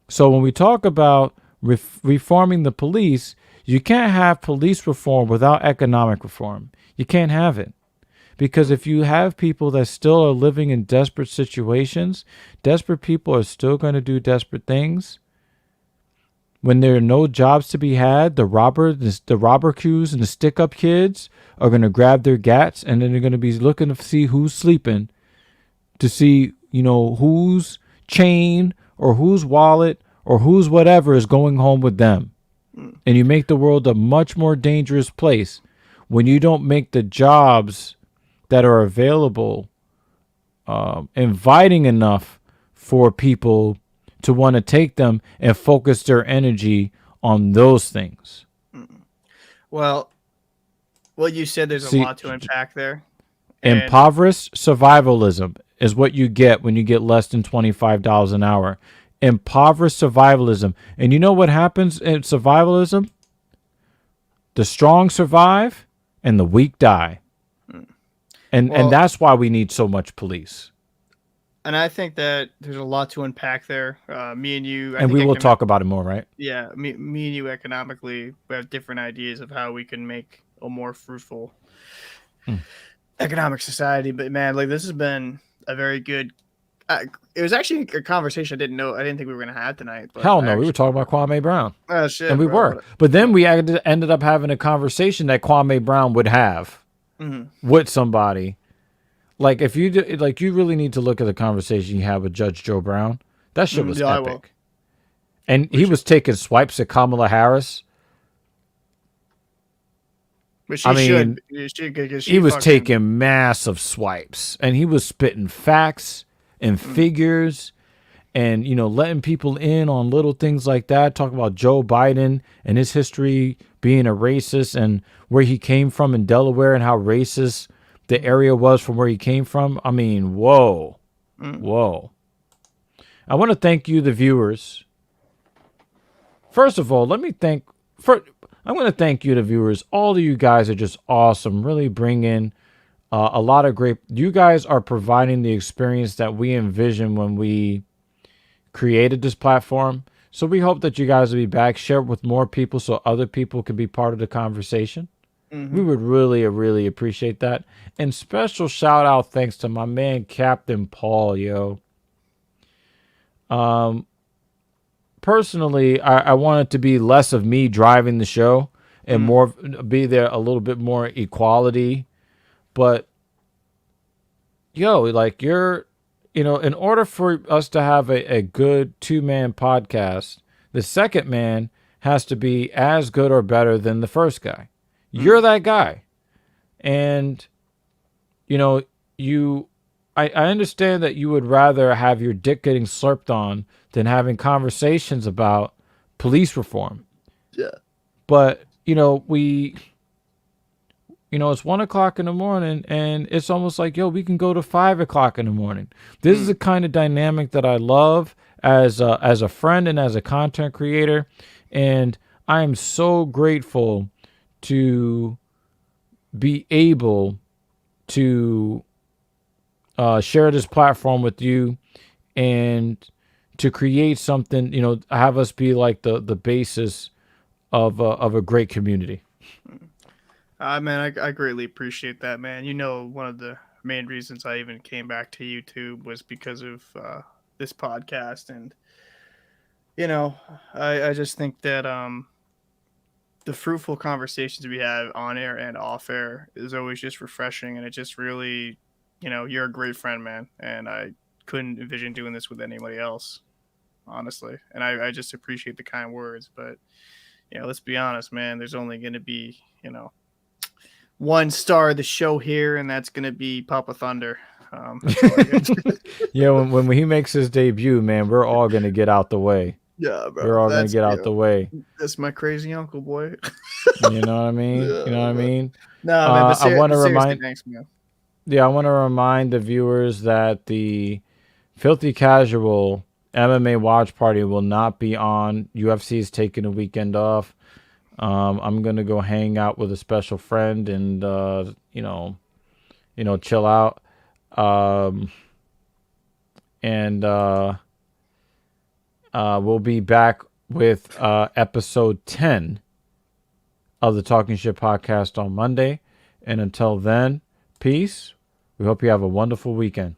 S1: So when we talk about reforming the police, you can't have police reform without economic reform. You can't have it. Because if you have people that still are living in desperate situations, desperate people are still going to do desperate things. When there are no jobs to be had, the robber crews and the stick-up kids are going to grab their gats, and then they're going to be looking to see who's sleeping, to see, whose chain or whose wallet or whose whatever is going home with them. And you make the world a much more dangerous place when you don't make the jobs that are available inviting enough for people to want to take them and focus their energy on those things.
S2: Well, what you said, there's a lot to unpack there.
S1: Impoverished survivalism is what you get when you get less than $25 an hour. Impoverished survivalism. And you know what happens in survivalism? The strong survive and the weak die. And that's why we need so much police.
S2: And I think that there's a lot to unpack there. Me and you,
S1: and we will talk about it more, right?
S2: Yeah, me and you economically, we have different ideas of how we can make a more fruitful economic society. But man, like this has been a very good. It was actually a conversation I didn't think we were gonna have tonight. But
S1: Hell no, we were talking about Kwame Brown.
S2: Oh shit,
S1: and we were. But then we ended up having a conversation that Kwame Brown would have with somebody. Like if you you really need to look at the conversation you had with Judge Joe Brown. That shit was epic. And he was taking swipes at Kamala Harris.
S2: But he
S1: he was taking massive swipes, and he was spitting facts and figures, and, you know, letting people in on little things like that. Talk about Joe Biden and his history being a racist and where he came from in Delaware and how racist the area was from where he came from. I mean, whoa. Whoa. I want to thank you, the viewers. First of all, I'm going to thank you, the viewers. All of you guys are just awesome. Really bringing a lot of great. You guys are providing the experience that we envisioned when we created this platform. So we hope that you guys will be back, share it with more people so other people can be part of the conversation. We would really, really appreciate that. And special shout out thanks to my man, Captain Paul, yo. Personally, I want it to be less of me driving the show and more be there a little bit more equality. But yo, like in order for us to have a good 2-man podcast, the second man has to be as good or better than the first guy. You're that guy. And, you know, I understand that you would rather have your dick getting slurped on than having conversations about police reform.
S3: Yeah.
S1: But, you know, it's 1 o'clock in the morning and it's almost like, yo, we can go to 5 o'clock in the morning. This is the kind of dynamic that I love as a friend and as a content creator. And I am so grateful to be able to share this platform with you and to create something, you know, have us be like the basis of a great community.
S2: Man, I greatly appreciate that, man. You know, one of the main reasons I even came back to YouTube was because of this podcast. And, you know, I just think that the fruitful conversations we have on air and off air is always just refreshing. And it just really, you know, you're a great friend, man. And I couldn't envision doing this with anybody else, honestly. And I just appreciate the kind words. But, you know, let's be honest, man, there's only going to be, you know, one star of the show here, and that's going to be Papa Thunder.
S1: Yeah, when he makes his debut, man, we're all going to get out the way.
S2: Yeah, bro.
S1: We're all going to get out the way.
S2: That's my crazy uncle, boy.
S1: You know what I mean?
S2: Yeah,
S1: you know what I mean?
S2: No, man, but
S1: I want to remind.
S2: Thanks, man.
S1: Yeah, I want to remind the viewers that the Filthy Casual MMA watch party will not be on. UFC is taking a weekend off. I'm gonna go hang out with a special friend and chill out. We'll be back with episode 10 of the Talking Shit podcast on Monday. And until then, peace. We hope you have a wonderful weekend.